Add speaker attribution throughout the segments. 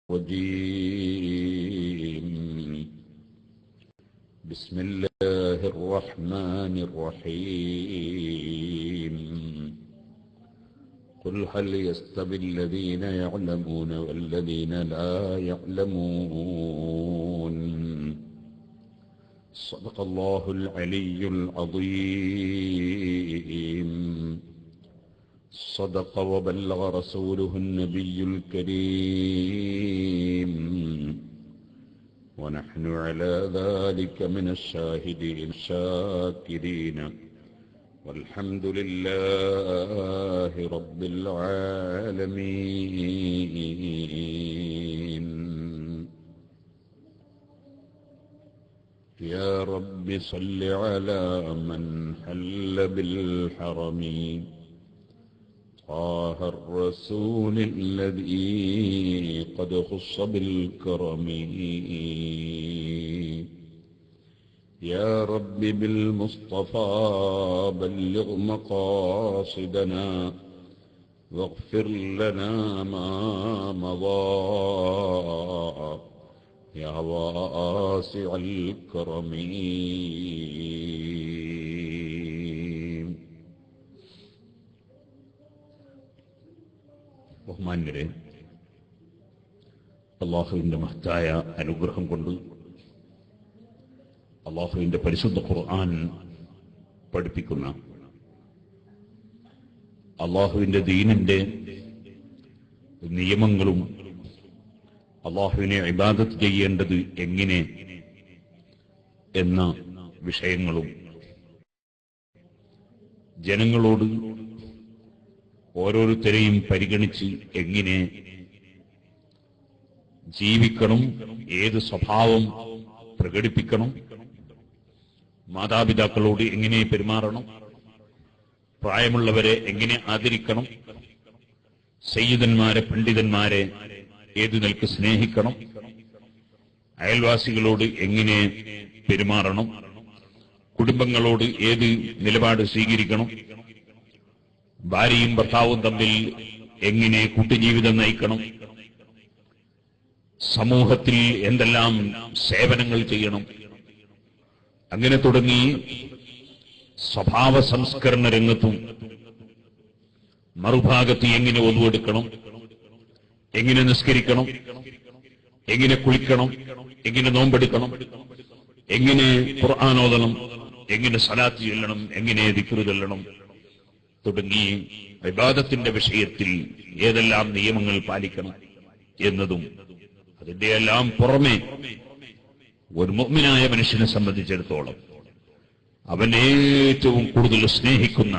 Speaker 1: الرجيم بسم الله الرحمن الرحيم قل هل يستوي الذين يعلمون والذين لا يعلمون صدق الله العلي العظيم صدق وبلغ رسوله النبي الكريم ونحن على ذلك من الشاهدين الشاكرين والحمد لله رب العالمين يا رب صل على من حل بالحرم طه الرسول الذي قد خص بالكرم يا رب بالمصطفى بلغ مقاصدنا واغفر لنا ما مضى يا واسع الكرم ബഹുമാന്യരെ, അല്ലാഹുവിന്റെ മഹത്തായ അനുഗ്രഹം കൊണ്ട് അല്ലാഹുവിന്റെ പരിശുദ്ധ ഖുർആൻ പഠിപ്പിക്കുന്ന അല്ലാഹുവിന്റെ ദീനിന്റെ നിയമങ്ങളും അല്ലാഹുവിനെ ഇബാദത്ത് ചെയ്യേണ്ടത് എങ്ങനെ എന്ന വിഷയങ്ങളും ജനങ്ങളോട് ഓരോരുത്തരെയും പരിഗണിച്ച് എങ്ങനെ ജീവിക്കണം, ഏത് സ്വഭാവം പ്രകടിപ്പിക്കണം, മാതാപിതാക്കളോട് എങ്ങനെ പെരുമാറണം, പ്രായമുള്ളവരെ എങ്ങനെ ആദരിക്കണം, സയ്യിദന്മാരെ പണ്ഡിതന്മാരെ ഏതു നിലക്ക് സ്നേഹിക്കണം, അയൽവാസികളോട് എങ്ങനെ പെരുമാറണം, കുടുംബങ്ങളോട് ഏത് നിലപാട് സ്വീകരിക്കണം, ഭാര്യയും ഭർത്താവും തമ്മിൽ എങ്ങനെ കൂട്ടുജീവിതം നയിക്കണം, സമൂഹത്തിൽ എന്തെല്ലാം സേവനങ്ങൾ ചെയ്യണം, അങ്ങനെ തുടങ്ങി സ്വഭാവ സംസ്കരണ രംഗത്തും മറുഭാഗത്ത് എങ്ങനെ ഒതുവെടുക്കണം, എങ്ങനെ നിസ്കരിക്കണം, എങ്ങനെ കുളിക്കണം, എങ്ങനെ നോമ്പെടുക്കണം, എങ്ങനെ ഖുർആൻ ഓതണം, എങ്ങനെ സലാത്ത് ചൊല്ലണം, എങ്ങനെ ദിക്ർ ചൊല്ലണം തുടങ്ങി ഇബാദത്തിന്റെ വിഷയത്തിൽ ഏതെല്ലാം നിയമങ്ങൾ പാലിക്കണം എന്നതും അതിന്റെ എല്ലാം പുറമെ ഒരു മുഅ്മിനായ മനുഷ്യനെ സംബന്ധിച്ചിടത്തോളം അവൻ ഏറ്റവും കൂടുതൽ സ്നേഹിക്കുന്ന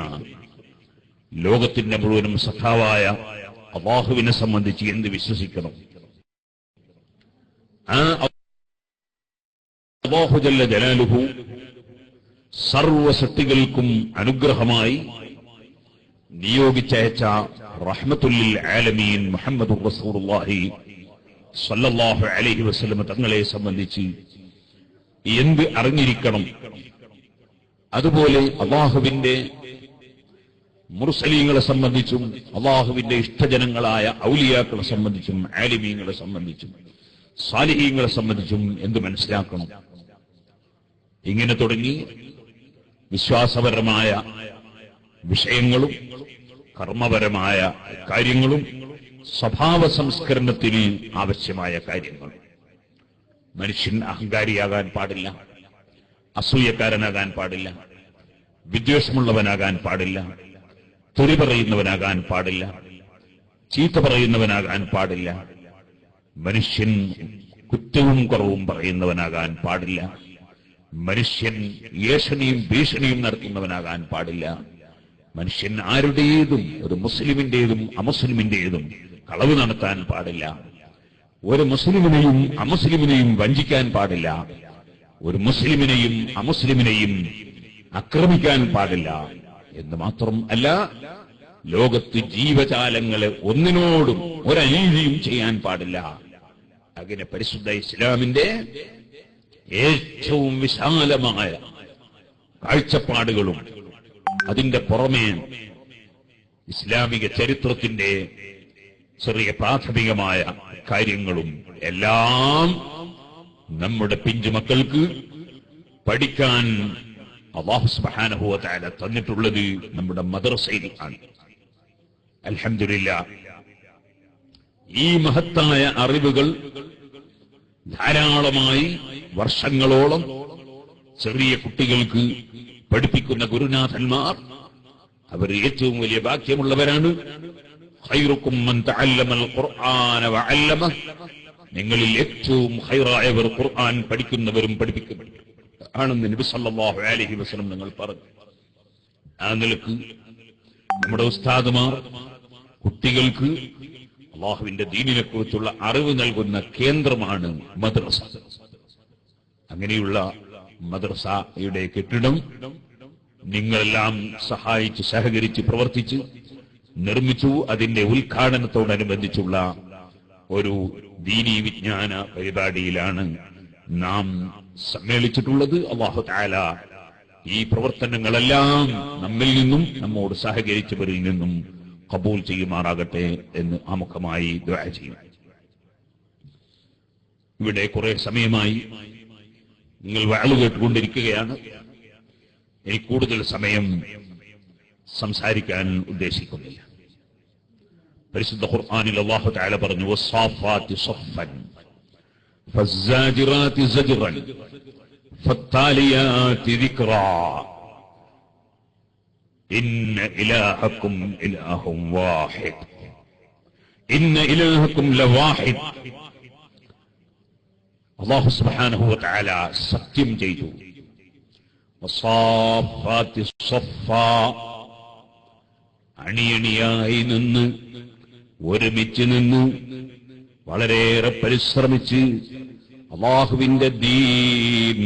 Speaker 1: ലോകത്തിന്റെ മുഴുവനും സഖാവായ അല്ലാഹുവിനെ സംബന്ധിച്ച് എന്ത് വിശ്വസിക്കണം, ആ അല്ലാഹു ജല്ല ജലാലുഹു സർവ്വ സൃഷ്ടികൾക്കും അനുഗ്രഹമായി നിയോഗിച്ചയച്ച റഹ്മത്തുല്ലിൽ ആലമീൻ മുഹമ്മദുർ റസൂലുള്ളാഹി സ്വല്ലല്ലാഹു അലൈഹി വസല്ലം തങ്ങളെ സംബന്ധിച്ച് എന്ത് അറിഞ്ഞിരിക്കണം, അതുപോലെ അല്ലാഹുവിന്റെ മുർസലീങ്ങളെ സംബന്ധിച്ചും അല്ലാഹുവിന്റെ ഇഷ്ടജനങ്ങളായ ഔലിയാക്കളെ സംബന്ധിച്ചും ആലിമീങ്ങളെ സംബന്ധിച്ചും സാലിഹീങ്ങളെ സംബന്ധിച്ചും എന്ത് മനസ്സിലാക്കണം, ഇങ്ങനെ തുടങ്ങി വിശ്വാസപരമായ വിഷയങ്ങളും കർമ്മപരമായ കാര്യങ്ങളും സ്വഭാവ സംസ്കരണത്തിന് ആവശ്യമായ കാര്യങ്ങൾ. മനുഷ്യൻ അഹങ്കാരിയാകാൻ പാടില്ല, അസൂയക്കാരനാകാൻ പാടില്ല, വിദ്വേഷമുള്ളവനാകാൻ പാടില്ല, തെറി പറയുന്നവനാകാൻ പാടില്ല, ചീത്ത പറയുന്നവനാകാൻ പാടില്ല, മനുഷ്യൻ കുറ്റവും കുറവും പറയുന്നവനാകാൻ പാടില്ല, മനുഷ്യൻ ഏഷണിയും ഭീഷണിയും നടത്തുന്നവനാകാൻ പാടില്ല, മനുഷ്യൻ ആരുടേതും ഒരു മുസ്ലിമിന്റേതും അമുസ്ലിമിന്റേതും കളവ് നടത്താൻ പാടില്ല, ഒരു മുസ്ലിമിനെയും അമുസ്ലിമിനെയും വഞ്ചിക്കാൻ പാടില്ല, ഒരു മുസ്ലിമിനെയും അമുസ്ലിമിനെയും ആക്രമിക്കാൻ പാടില്ല എന്ന് മാത്രം അല്ല, ലോകത്ത് ജീവജാലങ്ങളെ ഒന്നിനോടും ഒരനീതിയും ചെയ്യാൻ പാടില്ല. അങ്ങനെ പരിശുദ്ധ ഇസ്ലാമിന്റെ ഏറ്റവും വിശാലമായ കാഴ്ചപ്പാടുകളും അതിന്റെ പുറമേ ഇസ്ലാമിക ചരിത്രത്തിന്റെ ചെറിയ പ്രാഥമികമായ കാര്യങ്ങളും എല്ലാം നമ്മുടെ പിഞ്ചുമക്കൾക്ക് പഠിക്കാൻ അല്ലാഹു സുബ്ഹാനഹു വ തആല തന്നിട്ടുള്ളത് നമ്മുടെ മദ്രസയിൽ ആണ്. അൽഹംദുലില്ലാഹ്, ഈ മഹത്തായ അറിവുകൾ ധാരാളമായി വർഷങ്ങളോളം ചെറിയ കുട്ടികൾക്ക് പഠിപ്പിക്കുന്ന ഗുരുനാഥന്മാർ അവർ ഏറ്റവും വലിയ ഭാഗ്യമുള്ളവരാണ്. ഖൈറുക്കും മൻ തഅല്ലമൽ ഖുർആന വഅല്ലമഹ്, നിങ്ങളിൽ ഏറ്റവും ഖൈറായവർ ഖുർആൻ പഠിക്കുന്നവരും പഠിപ്പിക്കുന്നവരും ആണെന്ന് നബി സല്ലല്ലാഹു അലൈഹി വസല്ലം നിങ്ങൾ പറഞ്ഞു. ആ നിലക്ക് നമ്മുടെ ഉസ്താദുമാർ കുട്ടികൾക്ക് അല്ലാഹുവിന്റെ ദീനിനെ കുറിച്ചുള്ള അറിവ് നൽകുന്ന കേന്ദ്രമാണ് മദ്രസ. അങ്ങനെയുള്ള മദ്രസയുടെ കെട്ടിടം നിങ്ങളെല്ലാം സഹായിച്ച് സഹകരിച്ച് പ്രവർത്തിച്ച് നിർമ്മിച്ചു. അതിന്റെ ഉദ്ഘാടനത്തോടനുബന്ധിച്ചുള്ള ഒരു ദീനീ വിജ്ഞാന പരിപാടിയിലാണ് നാം സമ്മേളിച്ചിട്ടുള്ളത്. അല്ലാഹു തആല ഈ പ്രവർത്തനങ്ങളെല്ലാം നമ്മിൽ നിന്നും നമ്മോട് സഹകരിച്ചവരിൽ നിന്നും ഖബൂൽ ചെയ്യുമാറാകട്ടെ എന്ന് ആമുഖമായി ദുആ ചെയ്യും. ഇവിടെ കുറെ സമയമായി നിങ്ങൾ വഅള് കേട്ടുകൊണ്ടിരിക്കുകയാണ്. എനിക്ക് കൂടുതൽ സമയം സംസാരിക്കാൻ ഉദ്ദേശിക്കുന്നില്ല. പരിശുദ്ധ ഖുർആനിൽ അല്ലാഹു തആല പറഞ്ഞു, വസ്സാഫാത്തി സഫൻ ഫസ്സാജിറാത്തി സജ്റൻ ഫത്താലിയാതി ദിക്റാ ഇന്ന ഇലാഹക്കും ഇലാഹും വാഹിദ് ഇന്ന ഇലാഹക്കും ലവാഹിദ്. അല്ലാഹു സുബ്ഹാനഹു വ തആല സത്യം ചെയ്തു. വസ്സാഫാത്തി സഫാ, അണിയണിയായി നിന്ന് ഒരുമിച്ച് നിന്ന് വളരെയേറെ പരിശ്രമിച്ച് അല്ലാഹുവിന്റെ ദീൻ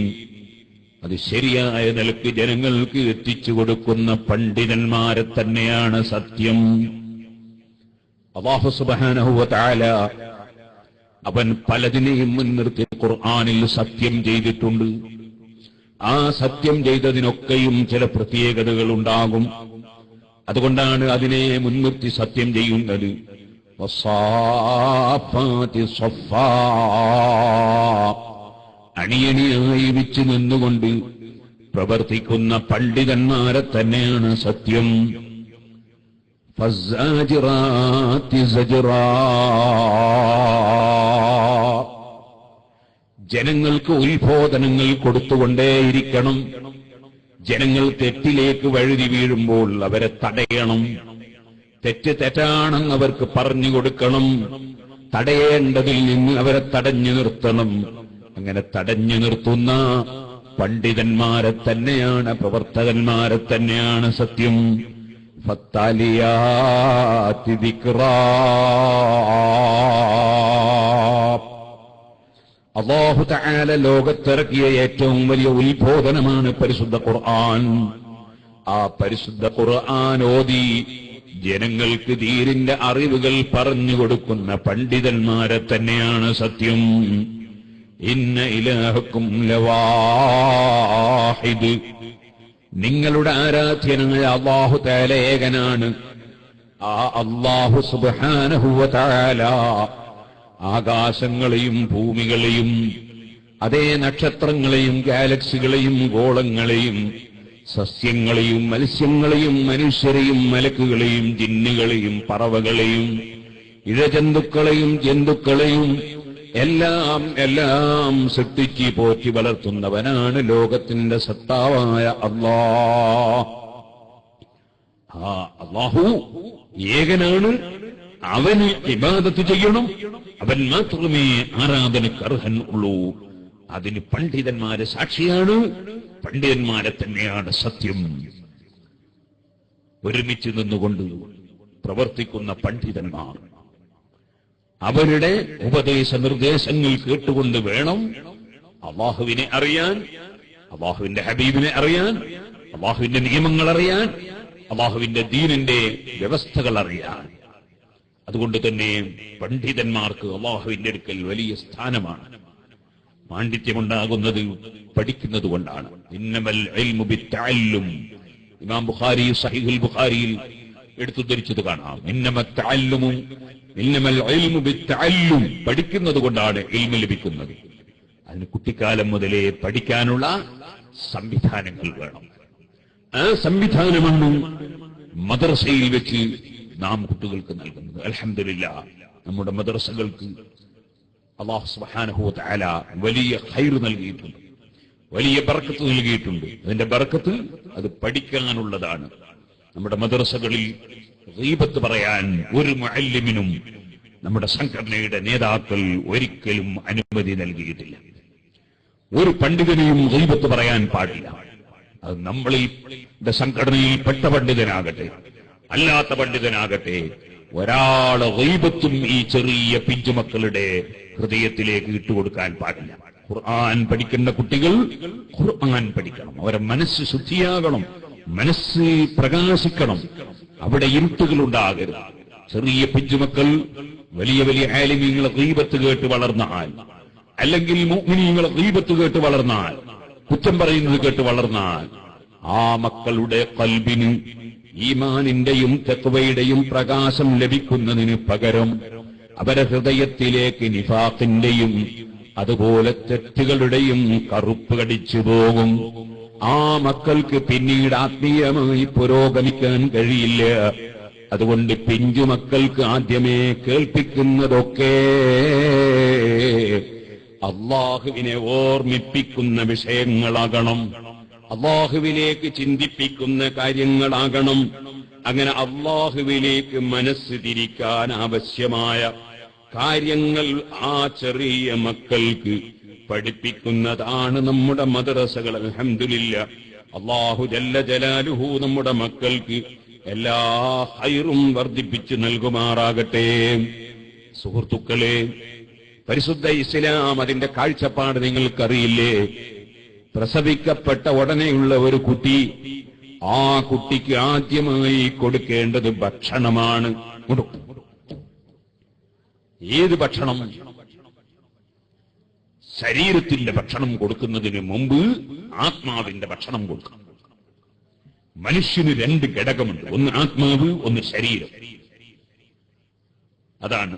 Speaker 1: അത് ശരിയായ നിലക്ക് ജനങ്ങൾക്ക് എത്തിച്ചു കൊടുക്കുന്ന പണ്ഡിതന്മാരെ തന്നെയാണ് സത്യം. അല്ലാഹു സുബ്ഹാനഹു വ തആല അവൻ പലതിനെയും മുൻനിർത്തി ഖുർആനിൽ സത്യം ചെയ്തിട്ടുണ്ട്. ആ സത്യം ചെയ്തതിനൊക്കെയും ചില പ്രത്യേകതകൾ ഉണ്ടാകും. അതുകൊണ്ടാണ് അതിനെ മുൻനിർത്തി സത്യം ചെയ്യുന്നത്. വസ്സാഫാത്തി സഫാ, അണിയണിയായി വെച്ച് നിന്നുകൊണ്ട് പ്രവർത്തിക്കുന്ന പണ്ഡിതന്മാരെ തന്നെയാണ് സത്യം. ഫസ്സാജിറാത്തി സജ്റാ, ജനങ്ങൾക്ക് ഉത്ബോധനങ്ങൾ കൊടുത്തുകൊണ്ടേയിരിക്കണം. ജനങ്ങൾ തെറ്റിലേക്ക് വഴുതി വീഴുമ്പോൾ അവരെ തടയണം. തെറ്റ് തെറ്റാണെന്ന് അവർക്ക് പറഞ്ഞു കൊടുക്കണം. തടയേണ്ടതിൽ നിന്ന് അവരെ തടഞ്ഞു നിർത്തണം. അങ്ങനെ തടഞ്ഞു നിർത്തുന്ന പണ്ഡിതന്മാരെ തന്നെയാണ്, പ്രവർത്തകന്മാരെ തന്നെയാണ് സത്യം. ഫത്താലിയാതി ദിക്റാ, അല്ലാഹു തആല ലോകത്തിറക്കിയ ഏറ്റവും വലിയ ഉത്ബോധനമാണ് പരിശുദ്ധ ഖുർആൻ. ആ പരിശുദ്ധ ഖുർആൻ ഓതി ജനങ്ങൾക്ക് ദീനിന്റെ അറിവുകൾ പറഞ്ഞു കൊടുക്കുന്ന പണ്ഡിതന്മാരെ തന്നെയാണ് സത്യം. ഇന്ന ഇലാഹക്കും ലവാഹിദ്, നിങ്ങളുടെ ആരാധ്യനായ അല്ലാഹു തആല ഏകനാണ്. ആ അല്ലാഹു സുബ്ഹാനഹു വ തആല ആകാശങ്ങളെയും ഭൂമികളെയും അതേ നക്ഷത്രങ്ങളെയും ഗാലക്സികളെയും ഗോളങ്ങളെയും സസ്യങ്ങളെയും മത്സ്യങ്ങളെയും മനുഷ്യരെയും മലക്കുകളെയും ജിന്നുകളെയും പറവകളെയും ഇഴജന്തുക്കളെയും ജന്തുക്കളെയും എല്ലാം എല്ലാം സൃഷ്ടിച്ച് പോറ്റി വളർത്തുന്നവനാണ് ലോകത്തിന്റെ സത്താവായ അല്ലാഹ്. ആ അല്ലാഹു ഏകനാണ്. അവന് ഇബാദത്ത് ചെയ്യണം. അവൻ മാത്രമേ ആരാധനയ്ക്ക് അർഹൻ ഉള്ളൂ. അതിന് പണ്ഡിതന്മാരെ സാക്ഷിയാണ്. പണ്ഡിതന്മാരെ തന്നെയാണ് സത്യം. ഒരുമിച്ച് നിന്നുകൊണ്ട് പ്രവർത്തിക്കുന്ന പണ്ഡിതന്മാർ അവരുടെ ഉപദേശ നിർദ്ദേശങ്ങൾ കേട്ടുകൊണ്ട് വേണം അല്ലാഹുവിനെ അറിയാൻ, അല്ലാഹുവിന്റെ ഹബീബിനെ അറിയാൻ, അല്ലാഹുവിന്റെ നിയമങ്ങൾ അറിയാൻ, അല്ലാഹുവിന്റെ ദീനിന്റെ വ്യവസ്ഥകൾ അറിയാൻ. അതുകൊണ്ട് തന്നെ പണ്ഡിതന്മാർക്ക് അല്ലാഹുവിന്റെ അടുക്കൽ വലിയ സ്ഥാനമാണ്. പാണ്ഡിത്യമുണ്ടാകുന്നത് പഠിക്കുന്നത് കൊണ്ടാണ്. ഇന്നമൽ ഇൽമു ബിത്തഅല്ലും. ഇമാം ബുഖാരി സഹീഹുൽ ബുഖാരിയിൽ എടുത്തു ധരിച്ചത് കാണാം. ഇന്നമൽ ഇൽമു ബിത്തഅല്ലും, പഠിക്കുന്നത് കൊണ്ടാണ് ഇൽമ ലഭിക്കുന്നത്. അതിന് കുട്ടിക്കാലം മുതലേ പഠിക്കാനുള്ള സംവിധാനങ്ങൾ വേണം. ആ സംവിധാനമാണ് മദ്രസയിൽ വെച്ച് നാം കുട്ടികൾക്ക് നൽകുന്നത്. അൽഹംദുലില്ലാഹ്, നമ്മുടെ മദ്രസകൾക്ക് അല്ലാഹു സുബ്ഹാനഹു വ തആല വലിയ ഖൈർ നൽകിയിട്ടുണ്ട്, വലിയ ബർക്കത്ത് നൽകിയിട്ടുണ്ട്. അതിന്റെ ബർക്കത്ത് അത് പഠിക്കാനുള്ളതാണ്. നമ്മുടെ മദ്രസകളിൽ ഗീബത്ത് പറയാൻ ഒരു മുഅല്ലിമിനും നമ്മുടെ സംഘടനയുടെ നേതാക്കൾ ഒരിക്കലും അനുമതി നൽകിയിട്ടില്ല. ഒരു പണ്ഡിതനെയും ഗീബത്ത് പറയാൻ പാടില്ല. അത് നമ്മളീ സംഘടനയിൽ പെട്ട പണ്ഡിതനാകട്ടെ അല്ലാത്ത പണ്ഡിതനാകട്ടെ, ഒരാളെ ഗീബത്തും ഈ ചെറിയ പിഞ്ചുമക്കളുടെ ഹൃദയത്തിലേക്ക് ഇട്ടുകൊടുക്കാൻ പാടില്ല. ഖുർആൻ പഠിക്കുന്ന കുട്ടികൾ ഖുർആൻ പഠിക്കണം. അവരെ മനസ്സ് ശുദ്ധിയാകണം, മനസ്സ് പ്രകാശിക്കണം. അവിടെ ഇരുട്ടുകൾ ഉണ്ടാകരുത്. ചെറിയ പിഞ്ചുമക്കൾ വലിയ വലിയ ആലിമീങ്ങളെ ഗീബത്ത് കേട്ട് വളർന്നാൽ, അല്ലെങ്കിൽ മുഅ്മിനീങ്ങളെ ഗീബത്ത് കേട്ട് വളർന്നാൽ, കുറ്റം പറയുന്നത് കേട്ട് വളർന്നാൽ, ആ മക്കളുടെ ഖൽബിന് ഈമാനിന്റെയും തഖ്വയുടെയും പ്രകാശം ലഭിക്കുന്നതിന് പകരം അവരെ ഹൃദയത്തിലേക്ക് നിഫാഖിന്റെയും അതുപോലെ തെറ്റുകളുടെയും കറുപ്പ് കടിച്ചു പോകും. ആ മക്കൾക്ക് പിന്നീട് ആത്മീയമായി പുരോഗമിക്കാൻ കഴിയില്ല. അതുകൊണ്ട് പിഞ്ചുമക്കൾക്ക് ആദ്യമേ കേൾപ്പിക്കുന്നതൊക്കെ അല്ലാഹുവിനെ ഓർമ്മിപ്പിക്കുന്ന വിഷയങ്ങളാകണം, അല്ലാഹുവിലേക്ക് ചിന്തിപ്പിക്കുന്ന കാര്യങ്ങളാകണം. അങ്ങനെ അല്ലാഹുവിലേക്ക് മനസ്സ് തിരിക്കാൻ ആവശ്യമായ കാര്യങ്ങൾ ആ ചെറിയ മക്കൾക്ക് പഠിപ്പിക്കുന്നതാണ് നമ്മുടെ മദ്രസകൾ. അൽഹംദുലില്ലാഹ്, അല്ലാഹു ജല്ല ജലാലുഹു നമ്മുടെ മക്കൾക്ക് എല്ലാ ഖൈറും വർദ്ധിപ്പിച്ചു നൽകുമാറാകട്ടെ. സുഹൃത്തുക്കളെ, പരിശുദ്ധ ഇസ്ലാം അതിന്റെ കാഴ്ചപ്പാട് നിങ്ങൾക്കറിയില്ലേ? പ്രസവിക്കപ്പെട്ട ഉടനെയുള്ള ഒരു കുട്ടി, ആ കുട്ടിക്ക് ആദ്യമായി കൊടുക്കേണ്ടത് ഭക്ഷണമാണ്. ഏത് ഭക്ഷണം? ശരീരത്തിന്റെ ഭക്ഷണം കൊടുക്കുന്നതിന് മുമ്പ് ആത്മാവിന്റെ ഭക്ഷണം കൊടുക്കണം. മനുഷ്യന് രണ്ട് ഘടകമുണ്ട്, ഒന്ന് ആത്മാവ്, ഒന്ന് ശരീരം. അതാണ്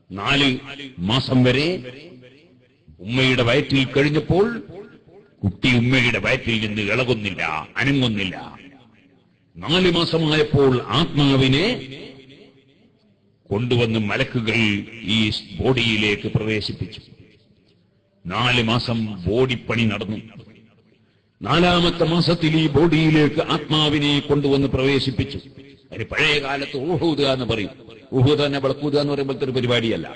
Speaker 1: 4 മാസം വരെ ഉമ്മയുടെ വയറ്റിൽ കഴിഞ്ഞപ്പോൾ കുട്ടി ഉമ്മയുടെ വയറ്റിൽ നിന്ന് ഇളകുന്നില്ല, അനങ്ങുന്നില്ല. 4 മാസമായപ്പോൾ ആത്മാവിനെ കൊണ്ടുവന്ന് മലക്കുകൾ ഈ ബോഡിയിലേക്ക് പ്രവേശിപ്പിച്ചു. 4 മാസം ബോഡിപ്പണി നടന്നു. 4ാമത്തെ മാസത്തിൽ ഈ ബോഡിയിലേക്ക് ആത്മാവിനെ കൊണ്ടുവന്ന് പ്രവേശിപ്പിച്ചു. അതിന് പഴയ കാലത്ത് ഊഹൂദ എന്ന് പറയും. ഊഹൂദ തന്നെ വിളക്കൂദ എന്ന് പറയുമ്പോഴത്തെ ഒരു പരിപാടിയല്ല,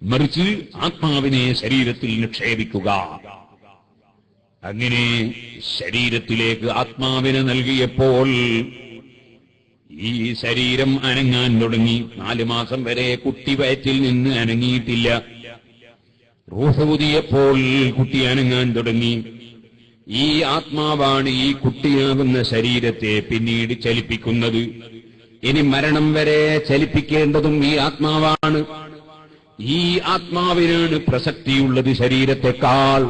Speaker 1: മറിച്ച് ആത്മാവിനെ ശരീരത്തിൽ നിക്ഷേപിക്കുക. അങ്ങനെ ശരീരത്തിലേക്ക് ആത്മാവിനെ നൽകിയപ്പോൾ ഈ ശരീരം അനങ്ങാൻ തുടങ്ങി. 4 മാസം വരെ കുട്ടി വയറ്റിൽ നിന്ന് അനങ്ങിയിട്ടില്ല. റൂഹ് ഊതിയപ്പോൾ കുട്ടി അനങ്ങാൻ തുടങ്ങി. ഈ ആത്മാവാണ് ഈ കുട്ടിയാകുന്ന ശരീരത്തെ പിന്നീട് ചലിപ്പിക്കുന്നത്. ഇനി മരണം വരെ ചലിപ്പിക്കേണ്ടതും ഈ ആത്മാവാണ്. ഈ ആത്മാവിനാണ് പ്രസക്തിയുള്ളത് ശരീരത്തെക്കാൾ.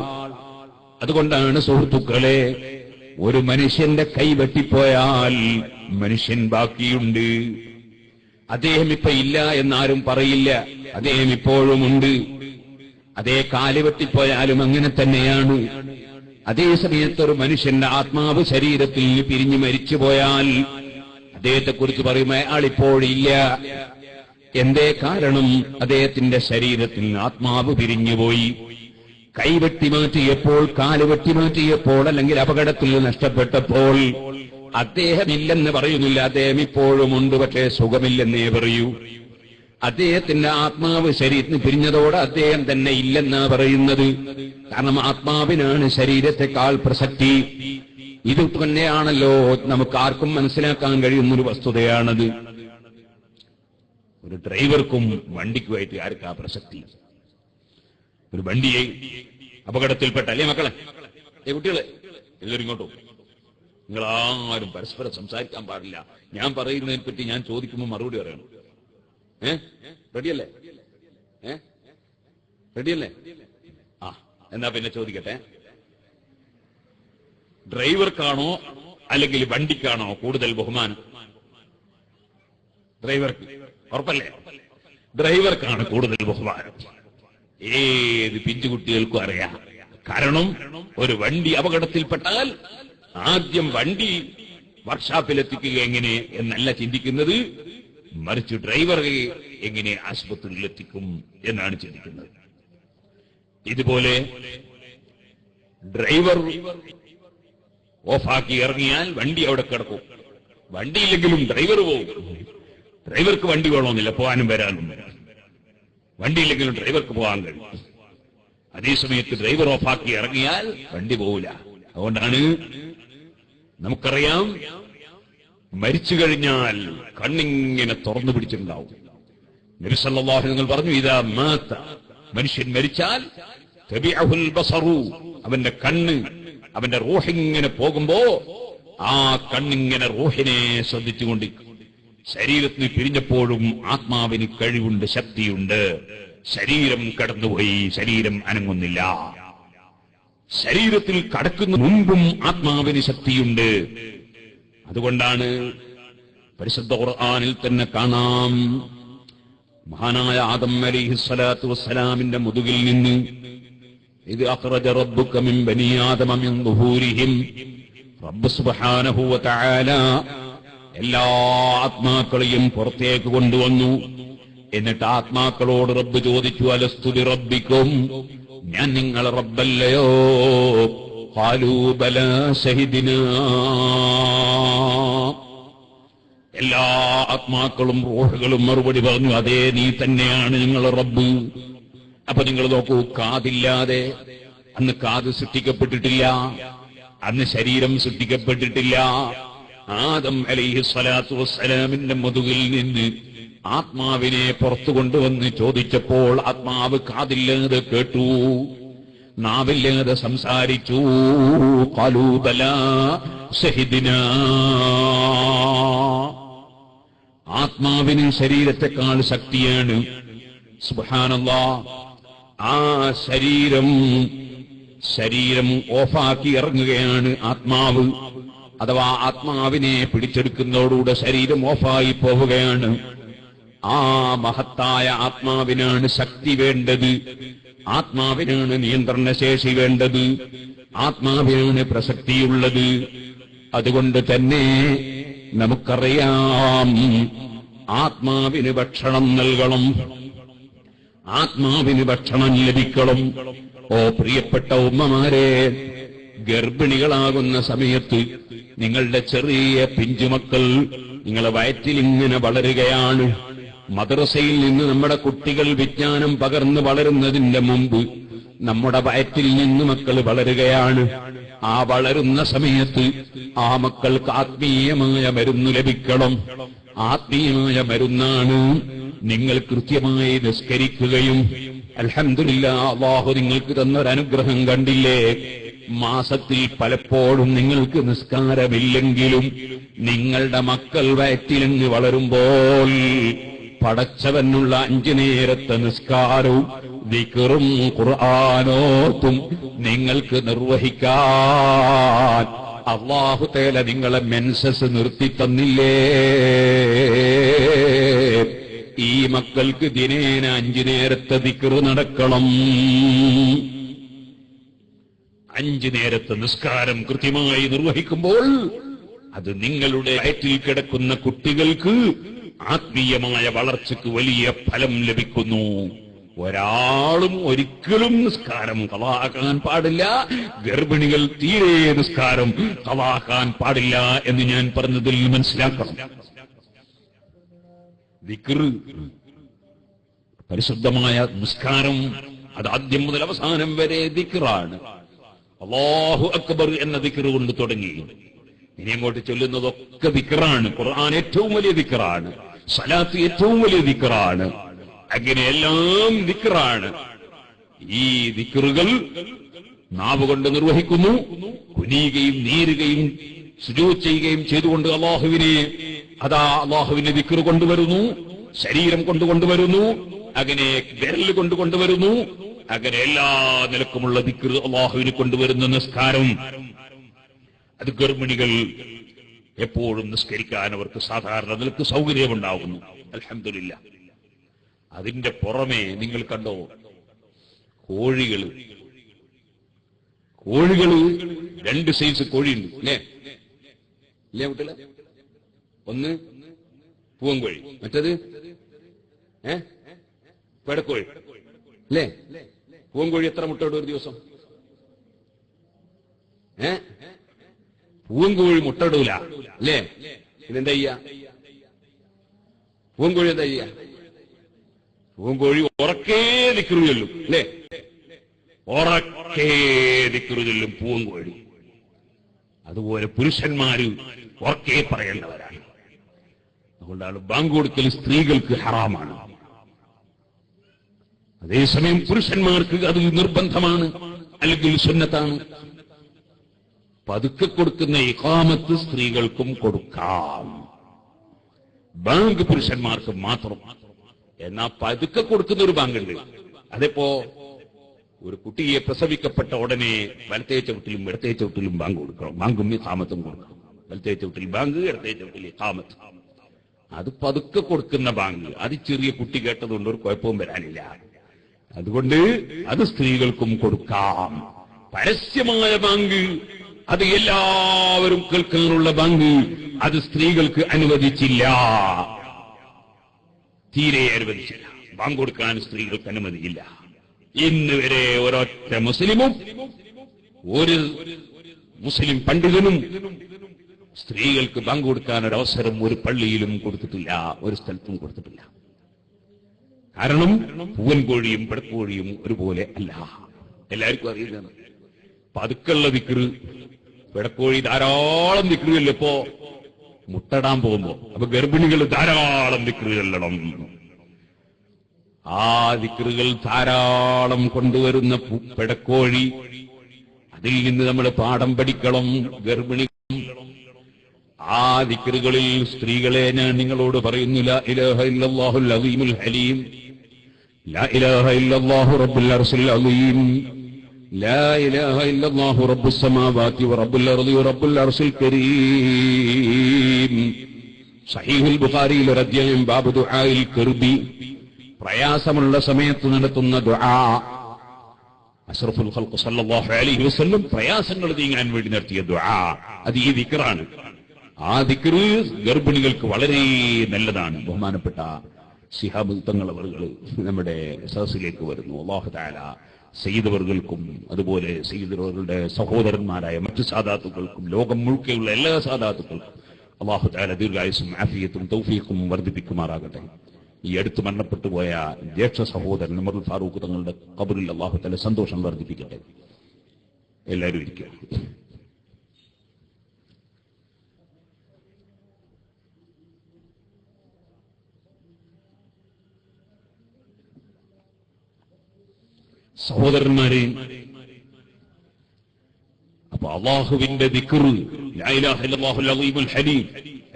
Speaker 1: അതുകൊണ്ടാണ് സുഹൃത്തുക്കളെ, ഒരു മനുഷ്യന്റെ കൈ വെട്ടിപ്പോയാൽ മനുഷ്യൻ ബാക്കിയുണ്ട്. അദ്ദേഹം ഇപ്പൊ ഇല്ല എന്നാരും പറയില്ല, അദ്ദേഹം ഇപ്പോഴുമുണ്ട്. അതേ കാല് വെട്ടിപ്പോയാലും അങ്ങനെ തന്നെയാണ്. അതേ സമയത്ത് ഒരു മനുഷ്യന്റെ ആത്മാവ് ശരീരത്തിൽ നിന്ന് പിരിഞ്ഞു മരിച്ചുപോയാൽ അദ്ദേഹത്തെക്കുറിച്ച് പറയും അയാളിപ്പോഴില്ല. എന്തേ കാരണം? അദ്ദേഹത്തിന്റെ ശരീരത്തിൽ നിന്ന് ആത്മാവ് പിരിഞ്ഞുപോയി. കൈ വെട്ടിമാറ്റിയപ്പോൾ, കാല് വെട്ടിമാറ്റിയപ്പോൾ, അല്ലെങ്കിൽ അപകടത്തിൽ നഷ്ടപ്പെട്ടപ്പോൾ അദ്ദേഹമില്ലെന്ന് പറയുന്നില്ല, അദ്ദേഹം ഇപ്പോഴുമുണ്ട്, പക്ഷേ സുഖമില്ലെന്നേ പറയൂ. അദ്ദേഹത്തിന്റെ ആത്മാവ് ശരീരത്തിന് പിരിഞ്ഞതോടെ അദ്ദേഹം തന്നെ ഇല്ലെന്നാ പറയുന്നത്. കാരണം ആത്മാവിനാണ് ശരീരത്തെക്കാൾ പ്രസക്തി. ഇത് തന്നെയാണല്ലോ നമുക്ക് ആർക്കും മനസ്സിലാക്കാൻ കഴിയുന്നൊരു വസ്തുതയാണത്. ഒരു ഡ്രൈവർക്കും വണ്ടിക്കുമായിട്ട് ആർക്കാ പ്രസക്തി? ഒരു വണ്ടിയെ അപകടത്തിൽപ്പെട്ട, അല്ലേ മക്കളെ, കുട്ടികളെ എല്ലാവരും ഇങ്ങോട്ടും, നിങ്ങളാരും പരസ്പരം സംസാരിക്കാൻ പാടില്ല. ഞാൻ പറയുന്നതിനെ പറ്റി ഞാൻ ചോദിക്കുമ്പോൾ മറുപടി പറയണം. റെഡിയല്ലേ? റെഡിയല്ലേ? ആ, എന്നാ പിന്നെ ചോദിക്കട്ടെ, ഡ്രൈവർക്കാണോ അല്ലെങ്കിൽ വണ്ടിക്കാണോ കൂടുതൽ ബഹുമാനം? ഡ്രൈവർക്ക് ഉറപ്പല്ലേ? ഡ്രൈവർക്കാണ് കൂടുതൽ ബഹുമാനം. ഏത് പിഞ്ചുകുട്ടികൾക്കും അറിയാം. കാരണം ഒരു വണ്ടി അപകടത്തിൽപ്പെട്ടാൽ ആദ്യം വണ്ടി വർക്ക്ഷോപ്പിലെത്തിക്കുക എങ്ങനെ എന്നല്ല ചിന്തിക്കുന്നത്, മറിച്ച് ഡ്രൈവറെ എങ്ങനെ ആശുപത്രിയിൽ എത്തിക്കും എന്നാണ് ചിന്തിക്കുന്നത്. ഇതുപോലെ ഡ്രൈവർ ഓഫാക്കി ഇറങ്ങിയാൽ വണ്ടി അവിടെ കിടക്കും. വണ്ടിയില്ലെങ്കിലും ഡ്രൈവർ പോകും. ഡ്രൈവർക്ക് വണ്ടി വേണമെന്നില്ല, പോകാനും വരാനും. വണ്ടിയില്ലെങ്കിലും ഡ്രൈവർക്ക് പോകാൻ കഴിയും. അതേസമയത്ത് ഡ്രൈവർ ഓഫാക്കി ഇറങ്ങിയാൽ വണ്ടി പോകില്ല. അതുകൊണ്ടാണ് നമുക്കറിയാം, മരിച്ചു കഴിഞ്ഞാൽ കണ്ണിങ്ങനെ തുറന്നു പിടിച്ചിട്ടുണ്ടാവും. നബി സല്ലല്ലാഹു അലൈഹി വസല്ലം പറഞ്ഞു, ഇദാ മാത, മനുഷ്യൻ മരിച്ചാൽ തബിഅഹുൽ ബസറു, അവന്റെ കണ്ണ്, അവന്റെ റൂഹിങ്ങനെ പോകുമ്പോ ആ കണ്ണിങ്ങനെ റൂഹിനെ ശ്രദ്ധിച്ചുകൊണ്ടിരിക്കും. ശരീരത്തിന് പിരിഞ്ഞപ്പോഴും ആത്മാവിന് കഴിവുണ്ട്, ശക്തിയുണ്ട്. ശരീരം കടന്നുപോയി, ശരീരം അനങ്ങുന്നില്ല. ശരീരത്തിൽ കടക്കുന്ന മുൻപും ആത്മാവിന് ശക്തിയുണ്ട്. അതുകൊണ്ടാണ് പരിശുദ്ധ ഖുർആനിൽ തന്നെ കാണാം, മഹാനായ ആദം അലൈഹിസ്സലാത്തു വസ്സലാമിന്റെ മുതുകിൽ നിന്ന് ഇത് അഖ്റജ റബ്ബുക മിൻ ബനി ആദമ മിൻ ദുഹൂരിഹിം, റബ്ബ് സുബ്ഹാനഹു വ തആല എല്ലാ ആത്മാക്കളെയും പുറത്തേക്ക് കൊണ്ടുവന്നു. എന്നിട്ട് ആത്മാക്കളോട് റബ്ബ് ചോദിച്ചു, അലസ്തു ബിറബ്ബിക്കും, ഞാൻ നിങ്ങളെ റബ്ബല്ലയോ? ഖാലൂ ബലാ ശഹിദ്നാ. എല്ലാ ആത്മാക്കളും റൂഹുകളും മറുപടി പറഞ്ഞു, അതേ, നീ തന്നെയാണ് ഞങ്ങളെ റബ്ബ്. അപ്പൊ നിങ്ങൾ നോക്കൂ, കാതില്ലാതെ, അന്ന് കാത് സൃഷ്ടിക്കപ്പെട്ടിട്ടില്ല, അന്ന് ശരീരം സൃഷ്ടിക്കപ്പെട്ടിട്ടില്ല. ആദം അലൈഹിസ്സലാത്തു വസ്സലാമിന്റെ മുതുകിൽ നിന്ന് ആത്മാവിനെ പുറത്തു കൊണ്ടുവന്ന് ചോദിച്ചപ്പോൾ ആത്മാവ് കാതില്ലാതെ കേട്ടു, നാവില്ലാതെ സംസാരിച്ചു. ഖാലൂ ബലാ ശഹിദ്നാ. ആത്മാവിന് ശരീരത്തെക്കാൾ ശക്തിയാണ്. സുബ്ഹാനല്ലാഹ്. ആ ശരീരം ഓഫാക്കി ഇറങ്ങുകയാണ് ആത്മാവ്. അഥവാ ആത്മാവിനെ പിടിച്ചെടുക്കുന്നതോടുകൂടെ ശരീരം ഓഫായി പോവുകയാണ്. ആ മഹത്തായ ആത്മാവിനാണ് ശക്തി വേണ്ടത്, ആത്മാവിനാണ് നിയന്ത്രണശേഷി വേണ്ടത്, ആത്മാവിനാണ് പ്രസക്തിയുള്ളത്. അതുകൊണ്ട് തന്നെ നമുക്കറിയാം, ആത്മാവിന് ഭക്ഷണം നൽകണം, ആത്മാവിന് ഭക്ഷണം ലഭിക്കണം. ഓ പ്രിയപ്പെട്ട ഉമ്മമാരെ, ഗർഭിണികളാകുന്ന സമയത്ത് നിങ്ങളുടെ ചെറിയ പിഞ്ചുമക്കൾ നിങ്ങളെ വയറ്റിൽ ഇങ്ങനെ വളരുകയാണ്. മദ്രസയിൽ നിന്ന് നമ്മുടെ കുട്ടികൾ വിജ്ഞാനം പകർന്ന് വളരുന്നതിന്റെ മുമ്പ് നമ്മുടെ വയറ്റിൽ നിന്ന് മക്കൾ വളരുകയാണ്. ആ വളരുന്ന സമയത്ത് ആ മക്കൾക്ക് ആത്മീയമായ മരുന്ന് ലഭിക്കണം. ആത്മീയമായ മരുന്നാണ് നിങ്ങൾ കൃത്യമായി നിസ്കരിക്കുകയും, അൽഹംദുലില്ലാഹ്, അല്ലാഹു നിങ്ങൾക്ക് തന്നൊരനുഗ്രഹം കണ്ടില്ലേ, മാസത്തിൽ പലപ്പോഴും നിങ്ങൾക്ക് നിസ്കാരമില്ലെങ്കിലും നിങ്ങളുടെ മക്കൾ വയറ്റിലങ്ങ് വളരുമ്പോൾ പടച്ചവനുള്ള 5 നേരത്തെ നിസ്കാരവും ദിക്റും ഖുർആനോത്തും നിങ്ങൾക്ക് നിർവഹിക്കാൻ അല്ലാഹു തആല നിങ്ങളെ മെൻസസ് നിർത്തിത്തന്നില്ലേ? ഈ മക്കൾക്ക് ദിനേന 5 നേരത്തെ ദിക്ർ നടക്കണം. 5 നേരത്തെ നിസ്കാരം കൃത്യമായി നിർവഹിക്കുമ്പോൾ അത് നിങ്ങളുടെ വയറ്റിൽ കിടക്കുന്ന കുട്ടികൾക്ക് ആത്മീയമായ വളർച്ചയ്ക്ക് വലിയ ഫലം ലഭിക്കുന്നു. ഒരാളും ഒരിക്കലും നിസ്കാരം ഖളാക്കാൻ പാടില്ല. ഗർഭിണികൾ തീരെ നിസ്കാരം ഖളാക്കാൻ പാടില്ല എന്ന് ഞാൻ പറഞ്ഞതിൽ മനസ്സിലാക്കണം. ദിക്ർ, പരിശുദ്ധമായ നിസ്കാരം, അത് ആദ്യം മുതൽ അവസാനം വരെ ദിക്റാണ്. അല്ലാഹു അക്ബർ എന്ന ദിക്ർ കൊണ്ട് തുടങ്ങി ഇനി അങ്ങോട്ട് ചൊല്ലുന്നതൊക്കെ ദിക്റാണ്. ഖുർആൻ ഏറ്റവും വലിയ ദിക്റാണ്, സ്വലാത്ത് ഏറ്റവും വലിയ ദിക്റാണ്. അങ്ങനെ എല്ലാം ദിക്റാണ്. ഈ ദിക്റുകൾ നാവ് കൊണ്ട് നിർവഹിക്കുന്നു. കുനിയുകയും നീരുകയും സുജൂദ് ചെയ്യുകയും ചെയ്തുകൊണ്ട് അള്ളാഹുവിനെ ദിക്ർ കൊണ്ടുവരുന്നു, ശരീരം കൊണ്ടുവരുന്നു, അങ്ങനെ വിരൽ കൊണ്ടുവരുന്നു. അങ്ങനെ എല്ലാ നിലക്കുമുള്ള ദിക്ർ അള്ളാഹുവിനെ കൊണ്ടുവരുന്ന നിസ്കാരം. അത് ഗർഭിണികൾ എപ്പോഴും നിസ്കരിക്കാൻ അവർക്ക് സാധാരണ നിലക്ക് സൗകര്യമുണ്ടാകുന്നു. അൽഹംദുലില്ലാഹ്. അതിന്റെ പുറമെ നിങ്ങൾ കണ്ടോ, കോഴികള് രണ്ട് സൈസ് കോഴിയുണ്ട് അല്ലേ? ഇല്ലേ കുട്ടികളെ? ഒന്ന് പൂവൻകോഴി, മറ്റത് പെടക്കോഴി അല്ലേ? പൂവൻകോഴി എത്ര മുട്ടയിടും ഒരു ദിവസം? പൂവൻകോഴി മുട്ടയിടൂല അല്ലേ? ഇതെന്താ ചെയ്യാ? പൂവൻകോഴി എന്താ ചെയ്യാ? പൂവൻകോഴി ഉറക്കേ ദിക്റ് ചൊല്ലും അല്ലേ? ഉറക്കേ ദിക്റ് ചൊല്ലും പൂവൻകോഴി. അതുപോലെ പുരുഷന്മാര് ഉറക്കേ പറയേണ്ടവരാണ്. അതുകൊണ്ടാണ് ബാങ്ക് കൊടുക്കൽ സ്ത്രീകൾക്ക് ഹറാമാണ്. അതേസമയം പുരുഷന്മാർക്ക് അത് നിർബന്ധമാണ്, അല്ലെങ്കിൽ സുന്നത്താണ്. പതുക്കെ കൊടുക്കുന്ന ഇഖാമത്ത് സ്ത്രീകൾക്കും കൊടുക്കാം. ബാങ്ക് പുരുഷന്മാർക്ക് മാത്രം. എന്നാ പതുക്കെ കൊടുക്കുന്ന ഒരു ബാങ്കുണ്ട്. അതിപ്പോ ഒരു കുട്ടിയെ പ്രസവിക്കപ്പെട്ട ഉടനെ വലത്തേ ചവിട്ടിലും ഇടത്തേ ചവിട്ടിലും ബാങ്ക് കൊടുക്കണം. ബാങ്കും ഇഖാമത്തും കൊടുക്കണം. വലത്തേ ചവിട്ടിൽ ബാങ്ക്, ഇടത്തേ ചവിട്ടിൽ ഇഖാമത്ത്. അത് പതുക്കെ കൊടുക്കുന്ന ബാങ്ക്. അത് ചെറിയ കുട്ടി കേട്ടതുകൊണ്ട് ഒരു കുഴപ്പവും വരാനില്ല. അതുകൊണ്ട് അത് സ്ത്രീകൾക്കും കൊടുക്കാം. പരസ്യമായ ബാങ്ക്, അത് എല്ലാവരും കേൾക്കാനുള്ള ബാങ്ക്, അത് സ്ത്രീകൾക്ക് അനുവദിച്ചില്ല, തീരെ അനുവദിച്ചില്ല. ബാങ്ക് കൊടുക്കാൻ സ്ത്രീകൾക്ക് അനുമതിയില്ല. ഇന്ന് വരെ ഒരൊറ്റ മുസ്ലിമും ഒരു മുസ്ലിം പണ്ഡിതനും സ്ത്രീകൾക്ക് ബാങ്ക് കൊടുക്കാൻ ഒരവസരം ഒരു പള്ളിയിലും കൊടുത്തിട്ടില്ല, ഒരു സ്ഥലത്തും കൊടുത്തിട്ടില്ല. കാരണം പൂവൻകോഴിയും പെടക്കോഴിയും ഒരുപോലെ അല്ല. എല്ലാവർക്കും അറിയുന്നതാണ്. പതുക്കുള്ള ദിക്റ്. പെടക്കോഴി ധാരാളം ദിക്റുകളിൽ ഇപ്പോ മുട്ടടാൻ പോകുമ്പോ, അപ്പൊ ഗർഭിണികൾ ധാരാളം ദിക്റ് ചൊല്ലണം. ആ ദിക്റുകൾ ധാരാളം കൊണ്ടുവരുന്ന പെടക്കോഴി, അതിൽ നിന്ന് നമ്മൾ പാഠം പഠിക്കണം. ഗർഭിണി ആ ദിക്റുകളിൽ സ്ത്രീകളെ ഞാൻ നിങ്ങളോട് പറയുന്നു, ലാ ഇലാഹ ഇല്ലല്ലാഹുൽ അസീമുൽ ഹലീം, ലാ ഇലാഹ ഇല്ലല്ലാഹു റബ്ബുൽ അർശിൽ അസീം, ലാ ഇലാഹ ഇല്ലല്ലാഹു റബ്ബുസ് സമാവാതി വറബ്ബുൽ അർളി വറബ്ബുൽ അർശിൽ കരീം. സഹീഹുൽ ബുഖാരിയിൽ ഒരു അധ്യായം ബാബു ദുആഇൽ കർബി, പ്രയാസമുള്ള സമയത്ത് നടത്തുന്ന ദുആ. അഷ്റഫുൽ ഖൽഖ് സല്ലല്ലാഹു അലൈഹി വസല്ലം പ്രയാസങ്ങൾ നീങ്ങാൻ വേണ്ടി നടത്തിയ ദുആ, അത് ഈ ദിക്റാണ്. ആ ദിക്റ് ഗർഭിണികൾക്ക് വളരെ നല്ലതാണ്. ബഹുമാനപ്പെട്ട ശിഹാബ് തങ്ങൾ അവറുകൾ നമ്മുടെ സദസ്സിലേക്ക് വരുന്നു. അല്ലാഹു തആല സയ്യിദുവർകൾക്കും അതുപോലെ സയ്യിദുവറുകളുടെ സഹോദരന്മാരായ മറ്റു സാദാത്തുക്കൾക്കും ലോകം മുഴുക്കെയുള്ള എല്ലാ സാദാത്തുക്കൾക്കും അല്ലാഹു തആല ദീർഘായുസ്സും ആഫിയത്തും തൗഫീഖും വർദ്ധിപ്പിക്കുമാറാകട്ടെ. ഈ അടുത്ത് മരണപ്പെട്ടു പോയ ജ്യേഷ്ഠ സഹോദരൻ ഉമറുൽ ഫാറൂഖ് തങ്ങളുടെ ഖബറിൽ അല്ലാഹു തആല സന്തോഷം വർദ്ധിപ്പിക്കട്ടെ. എല്ലാവരും ഇരിക്കുക. സഹോദരന്മാരെ, അപ്പൊ അള്ളാഹുവിന്റെ ദിക്ർ, ലാ ഇലാഹ ഇല്ലല്ലാഹുൽ അസീമുൽ ഹലീം,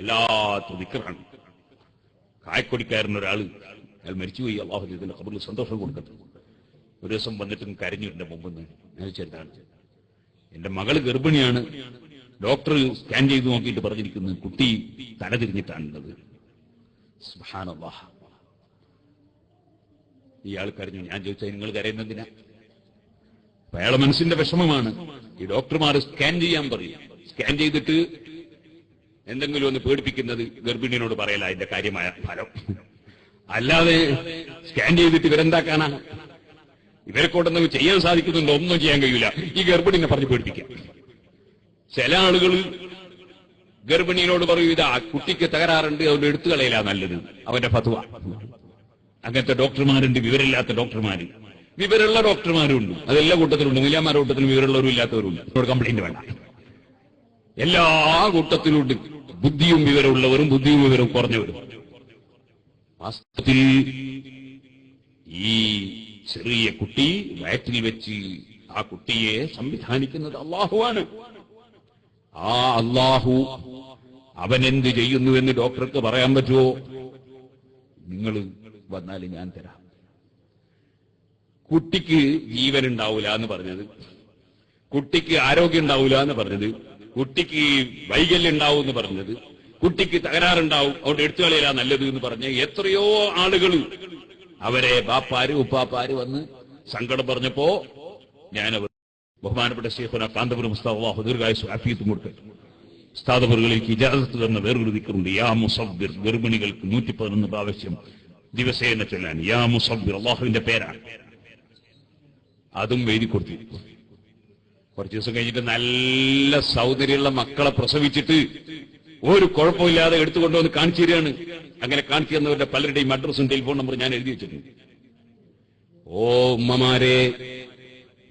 Speaker 1: എല്ലാത്തും ദിക്റാണ്. കായക്കൊടിക്കാരൻ ഒരാള്, അയാൾ മരിച്ചുപോയി. അള്ളാഹു ഇതിന്റെ ഖബറിൽ സന്തോഷം കൊടുക്കട്ടെ. ഒരു ദിവസം വന്നിട്ടും കരഞ്ഞിട്ടുണ്ട് മുമ്പെന്ന്. ഞാൻ ചെറുതാണ്, എന്റെ മകള് ഗർഭിണിയാണ്. ഡോക്ടർ സ്കാൻ ചെയ്ത് നോക്കിയിട്ട് പറഞ്ഞിരിക്കുന്നു കുട്ടി തലതിരിഞ്ഞിട്ടാണുള്ളത്. സുബ്ഹാനല്ലാഹ്. ഇയാൾ കരഞ്ഞു. ഞാൻ ചോദിച്ചാൽ നിങ്ങൾ കരയുന്നതിനാ? അയാളെ മനസ്സിന്റെ വിഷമമാണ്. ഈ ഡോക്ടർമാർ സ്കാൻ ചെയ്യാൻ പറയും. സ്കാൻ ചെയ്തിട്ട് എന്തെങ്കിലും ഒന്ന് പേടിപ്പിക്കുന്നത് ഗർഭിണിയോട് പറയല അതിന്റെ കാര്യമായ ഫലം. അല്ലാതെ സ്കാൻ ചെയ്തിട്ട് ഇവരെന്താക്കാനാ? ഇവരെ കൊണ്ടെന്ന് ചെയ്യാൻ സാധിക്കുന്നുണ്ടോ? ഒന്നും ചെയ്യാൻ കഴിയില്ല. ഈ ഗർഭിണിനെ പറഞ്ഞ് പേടിപ്പിക്കാം. ചില ആളുകൾ ഗർഭിണിയോട് പറയും, ഇതാ കുട്ടിക്ക് തകരാറുണ്ട്, അതുകൊണ്ട് എടുത്തു കളയില്ല നല്ലത്, അവന്റെ ഫത്വ. അങ്ങനത്തെ ഡോക്ടർമാരുണ്ട്, വിവരമില്ലാത്ത ഡോക്ടർമാര്. വിവരമുള്ള ഡോക്ടർമാരുണ്ട്, അതെല്ലാ കൂട്ടത്തിലുണ്ട്. മുല്ലാമാരുടെ കൂട്ടത്തിലും വിവരമുള്ളവരും ഇല്ലാത്തവരുണ്ട്. അവരോട് കംപ്ലൈന്റ് വേണ്ട. എല്ലാ കൂട്ടത്തിലുണ്ട് ബുദ്ധിയും വിവരമുള്ളവരും ബുദ്ധിയും വിവരവും കുറഞ്ഞവരും. വാസ്തവത്തിൽ ഈ ചെറിയ കുട്ടി വയറ്റിൽ വെച്ച് ആ കുട്ടിയെ സംവിധാനിക്കുന്നത് അള്ളാഹുവാണ്. ആ അള്ളാഹു അവനെന്ത് ചെയ്യുന്നുവെന്ന് ഡോക്ടർക്ക് പറയാൻ പറ്റുമോ? നിങ്ങൾ വന്നാൽ ഞാൻ തരാം. കുട്ടിക്ക് ജീവൻ ഉണ്ടാവില്ല എന്ന് പറഞ്ഞത്, കുട്ടിക്ക് ആരോഗ്യം ഉണ്ടാവില്ല എന്ന് പറഞ്ഞത് കുട്ടിക്ക് വൈകല്യം ഉണ്ടാവും എന്ന് പറഞ്ഞത്, കുട്ടിക്ക് തകരാറുണ്ടാവും അതുകൊണ്ട് എടുത്തുകളയില്ല നല്ലത് എന്ന് പറഞ്ഞ് എത്രയോ ആളുകൾ അവരെ ബാപ്പാര് ഉപ്പാപ്പാര് വന്ന് സങ്കടം പറഞ്ഞപ്പോ ഞാനവർ ബഹുമാനപ്പെട്ട ശൈഖുനാ കാന്തപുരം ഉസ്താദ് അല്ലാഹു ദീർഘായുസ്സും ആഫിയത്തും കൊടുക്കട്ടെ, ഉസ്താദവറുകളിലേക്ക് ഇജാസത്ത് തന്ന വേറൊരു ദിക്റുണ്ട്. യാ മുസവ്വിർ, ഗർഭിണികൾക്ക് 111 പ്രാവശ്യം ദിവസേന ചൊല്ലാൻ യാ മുസവ്വിർ, അള്ളാഹുവിന്റെ പേരാണ്. അതും എഴുതി കൊടുത്തു. കുറച്ചു ദിവസം കഴിഞ്ഞിട്ട് നല്ല സൗന്ദര്യമുള്ള മക്കളെ പ്രസവിച്ചിട്ട് ഒരു കുഴപ്പമില്ലാതെ എടുത്തുകൊണ്ടുവന്ന് കാണിച്ചു തരികയാണ്. അങ്ങനെ കാണിച്ചു തന്നവരുടെ പലരുടെയും അഡ്രസ്സും ടെലിഫോൺ നമ്പർ ഞാൻ എഴുതി വെച്ചിട്ടുണ്ട്. ഓ ഉമ്മമാരെ,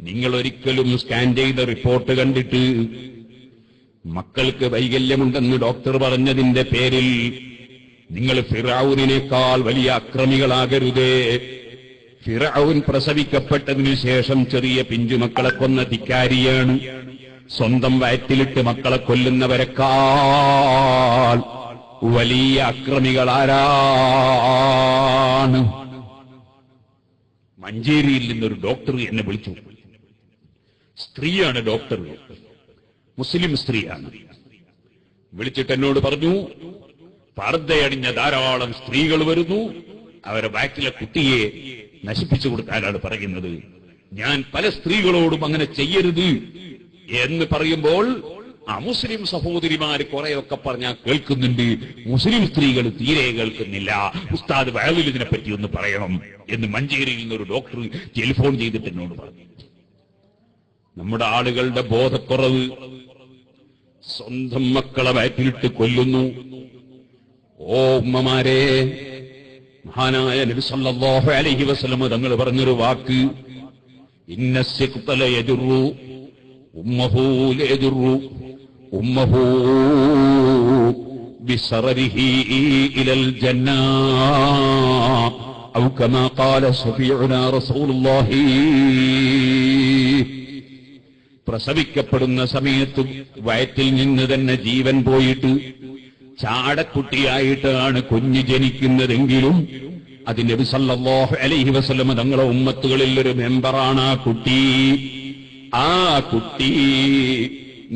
Speaker 1: നിങ്ങൾ ഒരിക്കലും സ്കാൻ ചെയ്ത റിപ്പോർട്ട് കണ്ടിട്ട് മക്കൾക്ക് വൈകല്യമുണ്ടെന്ന് ഡോക്ടർ പറഞ്ഞതിന്റെ പേരിൽ നിങ്ങൾ ഫിർഔനിനേക്കാൾ വലിയ അക്രമികളാകരുതേ. ഫിർഔൻ പ്രസവിക്കപ്പെട്ടതിനു ശേഷം ചെറിയ പിഞ്ചുമക്കളെ കൊന്ന ധിക്കാരിയാണ്. സ്വന്തം വയറ്റിലിട്ട് മക്കളെ കൊല്ലുന്നവരെക്കാൾ വലിയ അക്രമികളാരാണ്? മഞ്ചേരിയിൽ നിന്നൊരു ഡോക്ടർ എന്നെ വിളിച്ചു. സ്ത്രീയാണ് ഡോക്ടർ, മുസ്ലിം സ്ത്രീയാണ്. വിളിച്ചിട്ട് എന്നോട് പറഞ്ഞു, പർദ്ദയണിഞ്ഞ ധാരാളം സ്ത്രീകൾ വരുന്നു, അവരെ വയറ്റിലെ കുട്ടിയെ നശിപ്പിച്ചു കൊടുക്കാനാണ് പറയുന്നത്. ഞാൻ പല സ്ത്രീകളോടും അങ്ങനെ ചെയ്യരുത് എന്ന് പറയുമ്പോൾ അമുസ്ലിം സഹോദരിമാര് കുറെയൊക്കെ പറഞ്ഞാൽ കേൾക്കുന്നുണ്ട്, മുസ്ലിം സ്ത്രീകൾ തീരെ കേൾക്കുന്നില്ല. ഉസ്താദ് വയലിൽ ഇതിനെപ്പറ്റി ഒന്ന് പറയണം എന്ന് മഞ്ചേരിയിൽ നിന്നൊരു ഡോക്ടർ ടെലിഫോൺ ചെയ്തിട്ട് എന്നോട് പറഞ്ഞു. നമ്മുടെ ആളുകളുടെ ബോധക്കുറവ്, സ്വന്തം മക്കളെ വയറ്റിലിട്ട് കൊല്ലുന്നു. ഓ ഉമ്മമാരെ, മഹാനായ നബി സല്ലല്ലാഹു അലൈഹി വസല്ലം തങ്ങൾ പറഞ്ഞൊരു വാക്ക്, ഇന്ന സിഖ്തല യജുറു ഉമ്മഹു ലയജുറു ഉമ്മഹു ബിസറരിഹി ഇലൽ ജന്ന ഔ കമാ ഖാല ശഫീഉനാ റസൂലുള്ളാഹി. പ്രസവിക്കപ്പെടുന്ന സമയത്ത് വയറ്റിൽ നിന്ന് തന്നെ ജീവൻ പോയിട്ട് ചാടക്കുട്ടിയായിട്ടാണ് കുഞ്ഞ് ജനിക്കുന്നതെങ്കിലും അത് നബി സല്ലല്ലാഹു അലൈഹി വസല്ലം തങ്ങളുടെ ഉമ്മത്തുകളിൽ ഒരു മെമ്പറാണ് ആ കുട്ടി. ആ കുട്ടി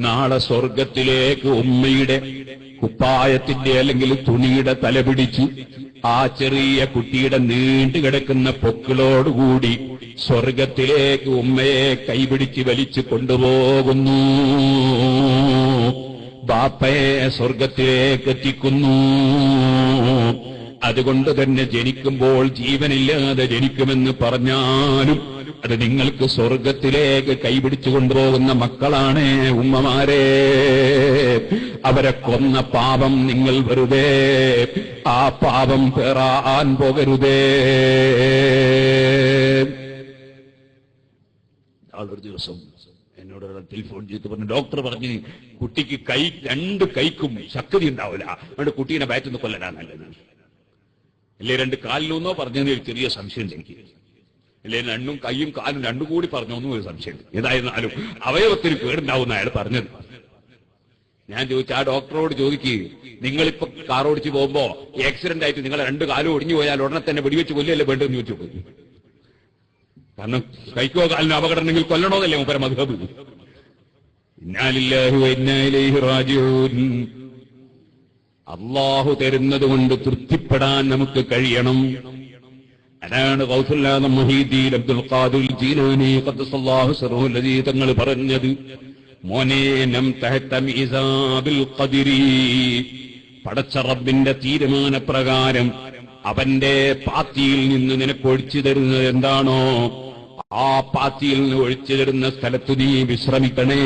Speaker 1: നാളെ സ്വർഗത്തിലേക്ക് ഉമ്മയുടെ കുപ്പായത്തിന്റെ അല്ലെങ്കിൽ തുണിയുടെ തല പിടിച്ച് ആ ചെറിയ കുട്ടിയുടെ നീണ്ടുകിടക്കുന്ന പൊക്കിളോടുകൂടി സ്വർഗത്തിലേക്ക് ഉമ്മയെ കൈപിടിച്ച് വലിച്ചു കൊണ്ടുപോകുന്നു. ബാപ്പയെ സ്വർഗത്തിലേക്ക് എത്തിക്കുന്നു. അതുകൊണ്ട് തന്നെ ജനിക്കുമ്പോൾ ജീവനില്ലാതെ ജനിക്കുമെന്ന് പറഞ്ഞാലും അത് നിങ്ങൾക്ക് സ്വർഗത്തിലേക്ക് കൈപിടിച്ചു കൊണ്ടുപോകുന്ന മക്കളാണ് ഉമ്മമാരെ. അവരെ കൊന്ന പാപം നിങ്ങൾ വെറുതെ ആ പാപം പേറാൻ പോകരുതേ. ഒരു ദിവസം എന്നോട് ടെലിഫോൺ ചെയ്ത് പറഞ്ഞു, ഡോക്ടർ പറഞ്ഞു കുട്ടിക്ക് രണ്ട് കൈക്കും ശക്തി ഉണ്ടാവില്ല, അതുകൊണ്ട് കുട്ടീനെ വയറ്റുന്ന കൊല്ലടാ നല്ലത്. അല്ലേ 2 കാലിലൊന്നോ പറഞ്ഞതിന് ഒരു ചെറിയ സംശയം എനിക്ക്, അല്ലേ 2 കൈയും കാലും 2 കൂടി പറഞ്ഞോന്നും ഒരു സംശയം. ഏതായിരുന്നാലും അവയവത്തിന് കേടുണ്ടാവുന്ന അയാൾ പറഞ്ഞത്. ഞാൻ ചോദിച്ചു, ആ ഡോക്ടറോട് ചോദിക്കുക, നിങ്ങളിപ്പോ കാർ ഓടിച്ച് പോകുമ്പോ ആക്സിഡന്റ് ആയിട്ട് നിങ്ങളെ 2 കാലും ഒടിഞ്ഞു പോയാൽ ഉടനെ തന്നെ വെടിവെച്ച് കൊല്ലല്ലേ വേണ്ടെന്ന് ചോദിച്ചു. കാരണം കൈക്കോ കാലിനോ അപകടം ഉണ്ടെങ്കിൽ കൊല്ലണോന്നല്ലേ മൂപ്പര മദ്ഹബ്. ഇന്നാ ലില്ലാഹി വ ഇന്നാ ഇലൈഹി റാജിഊൻ. അല്ലാഹു തരുന്നത് കൊണ്ട് തൃപ്തിപ്പെടാൻ നമുക്ക് കഴിയണം. അതാണ് ഗൗസുൽ ആദം മുഹീദ്ദീൻ അബ്ദുൽ ഖാദിർ ജീലാനി ഖദ്ദസല്ലാഹു സിർറഹു ലദീ തങ്ങൾ പറഞ്ഞത്, മോനെ നം തഹത മീസാബിൽ ഖദരി, പടച്ച റബ്ബിന്റെ തീരുമാനപ്രകാരം അവന്റെ പാത്തിയിൽ നിന്ന് നിനക്ക് ഒഴിച്ചു തരുന്നത് എന്താണോ ആ പാത്തിയിൽ നിന്ന് ഒഴിച്ചു തരുന്ന സ്ഥലത്ത് നീ വിശ്രമിക്കണേ.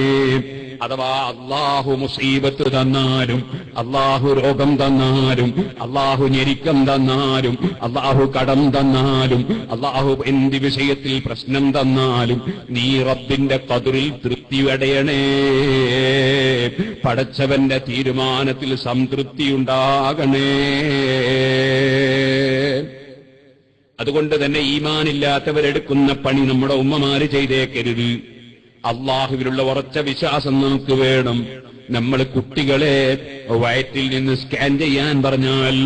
Speaker 1: അഥവാ അള്ളാഹു മുസീബത്ത് തന്നാലും, അള്ളാഹു രോഗം തന്നാലും, അള്ളാഹു ഞെരുക്കം തന്നാലും, അള്ളാഹു കടം തന്നാലും, അള്ളാഹു എന്ത് വിഷയത്തിൽ പ്രശ്നം തന്നാലും നീ റബ്ബിന്റെ ഖദറിൽ തൃപ്തി അടയണേ. പടച്ചവന്റെ തീരുമാനത്തിൽ സംതൃപ്തിയുണ്ടാകണേ. അതുകൊണ്ട് തന്നെ ഈമാനില്ലാത്തവരെടുക്കുന്ന പണി നമ്മുടെ ഉമ്മമാര് ചെയ്തേക്കരുത്. അള്ളാഹുവിലുള്ള ഉറച്ച വിശ്വാസം നമുക്ക് വേണം. നമ്മൾ കുട്ടികളെ വയറ്റിൽ നിന്ന് സ്കാൻ ചെയ്യാൻ പറഞ്ഞാൽ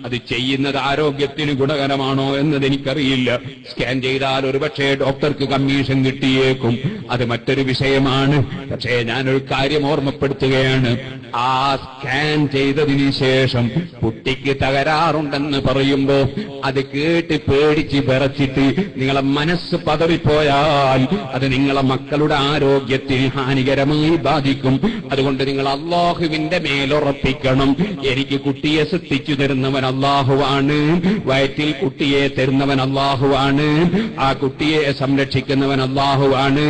Speaker 1: അത് ചെയ്യുന്നത് ആരോഗ്യത്തിന് ഗുണകരമാണോ എന്നത് എനിക്കറിയില്ല. സ്കാൻ ചെയ്താൽ ഒരുപക്ഷെ ഡോക്ടർക്ക് കമ്മീഷൻ കിട്ടിയേക്കും, അത് മറ്റൊരു വിഷയമാണ്. പക്ഷേ ഞാനൊരു കാര്യം ഓർമ്മപ്പെടുത്തുകയാണ്. ആ സ്കാൻ ചെയ്തതിന് ശേഷം കുട്ടിക്ക് തകരാറുണ്ടെന്ന് പറയുമ്പോ അത് കേട്ട് പേടിച്ച് വിറച്ചിട്ട് നിങ്ങളെ മനസ്സ് പതറിപ്പോയാൽ അത് നിങ്ങളെ മക്കളുടെ ആരോഗ്യത്തിന് ഹാനികരമായി ബാധിക്കും. അതുകൊണ്ട് നിങ്ങൾ അല്ലാഹുവിന്റെ മേലുറപ്പിക്കണം. എനിക്ക് കുട്ടിയെ സൃഷ്ടിച്ചു തരുന്നവൻ അല്ലാഹുവാണ്, വയറ്റിൽ കുട്ടിയെ തരുന്നവൻ അല്ലാഹുവാണ്, ആ കുട്ടിയെ സംരക്ഷിക്കുന്നവൻ അല്ലാഹുവാണ്.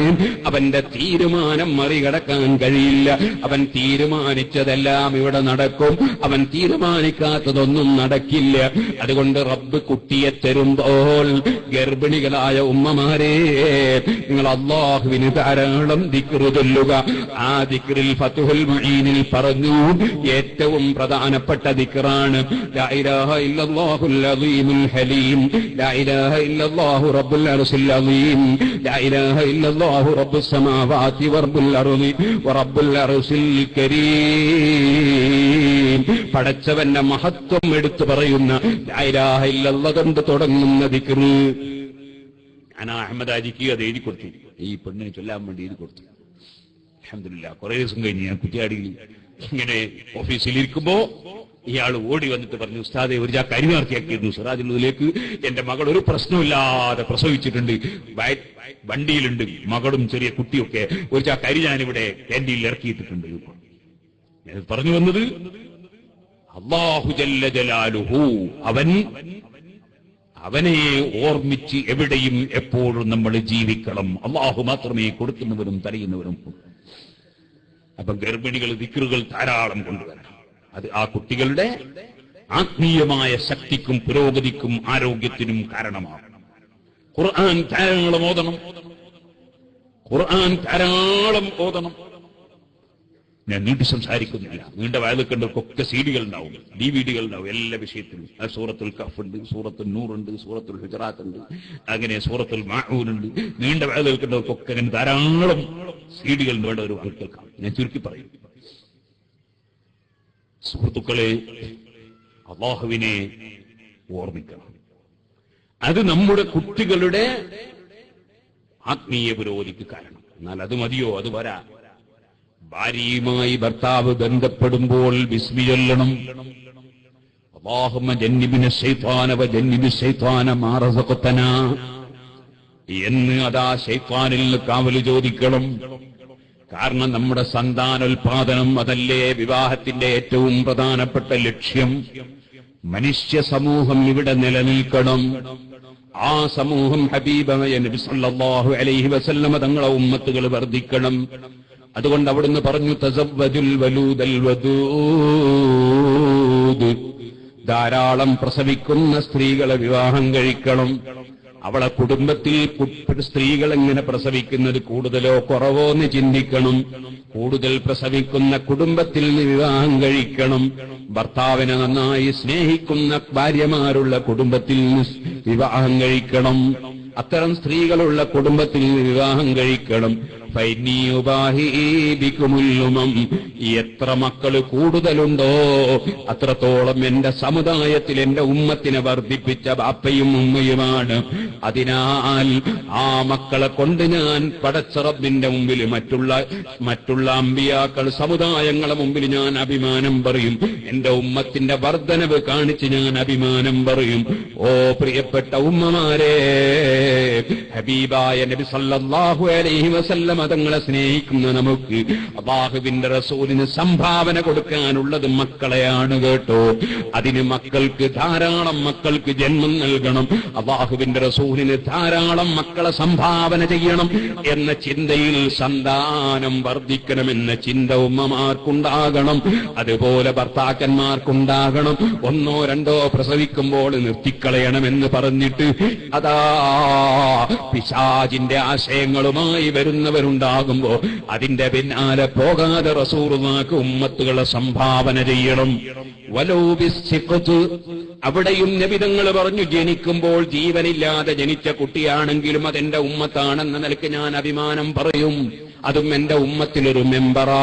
Speaker 1: അവന്റെ തീരുമാനം മറികടക്കാൻ കഴിയില്ല. അവൻ തീരുമാനിച്ചതെല്ലാം ഇവിടെ നടക്കും, അവൻ തീരുമാനിക്കാത്തതൊന്നും നടക്കില്ല. അതുകൊണ്ട് റബ്ബ് കുട്ടിയെ തരുമ്പോൾ ഗർഭിണികളായ ഉമ്മമാരെ നിങ്ങൾ അല്ലാഹുവിന് ധാരാളം ദിക്ർ ചൊല്ലുക. ആ ദിക്റിൽ ഫത്ഹുൽ മുഈനിൽ പറഞ്ഞു ഏറ്റവും പ്രധാനപ്പെട്ട ദിക്റാണ് ലാ ഇലാഹ ഇല്ലല്ലാഹുൽ അസീമുൽ ഹലീം, ലാ ഇലാഹ ഇല്ലല്ലാഹു റബ്ബുൽ അർശിൽ അസീം, ലാ ഇലാഹ ഇല്ലല്ലാഹു റബ്ബുസ് സമാവാതി വറബ്ബുൽ അർളി വറബ്ബുൽ അർശിൽ കരീം. പടച്ചവന്റെ മഹത്വം എടുത്തു പറയുന്ന ലാ ഇലാഹ ഇല്ലല്ലാഹ് കൊണ്ട് തുടങ്ങുന്ന ദിക്ർ. ഞാൻ അഹമ്മദ് ആജിക്ക് അത് എഴുതി കൊടുത്തു, ഈ പെണ്ണിന് ചൊല്ലാൻ വേണ്ടി എഴുതി കൊടുത്തു. അൽഹംദുലില്ലാഹ് കുറെ ദിവസം കഴിഞ്ഞ് ഞാൻ കുറ്റിയാടിയിൽ ഇങ്ങനെ ഓഫീസിലിരിക്കുമ്പോ ഇയാൾ ഓടി വന്നിട്ട് പറഞ്ഞു, ഉസ്താദെ ഒരു ചാക്ക് അരി നേർത്തിയാക്കിയിരുന്നു സിറാജുള്ളതിലേക്ക്, എന്റെ മകൾ ഒരു പ്രശ്നമില്ലാതെ പ്രസവിച്ചിട്ടുണ്ട്, വണ്ടിയിലുണ്ട് മകളും ചെറിയ കുട്ടിയൊക്കെ, ഒരു ചാക്ക് അരി ഞാനിവിടെ ക്യാൻറ്റീനിൽ ഇറക്കിയിട്ടിട്ടുണ്ട്. ഞാൻ പറഞ്ഞു വന്നത് അല്ലാഹു ജല്ല ജലാലുഹു അവനെ ഓർമ്മിച്ച് എവിടെയും എപ്പോഴും നമ്മൾ ജീവിക്കണം. അല്ലാഹു മാത്രമേ കൊടുക്കുന്നവരും തടയുന്നവരും. അപ്പൊ ഗർഭിണികൾ ദിക്റുകൾ ധാരാളം കൊണ്ടുവരണം. അത് ആ കുട്ടികളുടെ ആത്മീയമായ ശക്തിക്കും പുരോഗതിക്കും ആരോഗ്യത്തിനും കാരണമാകും. ഖുർആൻ ധാരാളം ഓതണം, ഖുർആൻ ധാരാളം ഓതണം. ഞാൻ നീട്ടി സംസാരിക്കുന്നില്ല, നീണ്ട വയലുക്കണ്ടവർക്കൊക്കെ സീഡികൾ ഉണ്ടാവും, DVD-കൾ ഉണ്ടാവും, എല്ലാ വിഷയത്തിലും. സൂറത്തുൽ കഹ്ഫ് ഉണ്ട്, സൂറത്തുൽ നൂർ ഉണ്ട്, സൂറത്തുൽ ഹുജറാത്ത് ഉണ്ട്, അങ്ങനെ സൂറത്തുൽ മാഊൻ ഉണ്ട്. നീണ്ട വയലുകൾക്കണ്ടവർക്കൊക്കെ അങ്ങനെ ധാരാളം സീഡികൾ വേണ്ട ഒരു ആൾക്കാർക്കാണ്. ഞാൻ ചുരുക്കി പറയും. സുഹൃത്തുക്കളെ, അല്ലാഹുവിനെ ഓർമ്മിക്കണം. അത് നമ്മുടെ കുട്ടികളുടെ ആത്മീയ പുരോഗതിക്ക് കാരണം. എന്നാൽ അത് മതിയോ? അത് വരാ. ഭാര്യയുമായി ഭർത്താവ് ബന്ധപ്പെടുമ്പോൾ ബിസ്മി ചൊല്ലണം. അല്ലാഹുമ്മ ജന്നിബിന ശൈത്വാന വജന്നിബി ശൈത്വാന മാ റസഖ്തനാ എന്ന് അതാ ശൈത്വാനിൽ നിന്ന് കാവല് ചോദിക്കണം. കാരണം നമ്മുടെ സന്താനോൽപാദനം അതല്ലേ വിവാഹത്തിന്റെ ഏറ്റവും പ്രധാനപ്പെട്ട ലക്ഷ്യം. മനുഷ്യ സമൂഹം ഇവിടെ നിലനിൽക്കണം. ആ സമൂഹം ഹബീബായ നബി സല്ലല്ലാഹു അലൈഹി വസല്ലമ തങ്ങളെ ഉമ്മത്തുകൾ വർദ്ധിക്കണം. അതുകൊണ്ട് അവിടുന്ന് പറഞ്ഞു, തസവ്വജുൽ വലൂദൽ വദൂദ്, ധാരാളം പ്രസവിക്കുന്ന സ്ത്രീകളെ വിവാഹം കഴിക്കണം. അവളെ കുടുംബത്തിൽ സ്ത്രീകൾ എങ്ങനെ പ്രസവിക്കുന്നത് കൂടുതലോ കുറവോ എന്ന് ചിന്തിക്കണം. കൂടുതൽ പ്രസവിക്കുന്ന കുടുംബത്തിൽ നിന്ന് വിവാഹം കഴിക്കണം. ഭർത്താവിനെ നന്നായി സ്നേഹിക്കുന്ന ഭാര്യമാരുള്ള കുടുംബത്തിൽ നിന്ന് വിവാഹം കഴിക്കണം. അത്തരം സ്ത്രീകളുള്ള കുടുംബത്തിൽ നിന്ന് വിവാഹം കഴിക്കണം. എത്ര മക്കള് കൂടുതലുണ്ടോ അത്രത്തോളം എന്റെ സമുദായത്തിൽ എന്റെ ഉമ്മത്തിനെ വർദ്ധിപ്പിച്ച ബാപ്പയും ഉമ്മയുമാണ്. അതിനാൽ ആ മക്കളെ കൊണ്ട് ഞാൻ പടച്ച റബ്ബിന്റെ മുമ്പിൽ മറ്റുള്ള അമ്പിയാക്കൾ സമുദായങ്ങളെ മുമ്പിൽ ഞാൻ അഭിമാനം പറയും. എന്റെ ഉമ്മത്തിന്റെ വർദ്ധനവ് കാണിച്ച് ഞാൻ അഭിമാനം പറയും. ഓ പ്രിയപ്പെട്ട ഉമ്മമാരെ, ഹബീബായ നബി സല്ലല്ലാഹു അലൈഹി വസല്ലം തങ്ങളെ സ്നേഹിക്കുന്ന നമുക്ക് അല്ലാഹുവിന്റെ റസൂലിന് സംഭാവന കൊടുക്കാനുള്ളത് മക്കളെയാണ് കേട്ടോ. അതിന് മക്കൾക്ക് ധാരാളം മക്കൾക്ക് ജന്മം നൽകണം. അല്ലാഹുവിന്റെ റസൂലിന് ധാരാളം മക്കളെ സംഭാവന ചെയ്യണം എന്ന ചിന്തയിൽ സന്താനം വർദ്ധിക്കണമെന്ന ചിന്ത ഉമ്മമാർക്കുണ്ടാകണം. അതുപോലെ ഭർത്താക്കന്മാർക്കുണ്ടാകണം. ഒന്നോ രണ്ടോ പ്രസവിക്കുമ്പോൾ നിർത്തിക്കളയണമെന്ന് പറഞ്ഞിട്ട് അതാ പിശാചിന്റെ ആശയങ്ങളുമായി വരുന്നവരുണ്ടാകുമ്പോ അതിന്റെ പിന്നാലെ പോകാതെ റസൂലുള്ളാഹിക്ക് ഉമ്മത്തുകളെ സംഭാവന ചെയ്യണം. വലൗബിസ്സിഖ്ത്, അവിടെയും നബിതങ്ങൾ പറഞ്ഞു, ജനിക്കുമ്പോൾ ജീവനില്ലാതെ ജനിച്ച കുട്ടിയാണെങ്കിലും അതെന്റെ ഉമ്മത്താണെന്ന നിലയ്ക്ക് ഞാൻ അഭിമാനം പറയും. അതും എന്റെ ഉമ്മത്തിലൊരു മെമ്പറാണ്.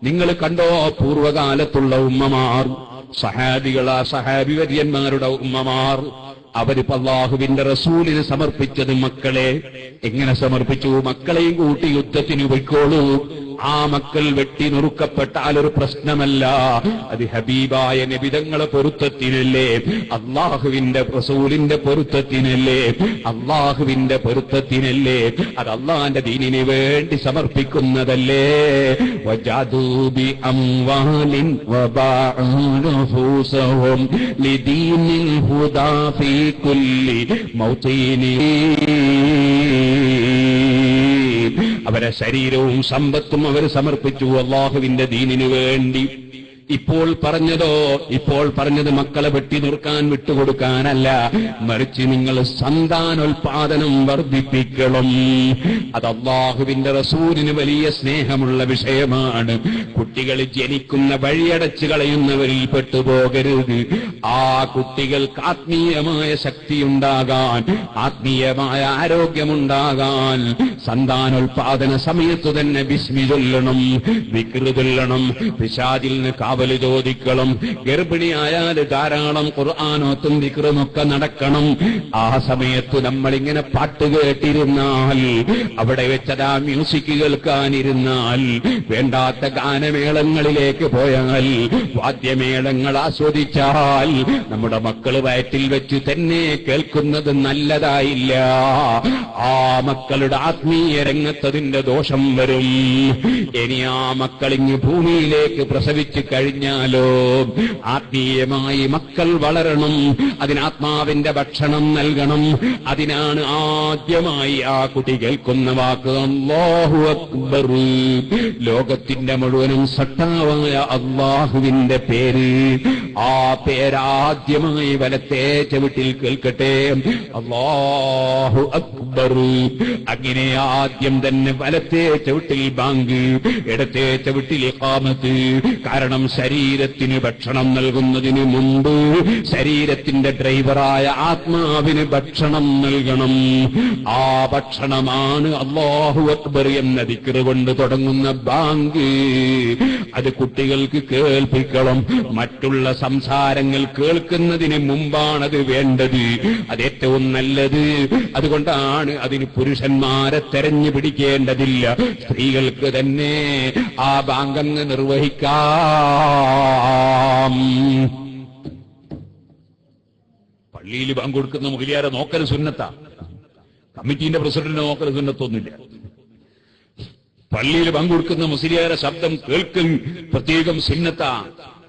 Speaker 1: നിങ്ങൾ കണ്ടോ പൂർവകാലത്തുള്ള ഉമ്മമാർ, സഹാബികളാ സഹാബിവര്യന്മാരുടെ ഉമ്മമാർ, അവരിപ്പോ അല്ലാഹുവിന്റെ റസൂലിന് സമർപ്പിച്ചത് മക്കളെ എങ്ങനെ സമർപ്പിച്ചു? മക്കളെയും കൂട്ടി യുദ്ധത്തിന് പോയിക്കോളൂ. ആ മക്കൾ വെട്ടി നുറുക്കപ്പെട്ടാൽ ഒരു പ്രശ്നമല്ല. അത് ഹബീബായ നബിതങ്ങളെ പൊരുത്തത്തിനല്ലേ, അല്ലാഹുവിന്റെ റസൂലിന്റെ പൊരുത്തത്തിനല്ലേ, അല്ലാഹുവിന്റെ പൊരുത്തത്തിനല്ലേ, അത് അല്ലാഹുവിന്റെ ദീനിന് വേണ്ടി സമർപ്പിക്കുന്നതല്ലേ. വജാദൂ ബി അംവാലിൻ വബാഉ നഫൂസഹും ലിദീനിൽ ഹുദാ ഫീ കുല്ലി മൗതീനി. അവരെ ശരീരവും സമ്പത്തും അവർ സമർപ്പിച്ചു അല്ലാഹുവിന്റെ ദീനിനു വേണ്ടി. ഇപ്പോൾ പറഞ്ഞത് മക്കളെ വെട്ടി നിർക്കാൻ വിട്ടുകൊടുക്കാനല്ല, മറിച്ച് നിങ്ങൾ സന്താനോൽപാദനം വർദ്ധിപ്പിക്കണം. അത് അല്ലാഹുവിന്റെ റസൂലിന് വലിയ സ്നേഹമുള്ള വിഷയമാണ്. കുട്ടികൾ ജനിക്കുന്ന വഴിയടച്ചു കളയുന്നവരിൽ പെട്ടുപോകരുത്. ആ കുട്ടികൾക്ക് ആത്മീയമായ ശക്തിയുണ്ടാകാൻ, ആത്മീയമായ ആരോഗ്യമുണ്ടാകാൻ സന്താനോൽപാദന സമയത്തു തന്നെ ബിസ്മി ചൊല്ലണം, ദിക്റ് ചൊല്ലണം, പിശാചിൽ നിന്ന് കാവല് ചോദിക്കണം. ഗർഭിണിയായാൽ ധാരാളം ഖുർആനോത്തും ദിക്റുമൊക്കെ നടക്കണം. ആ സമയത്ത് നമ്മളിങ്ങനെ പാട്ട് കേട്ടിരുന്നാൽ, അവിടെ വെച്ചതാ മ്യൂസിക് കേൾക്കാനിരുന്നാൽ, വേണ്ടാത്ത ഗാനമേളങ്ങളിലേക്ക് പോയാൽ, വാദ്യമേളങ്ങൾ ആസ്വദിച്ചാൽ, നമ്മുടെ മക്കള് വയറ്റിൽ വെച്ച് തന്നെ കേൾക്കുന്നത് നല്ലതായില്ല. ആ മക്കളുടെ ആത്മീയ രംഗത്തതിന്റെ ദോഷം വരും. ഇനി ആ മക്കളിങ്ങ് ഭൂമിയിലേക്ക് പ്രസവിച്ച് കഴിഞ്ഞാലോ, ആത്മീയമായി മക്കൾ വളരണം. അതിനാത്മാവിന്റെ ഭക്ഷണം നൽകണം. അതിനാണ് ആദ്യമായി ആ കുട്ടി കേൾക്കുന്ന വാക്ക് അല്ലാഹു അക്ബർ. ലോകത്തിന്റെ മുഴുവനും സട്ടാവായ അല്ലാഹുവിന്റെ പേര്, ആ പേരാദ്യമായി വലത്തെ ചവിട്ടിൽ കേൾക്കട്ടെ. അല്ലാഹു അക്ബർ. അങ്ങനെ ആദ്യം തന്നെ വലത്തെ ചവിട്ടിൽ ബാങ്ക്, ഇടത്തെ ചവിട്ടിൽ ഇഖാമത്ത്. കാരണം ശരീരത്തിന് ഭക്ഷണം നൽകുന്നതിന് മുമ്പ് ശരീരത്തിന്റെ ഡ്രൈവറായ ആത്മാവിന് ഭക്ഷണം നൽകണം. ആ ഭക്ഷണമാണ് അല്ലാഹു അക്ബർ എന്ന ദിക്റ് കൊണ്ട് തുടങ്ങുന്ന ബാങ്ക്. അത് കുട്ടികൾക്ക് കേൾപ്പിക്കണം. മറ്റുള്ള സംസാരങ്ങൾ കേൾക്കുന്നതിന് മുമ്പാണത് വേണ്ടത്. അത് ഏറ്റവും നല്ലത്. അതുകൊണ്ടാണ് അതിന് പുരുഷന്മാരെ തെരഞ്ഞു പിടിക്കേണ്ടതില്ല. സ്ത്രീകൾക്ക് തന്നെ ആ ബാങ്കങ്ങ് നിർവഹിക്കാം. പള്ളിയിൽ ബാങ്ക് കൊടുക്കുന്ന മുഖ്ലിയാരെ നോക്കൽ സുന്നത്താ. കമ്മിറ്റീന്റെ പ്രസിഡന്റിനെ നോക്കൽ സുന്നത്തൊന്നുമില്ല. പള്ളിയിൽ ബാങ്ക് കൊടുക്കുന്ന മുസ്ലിയാരെ ശബ്ദം കേൾക്കൽ പ്രത്യേകം സുന്നത്താ.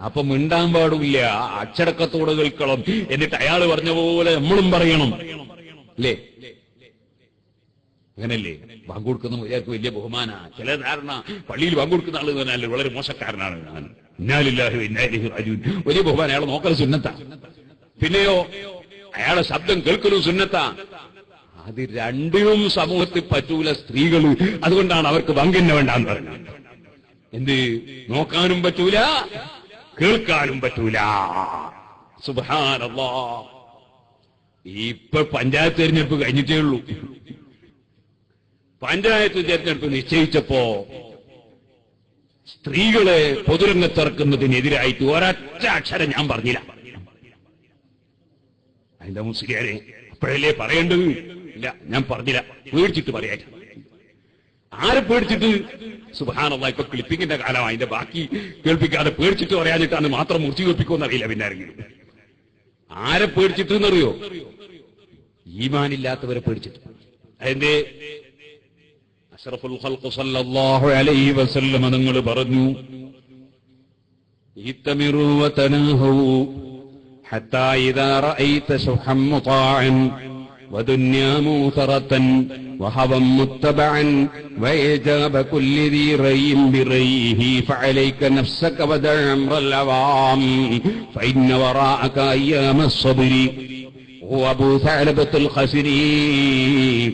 Speaker 1: അപ്പം മിണ്ടാൻ പാടില്ല, അച്ചടക്കത്തോടെ കേൾക്കണം. എന്നിട്ട് അയാൾ പറഞ്ഞ പോലെ നമ്മളും പറയണം, അല്ലേ? അങ്ങനല്ലേ? ബാങ്ക് കൊടുക്കുന്ന മുസ്ലിയാർക്ക് വലിയ ബഹുമാന. ചില ധാരണ പള്ളിയിൽ ബാങ്ക് കൊടുക്കുന്ന ആള് പറഞ്ഞാൽ വളരെ മോശക്കാരനാണ്. ഇന്നാലില്ലാഹി വഇന്നാ ഇലൈഹി റാജിഊൻ. വലിയ ബഹുമാനം. അയാളെ നോക്കൽ സുന്നത്താ. പിന്നെയോ അയാളെ ശബ്ദം കേൾക്കലും സുന്നത്താ. അത് രണ്ടിനും സമൂഹത്തിൽ പറ്റൂല സ്ത്രീകൾ. അതുകൊണ്ടാണ് അവർക്ക് ബാങ്കിന്നെ വേണ്ടാന്ന് പറഞ്ഞത്. എന്ത്? നോക്കാനും പറ്റൂല, കേൾക്കാനും പറ്റൂല. സുബ്ഹാനല്ലാഹ്. ഇപ്പൊ പഞ്ചായത്ത് തെരഞ്ഞെടുപ്പ് കഴിഞ്ഞിട്ടേ ഉള്ളൂ. പഞ്ചായത്ത് തെരഞ്ഞെടുപ്പ് നിശ്ചയിച്ചപ്പോ സ്ത്രീകളെ പൊതുരംഗത്തിറക്കുന്നതിനെതിരായിട്ട് ഒരൊറ്റ അക്ഷരം ഞാൻ പറഞ്ഞില്ല. അതിന്റെ മുസ്ലിയാരെ അപ്പോഴല്ലേ പറയേണ്ടത്? ഇല്ല, ഞാൻ പറഞ്ഞില്ല. പേടിച്ചിട്ട് പറയാൻ. ആരെ പേടിച്ചിട്ട്? സുബ്ഹാനല്ലാഹ്. ഇപ്പൊ ക്ലിപ്പിങ്ങിന്റെ കാലം. അതിന്റെ ബാക്കി കേൾപ്പിക്കാതെ പേടിച്ചിട്ട് പറയാനിട്ടാണ് മാത്രം മുറിച്ചു കേൾപ്പിക്കുമെന്ന് അറിയില്ല. പിന്നെ ആരെങ്കിലും ആരെ പേടിച്ചിട്ട് എന്നറിയോ? ഈമാനില്ലാത്തവരെ പേടിച്ചിട്ട്. അതിന്റെ അഷ്റഫുൽ ഖൽഖ് സല്ലല്ലാഹു അലൈഹി വസല്ലം തങ്ങൾ പറഞ്ഞു, ഇത്തമിറു വതനഹു ഹത്താ ഇദാ റഅയ്ത ശുഹം മുതാഅൻ വദുന്യാ മൂസറതൻ വഹവം മുത്തബഅൻ വഇജാബ കുല്ലി ദീ റയ്യിൻ ബിറയ്യിഹി ഫഅലൈക നഫ്സക വദഅ അംറൽ അവാം ഫഇന്ന വറാഅക അയ്യാമസ് സബ്രി. ഓ അബൂ സഅലബത്തുൽ ഖസ്രി,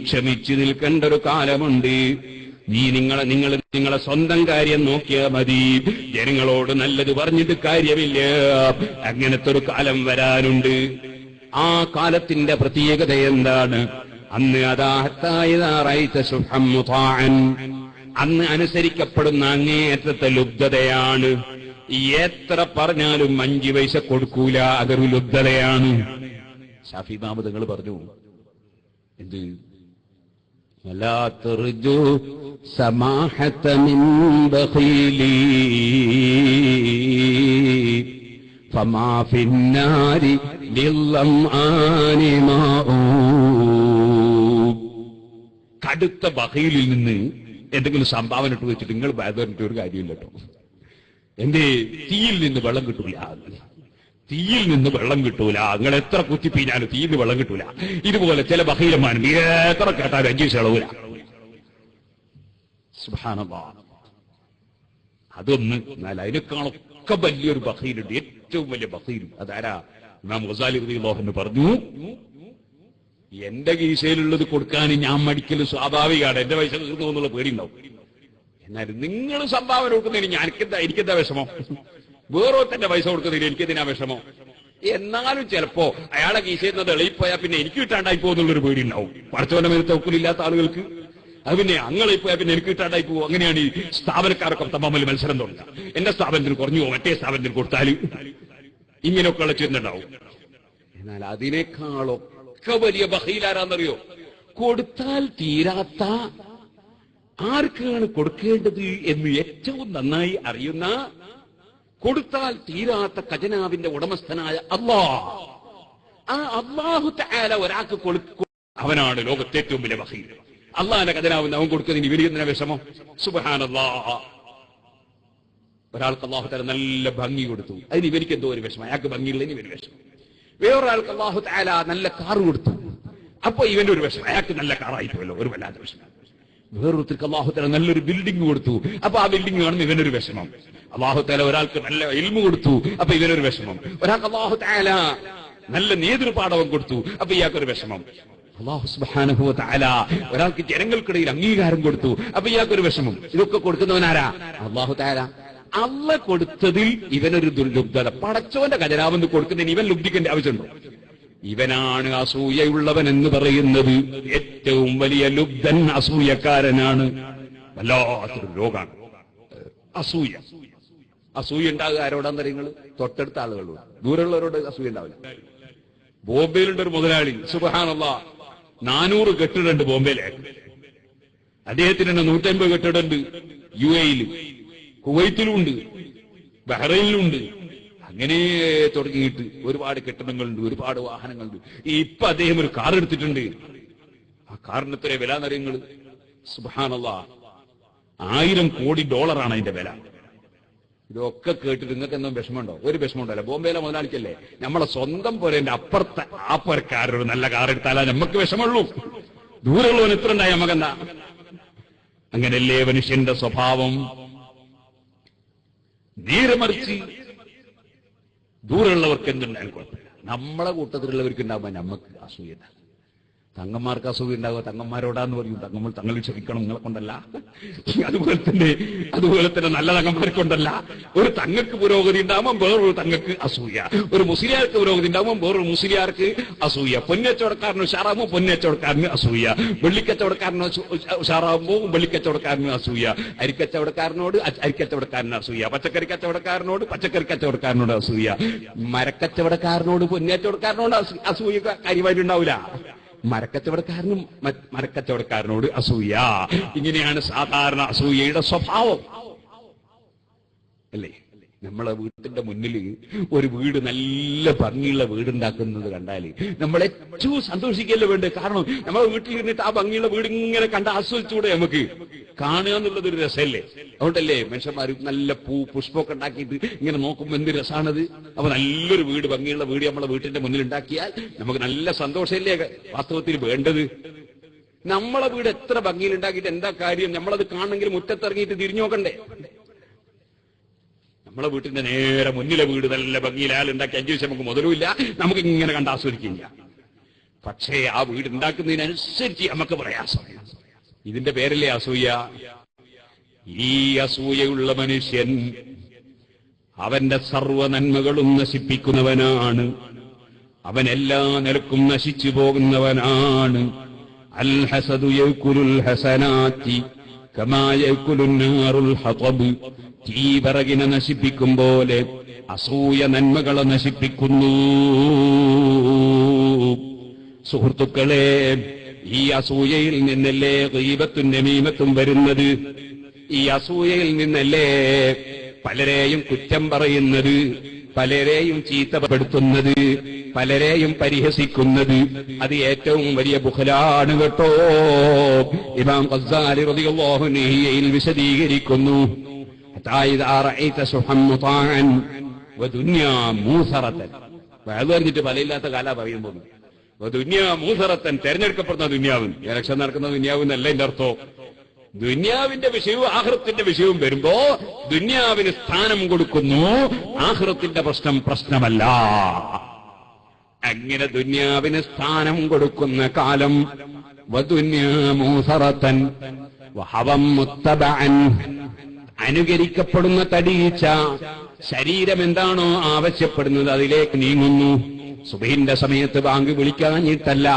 Speaker 1: ക്ഷമിച്ചു നിൽക്കേണ്ട ഒരു കാലമുണ്ട്. നിങ്ങളെ സ്വന്തം കാര്യം നോക്കിയാൽ മതി. ജനങ്ങളോട് നല്ലത് പറഞ്ഞിട്ട് കാര്യമില്ല. അങ്ങനത്തെ ഒരു കാലം വരാനുണ്ട്. ആ കാലത്തിന്റെ പ്രത്യേകത എന്താണ്?
Speaker 2: അന്ന് അന്ന് അനുസരിക്കപ്പെടുന്ന അങ്ങേയറ്റത്തെ ലുബ്ധതയാണ്. എത്ര പറഞ്ഞാലും 5 പൈസ കൊടുക്കൂല, അതൊരു ലുബ്ധതയാണ്. ഷാഫി ഇമാം തങ്ങൾ പറഞ്ഞു, എന്ത് വലാ തർജു സമാഹത മിൻ ബഖീലി ഫമാ ഫിന്നാരി ലില്ലംആനി മാഊ. കടുത്ത ബഖീലിൽ നിന്ന് എന്തെങ്കിലും സംഭാവന ഇട്ട് വെച്ചിട്ട് നിങ്ങൾ ബാധറിട്ട് ഒരു കാര്യമില്ല കേട്ടോ. എന്റെ തീയിൽ നിന്ന് വെള്ളം കിട്ടൂല, തീയിൽ നിന്ന് വെള്ളം കിട്ടൂല. നിങ്ങൾ എത്ര കുത്തിപ്പീഞ്ഞാലും തീയിൽ നിന്ന് വെള്ളം കിട്ടൂല. ഇതുപോലെ ചില ബഖീലന്മാരുണ്ട്, എത്ര കേട്ടാലും 5 പൈസ ഇളവൂല. സുബ്ഹാനല്ലാഹ്. അതൊന്ന്. എന്നാൽ അതിനേക്കാളൊക്കെ വലിയൊരു ബഖീലുണ്ട്, ഏറ്റവും വലിയ ബഖീൽ. അതാരാ? ഇമാം ഗസാലി റളിയല്ലാഹു അൻഹു പറഞ്ഞു, എന്റെ കീശയിലുള്ളത് കൊടുക്കാൻ ഞാൻ മടിക്കല് സ്വാഭാവികമാണ്, എന്റെ പൈസ തീർന്നു എന്നുള്ള പേടിയുണ്ടാവും. എന്നാലും നിങ്ങൾ സംഭാവന കൊടുക്കുന്നതിന് എനിക്കെന്താ വിഷമം? വേറൊരുത്തന്റെ പൈസ കൊടുക്കുന്നതിന് എനിക്കെന്തിനാ വിഷമം? എന്നാലും ചിലപ്പോ അയാളെ കീശയിൽ നിന്ന് എളിപ്പോയാൽ പിന്നെ എനിക്ക് കിട്ടാണ്ടായി പോകുന്നുള്ളൊരു പേടി ഉണ്ടാവും. പടച്ചവന്റെ മേൽ തവക്കുലില്ലാത്ത ആളുകൾക്ക്. അത് പിന്നെ അങ്ങളെപ്പോയാൽ പിന്നെ എനിക്ക് കിട്ടാണ്ടായി പോകും. അങ്ങനെയാണ് ഈ സ്ഥാപനക്കാരൊക്കെ തമ്മിൽ മത്സരം തുടങ്ങുക. എന്റെ സ്ഥാപനത്തിന് കുറഞ്ഞു പോകും, മറ്റേ സ്ഥാപനത്തിന് കൊടുത്താൽ ഇങ്ങനെയൊക്കെയുള്ള ചിന്തണ്ടാവും. എന്നാൽ അതിനേക്കാളൊക്കെ വലിയ ബഖീലാരാന്നറിയോ? കൊടുത്താൽ തീരാത്ത, ആർക്കാണ് കൊടുക്കേണ്ടത് എന്ന് ഏറ്റവും നന്നായി അറിയുന്ന, കൊടുത്താൽ തീരാത്ത ഖജനാവിന്റെ ഉടമസ്ഥനായ അല്ലാഹ്. ആ അല്ലാഹു തആല ഒരാൾക്ക് കൊടുക്കും, അവനാണ് ലോകത്തെ ഏറ്റവും വലിയ ബഖീൽ. അല്ലാഹുവിന്റെ ഖജനാവിന് അവൻ കൊടുക്കുന്നതിന് ഇവരെന്തിനാ വിഷമം? സുബ്ഹാനല്ലാഹ്. ഒരാൾക്ക് അല്ലാഹു തആല നല്ല ഭംഗി കൊടുത്തു, അതിന് ഇവർക്ക് എന്തോ ഒരു വിഷമം. അയാൾക്ക് ഭംഗിയുള്ളതിന് ഇവന് വിഷമം. വേറൊരാൾക്ക് അല്ലാഹു തആല നല്ല കാറ് കൊടുത്തു, അപ്പൊ ഇവന്റെ ഒരു വിഷമം, അയാൾക്ക് നല്ല കാറായിപ്പോയല്ലോ, ഒരു വല്ലാത്ത വിഷമം. വേറൊരുത്തർക്ക് അല്ലാഹു തആല നല്ലൊരു ബിൽഡിംഗ് കൊടുത്തു, അപ്പൊ ആ ബിൽഡിംഗ് കാണുന്ന ഇവനൊരു വിഷമം. അല്ലാഹു തആല ഒരാൾക്ക് നല്ല ഇൽമു കൊടുത്തു, അപ്പൊ ഇവനൊരു വിഷമം. ഒരാൾക്ക് അല്ലാഹു തആല നല്ല നേതൃപാഠവും കൊടുത്തു, അപ്പൊ ഇയാൾക്കൊരു വിഷമം. അല്ലാഹു സുബ്ഹാനഹു വ തആല ഒരാൾക്ക് ജനങ്ങൾക്കിടയിൽ അംഗീകാരം കൊടുത്തു, അപ്പൊ ഇയാൾക്കൊരു വിഷമം. ഇതൊക്കെ കൊടുക്കുന്നവനാരാ? അല്ലാഹു തആല. അല്ലാഹ് കൊടുത്തതിൽ ഇവനൊരു ദുർലുബ്ധത. പടച്ചവന്റെ ഖജനാവെന്ന് കൊടുക്കുന്നതിന് ഇവൻ ലുബ്ധിക്കേണ്ട ആവശ്യമുണ്ടോ? ഇവനാണ് അസൂയയുള്ളവൻ എന്ന് പറയുന്നത്. ഏറ്റവും വലിയ ലുബ്ധൻ അസൂയക്കാരനാണ്. വല്ലാത്തൊരു രോഗാണ് അസൂയ. അസൂയ ഉണ്ടാകുക ആരോടാന്ന് നിങ്ങൾ? തൊട്ടടുത്ത ആളുകളോട്. ദൂരമുള്ളവരോട് അസൂയ ഉണ്ടാവില്ല. ബോംബെയിലുണ്ടൊരു മുതലാളി, സുബ്ഹാനല്ലാഹ്, 400 കെട്ടിടമുണ്ട് ബോംബെയിലെ. അദ്ദേഹത്തിന് തന്നെ 150 കെട്ടിടമുണ്ട് UAE-യിൽ, കുവൈത്തിലുണ്ട്, ബഹ്റൈനിലുണ്ട്. അങ്ങനെ തുടങ്ങിയിട്ട് ഒരുപാട് കെട്ടിടങ്ങളുണ്ട്, ഒരുപാട് വാഹനങ്ങളുണ്ട്. ഇപ്പൊ അദ്ദേഹം ഒരു കാർ എടുത്തിട്ടുണ്ട്. ആ കാറിന് എത്ര വില എന്നറിയങ്ങൾ? സുബ്ഹാനല്ലാഹ്, $1000 കോടി അതിന്റെ വില. ഇതൊക്കെ കേട്ടിട്ട് നിങ്ങൾക്ക് എന്തും വിഷമമുണ്ടോ? ഒരു വിഷമമുണ്ടല്ലോ. ബോംബെയിലെ മുതലാളിക്കല്ലേ നമ്മളെ സ്വന്തം പോലെ എന്റെ അപ്പുറത്തെ ആപ്പരക്കാരൊരു നല്ല കാർ എടുത്താലാ നമുക്ക് വിഷമുള്ളൂ. ദൂരമുള്ളവൻ എത്ര ഉണ്ടായി നമുക്കെന്താ? അങ്ങനെയല്ലേ മനുഷ്യന്റെ സ്വഭാവം. നേരെ മറിച്ച് ദൂരമുള്ളവർക്ക് എന്തുണ്ടായാലും കുഴപ്പമില്ല. നമ്മളെ കൂട്ടത്തിലുള്ളവർക്ക് ഉണ്ടാകുമ്പോ നമുക്ക് അസൂയ. തങ്ങന്മാർക്ക് അസൂയ ഉണ്ടാവുക തങ്ങന്മാരോടാന്ന് പറയും. തങ്ങൾ ക്ഷമിക്കണം, നിങ്ങളെ കൊണ്ടല്ല. അതുപോലെ തന്നെ നല്ല തങ്ങന്മാരെ കൊണ്ടല്ല. ഒരു തങ്ങൾക്ക് പുരോഗതി ഉണ്ടാകുമ്പോൾ വേറൊരു തങ്ങൾക്ക് അസൂയ. ഒരു മുസ്ലിയാർക്ക് പുരോഗതി ഉണ്ടാകുമ്പോൾ വേറൊരു മുസ്ലിയാർക്ക് അസൂയ. പൊന്നച്ചവടക്കാരന് ഉഷാറാകുമ്പോൾ പൊന്നച്ചവടക്കാരന് അസൂയ. വെള്ളിക്കച്ചവടക്കാരന് ഉഷാറാകുമ്പോൾ വെള്ളിക്കച്ചവടക്കാരന് അസൂയ. അരിക്കച്ചവടക്കാരനോട് അരിക്കച്ചവടക്കാരന് അസൂയ. പച്ചക്കറി കച്ചവടക്കാരനോട് പച്ചക്കറി കച്ചവടക്കാരനോട് അസൂയ. മരക്കച്ചവടക്കാരനോട് പൊന്നച്ചവടക്കാരനോട് അസൂയ കാര്യമായിട്ടുണ്ടാവില്ല. മരക്കച്ചവടക്കാരനും മരക്കച്ചവടക്കാരനോട് അസൂയ. ഇങ്ങനെയാണ് സാധാരണ അസൂയയുടെ സ്വഭാവം അല്ലേ? നമ്മളെ വീട്ടിന്റെ മുന്നിൽ ഒരു വീട്, നല്ല ഭംഗിയുള്ള വീടുണ്ടാക്കുന്നത് കണ്ടാൽ നമ്മൾ ഏറ്റവും സന്തോഷിക്കല്ലേ വേണ്ടത്? കാരണം നമ്മളെ വീട്ടിൽ ഇരുന്നിട്ട് ആ ഭംഗിയുള്ള വീട് ഇങ്ങനെ കണ്ട് ആസ്വദിച്ചുകൂടെ? നമുക്ക് കാണുക എന്നുള്ളതൊരു രസമല്ലേ? അതുകൊണ്ടല്ലേ മനുഷ്യന്മാർ നല്ല പുഷ്പമൊക്കെ ഉണ്ടാക്കിയിട്ട് ഇങ്ങനെ നോക്കുമ്പോൾ എന്ത് രസമാണത്. അപ്പൊ നല്ലൊരു വീട്, ഭംഗിയുള്ള വീട് നമ്മളെ വീട്ടിന്റെ മുന്നിൽ ഉണ്ടാക്കിയാൽ നമുക്ക് നല്ല സന്തോഷമല്ലേ വാസ്തവത്തിൽ വേണ്ടത്? നമ്മളെ വീട് എത്ര ഭംഗിയിൽ ഉണ്ടാക്കിയിട്ട് എന്താ കാര്യം? നമ്മളത് കാണണമെങ്കിൽ മുറ്റത്തിറങ്ങിയിട്ട് തിരിഞ്ഞു നോക്കണ്ടേ? നമ്മളെ വീട്ടിന്റെ നേരെ മുന്നിലെ വീട് നല്ല ഭംഗിയിൽ അയാൾ ഉണ്ടാക്കി 5 ദിവസം നമുക്ക് മുതലുമില്ല, നമുക്ക് ഇങ്ങനെ കണ്ട് ആസ്വദിക്കില്ല. പക്ഷേ ആ വീട് ഉണ്ടാക്കുന്നതിനനുസരിച്ച് നമുക്ക് പ്രയാസം. ഇതിന്റെ പേരല്ലേ അസൂയ? ഈ അസൂയയുള്ള മനുഷ്യൻ അവന്റെ സർവ്വ നന്മകളും നശിപ്പിക്കുന്നവനാണ്. അവൻ എല്ലാ നിലക്കും നശിച്ചു പോകുന്നവനാണ്. അൽ ഹസദു യഅകുലുൽ ഹസനാത്തി കമാ യഅകുലുൻ നാറുൽ ഹതബ്. തീ വിറകിനെ നശിപ്പിക്കും പോലെ അസൂയ നന്മകളെ നശിപ്പിക്കുന്നു. സുഹൃത്തുക്കളെ, ഈ അസൂയയിൽ നിന്നല്ലേ ഗീബത്തും നമീമത്തും വരുന്നത്? ഈ അസൂയയിൽ നിന്നല്ലേ പലരെയും കുറ്റം പറയുന്നത്, പലരെയും ചീത്തപ്പെടുത്തുന്നത്, പലരെയും പരിഹസിക്കുന്നത്? അത് ഏറ്റവും വലിയ ബുഖലാണ് കേട്ടോ. ഇമാം ഖസ്സാലി റളിയല്ലാഹു അൻഹു വിശദീകരിക്കുന്നു, പറഞ്ഞിട്ട് പലയില്ലാത്ത കാല പറയുമ്പോൾ മൂസറത്തൻ തെരഞ്ഞെടുക്കപ്പെടുന്ന ദുന്യാവും, ഇലക്ഷൻ നടക്കുന്ന ദുന്യാവും എന്നല്ല എന്റെ അർത്ഥം. ദുന്യാവിന്റെ വിഷയവും ആഖിറത്തിന്റെ വിഷയവും വരുമ്പോ ദുന്യാവിന് സ്ഥാനം കൊടുക്കുന്നു, ആഖിറത്തിന്റെ പ്രശ്നമല്ല. അങ്ങനെ ദുന്യാവിന് സ്ഥാനം കൊടുക്കുന്ന കാലം മൂസറത്തൻ വഹവം മുത്തബഅൻ, അനുകരിക്കപ്പെടുന്ന തടീച്ച ശരീരം എന്താണോ ആവശ്യപ്പെടുന്നത് അതിലേക്ക് നീങ്ങുന്നു. സുബഹിന്റെ സമയത്ത് ബാങ്ക് വിളിക്കാഞ്ഞിട്ടല്ല,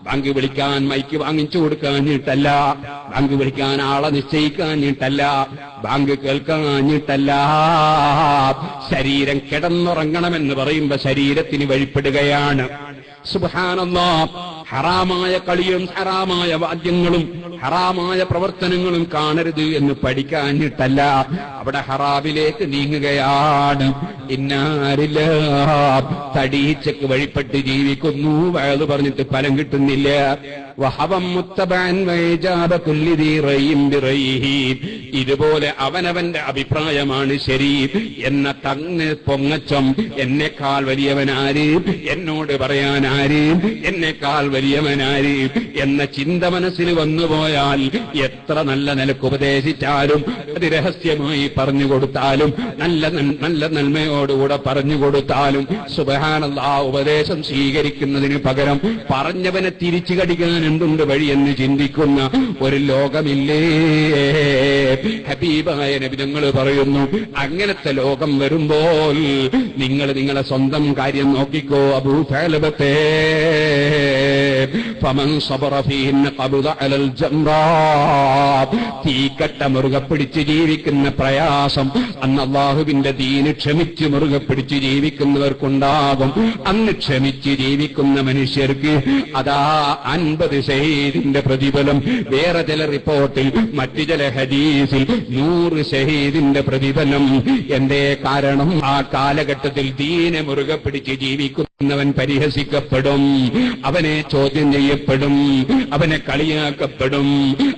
Speaker 2: ബാങ്ക് വിളിക്കാൻ മൈക്ക് വാങ്ങിച്ചു കൊടുക്കാഞ്ഞിട്ടല്ല, ബാങ്ക് വിളിക്കാൻ ആളെ നിശ്ചയിക്കാഞ്ഞിട്ടല്ല, ബാങ്ക് കേൾക്കാഞ്ഞിട്ടല്ല. ശരീരം കിടന്നുറങ്ങണമെന്ന് പറയുമ്പോ ശരീരത്തിന് വഴിപ്പെടുകയാണ്. സുബ്ഹാനല്ലാഹ്, ഹറാമായ കളിയും ഹറാമായ വാദ്യങ്ങളും ഹറാമായ പ്രവർത്തനങ്ങളും കാണരുത് എന്ന് പഠിക്കാഞ്ഞിട്ടല്ല, അവിടെ ഹറാമിലേക്ക് നീങ്ങുകയാണ്. ഇന്നാരില്ല, തടീച്ചക്ക് വഴിപ്പെട്ട് ജീവിക്കുന്നു, വയത് പറഞ്ഞിട്ട് ഫലം കിട്ടുന്നില്ല. വഹവം മുത്തബഅൻ വഇജാബ കുല്ലി ദീ റയ്യിൻ ബിറയ്യിഹി, ഇതുപോലെ അവനവന്റെ അഭിപ്രായമാണ് ശരി എന്ന തങ്ങ് പൊങ്ങച്ചം, എന്നെക്കാൾ വലിയവനാര്, എന്നോട് പറയാൻ ആര്, എന്നെക്കാൾ വലിയവനാര് എന്ന ചിന്ത മനസ്സിൽ വന്നുപോയാൽ എത്ര നല്ല നിലക്ക് ഉപദേശിച്ചാലും അത് രഹസ്യമായി പറഞ്ഞു കൊടുത്താലും നല്ല നന്മയോടുകൂടെ പറഞ്ഞു കൊടുത്താലും സുബ്ഹാനല്ലാഹ്, ഉപദേശം സ്വീകരിക്കുന്നതിന് പകരം പറഞ്ഞവനെ തിരിച്ചു കടിക്കാൻ എന്തുണ്ട് വഴിയെന്ന് ചിന്തിക്കുന്ന ഒരു ലോകമില്ലേ? ഹബീബായ നബി തങ്ങൾ പറയുന്നു, അങ്ങനത്തെ ലോകം വരുമ്പോൾ നിങ്ങൾ നിങ്ങളെ സ്വന്തം കാര്യം നോക്കിക്കോ. അബൂ തഅലബത്തെ ഫമൻ സബറ ഫീഹിന്ന ഖബദ അലൽ ജംറാ, തീക്കട്ട മുറുകെ പിടിച്ച് ജീവിക്കുന്ന പ്രയാസം അന്ന് അല്ലാഹുവിന്റെ ദീന് ക്ഷമിച്ച് മുറുകെ പിടിച്ച് ജീവിക്കുന്നവർക്കുണ്ടാകും. അന്ന് ക്ഷമിച്ച് ജീവിക്കുന്ന മനുഷ്യർക്ക് അതാ 50 ഷഹീദിന്റെ പ്രതിഫലം. വേറെ ചില റിപ്പോർട്ടിൽ, മറ്റു ചില ഹദീസിൽ 100 ഷഹീദിന്റെ പ്രതിഫലം. എന്തേ കാരണം? ആ കാലഘട്ടത്തിൽ ദീനെ മുറുകെ പിടിച്ച് ജീവിക്കുന്നവൻ പരിഹസിക്കപ്പെടും, അവനെ ചോദ്യം ചെയ്യപ്പെടും, അവനെ കളിയാക്കപ്പെടും,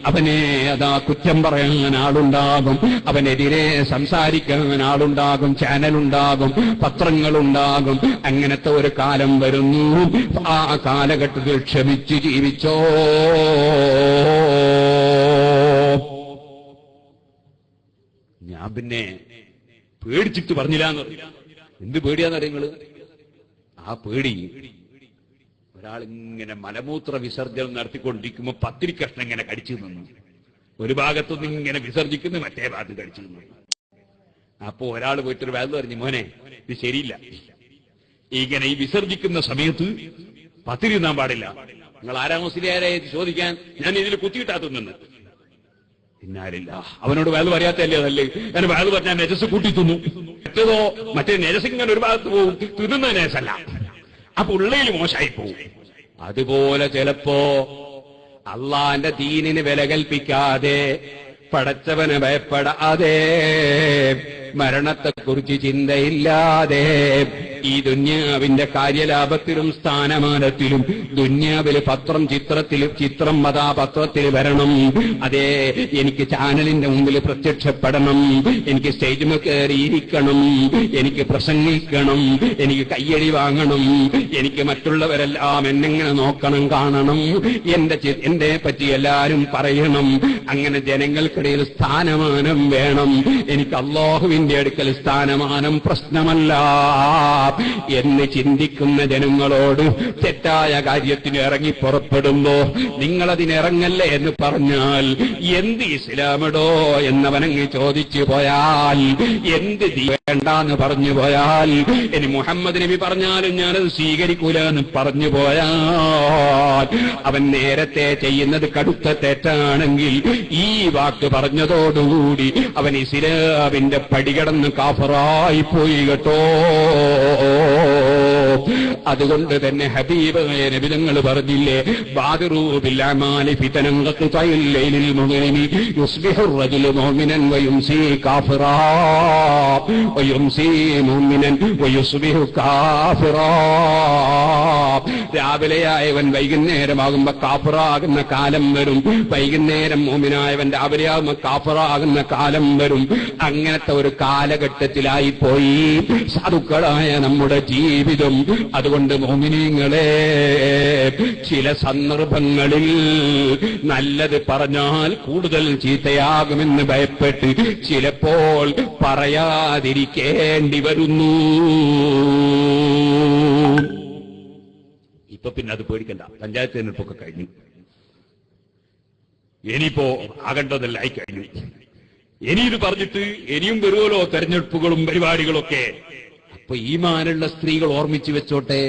Speaker 2: അവനെ അതാ കുറ്റം പറയാൻ ആളുണ്ടാകും, അവനെതിരെ സംസാരിക്കാൻ ആളുണ്ടാകും, ചാനലുണ്ടാകും, പത്രങ്ങളുണ്ടാകും. അങ്ങനത്തെ ഒരു കാലം വരുന്നു. ആ കാലഘട്ടത്തിൽ ക്ഷമിച്ചു ജീവിച്ചോ. ഞാൻ പിന്നെ പേടിച്ചിട്ട് പറഞ്ഞില്ലാന്ന് പറഞ്ഞു. എന്ത് പേടിയാന്ന് നിങ്ങള്? ആ പേടി, ഒരാളിങ്ങനെ മലമൂത്ര വിസർജനം നടത്തിക്കൊണ്ടിരിക്കുമ്പോ പത്തിരി കഷ്ണം ഇങ്ങനെ കടിച്ചു നിന്നു, ഒരു ഭാഗത്തുനിന്ന് ഇങ്ങനെ വിസർജിക്കുന്നു, മറ്റേ ഭാഗത്ത് കടിച്ചു നിന്നു. അപ്പോ ഒരാൾ പോയിട്ടൊരു വേദന പറഞ്ഞു, മോനെ ഇത് ശരിയില്ല, ഇങ്ങനെ ഈ വിസർജിക്കുന്ന സമയത്ത് പത്തിരി തിന്നാൻ പാടില്ല. നിങ്ങൾ ആരാ മുസ്ലിയാരെ ചോദിക്കാൻ? ഞാൻ ഇതിൽ കുത്തിയിട്ടാ തിന്നുന്നത്. പിന്നാലില്ല, അവനോട് വേദ പറയാത്തല്ലേ അതല്ലേ? ഞാൻ വേദ പറഞ്ഞാൽ നെജസ് കൂട്ടി തിന്നു. മറ്റേതോ മറ്റേ നെജസ് ഇങ്ങനെ ഒരു ഭാഗത്ത് പോകും, തിന്നുന്ന നെജസല്ല, അപ്പൊ ഉള്ളയിൽ മോശമായി പോകും. അതുപോലെ ചിലപ്പോ അള്ളാന്റെ ദീനിന് വില കൽപ്പിക്കാതെ, പടച്ചവനെ ഭയപ്പെടാതെ, മരണത്തെക്കുറിച്ച് ചിന്തയില്ലാതെ, ഈ ദുന്യാവിന്റെ കാര്യലാഭത്തിലും സ്ഥാനമാനത്തിലും ദുന്യാവില് ചിത്രം അതാ പത്രത്തിൽ വരണം, അതേ എനിക്ക് ചാനലിന്റെ മുമ്പിൽ പ്രത്യക്ഷപ്പെടണം, എനിക്ക് സ്റ്റേജിൽ കയറിയിരിക്കണം, എനിക്ക് പ്രസംഗിക്കണം, എനിക്ക് കയ്യടി വാങ്ങണം, എനിക്ക് മറ്റുള്ളവരെല്ലാം എന്നെങ്ങനെ നോക്കണം, കാണണം, എന്റെ പറ്റി എല്ലാരും പറയണം, അങ്ങനെ ജനങ്ങൾക്കിടയിൽ സ്ഥാനമാനം വേണം, എനിക്ക് അല്ലാഹുവിന്റെ അടുക്കൽ സ്ഥാനമാനം പ്രശ്നമല്ല എന്ന് ചിന്തിക്കുന്ന ജനങ്ങളോട് തെറ്റായ കാര്യത്തിന് ഇറങ്ങി പുറപ്പെടുമ്പോ നിങ്ങളതിനിറങ്ങല്ലേ എന്ന് പറഞ്ഞാൽ എന്ത് ഇസ്ലാമിടോ എന്നവനങ്ങ് ചോദിച്ചു പോയാൽ എന്ത് കേൾക്കണ്ടെന്ന് പറഞ്ഞു പോയാൽ, ഇനി മുഹമ്മദ് നബി പറഞ്ഞാലും ഞാനത് സ്വീകരിക്കൂല എന്ന് പറഞ്ഞു പോയാൽ, അവൻ നേരത്തെ ചെയ്യുന്നത് കടുത്ത തെറ്റാണെങ്കിൽ ഈ വാക്ക് പറഞ്ഞതോടുകൂടി അവൻ ഇസ്ലാമിന്റെ പടികടന്ന് കാഫറായി പോയി കേട്ടോ. അതുകൊണ്ട് തന്നെ ഹബീബായ നബി തങ്ങൾ പറഞ്ഞില്ലേ, ബാദിറൂ ബിൽ അമാലി ഫിതനൻ ഖത്അയിൽ ലൈലിൽ മുഗ്രിമി യുസ്ബിഹു റജുലു മുഅ്മിനൻ വയുംസി കാഫിറാ വയുംസി മുഅ്മിനൻ വയുസ്ബിഹു കാഫിറാ. രാവിലെയായവൻ വൈകുന്നേരമാകുമ്പോ കാഫിറാകുന്ന കാലം വരും, വൈകുന്നേരം മുഅ്മിനായവൻ രാവിലെയാകുമ്പോ കാഫിറാകുന്ന കാലം വരും. അങ്ങനത്തെ ഒരു കാലഘട്ടത്തിലായി പോയി സാധുക്കളായ നമ്മുടെ ജീവിതം. അതുകൊണ്ട് മുഅ്മിനീങ്ങളെ, ചില സന്ദർഭങ്ങളിൽ നല്ലത് പറഞ്ഞാൽ കൂടുതൽ ചീത്തയാകുമെന്ന് ഭയപ്പെട്ട് ചിലപ്പോൾ പറയാതിരിക്കേണ്ടി വരുന്നു. ഇപ്പൊ പിന്നെ അത് പേടിക്കണ്ട, പഞ്ചായത്ത് തെരഞ്ഞെടുപ്പൊക്കെ കഴിഞ്ഞു, ഇനിയിപ്പോ ആകേണ്ടതെല്ലാം ആയിക്കഴിഞ്ഞു. ഇനിയിത് പറഞ്ഞിട്ട് ഇനിയും വരുമല്ലോ തെരഞ്ഞെടുപ്പുകളും പരിപാടികളൊക്കെ. അപ്പൊ ഈമാനുള്ള സ്ത്രീകൾ ഓർമ്മിച്ചു വെച്ചോട്ടെ,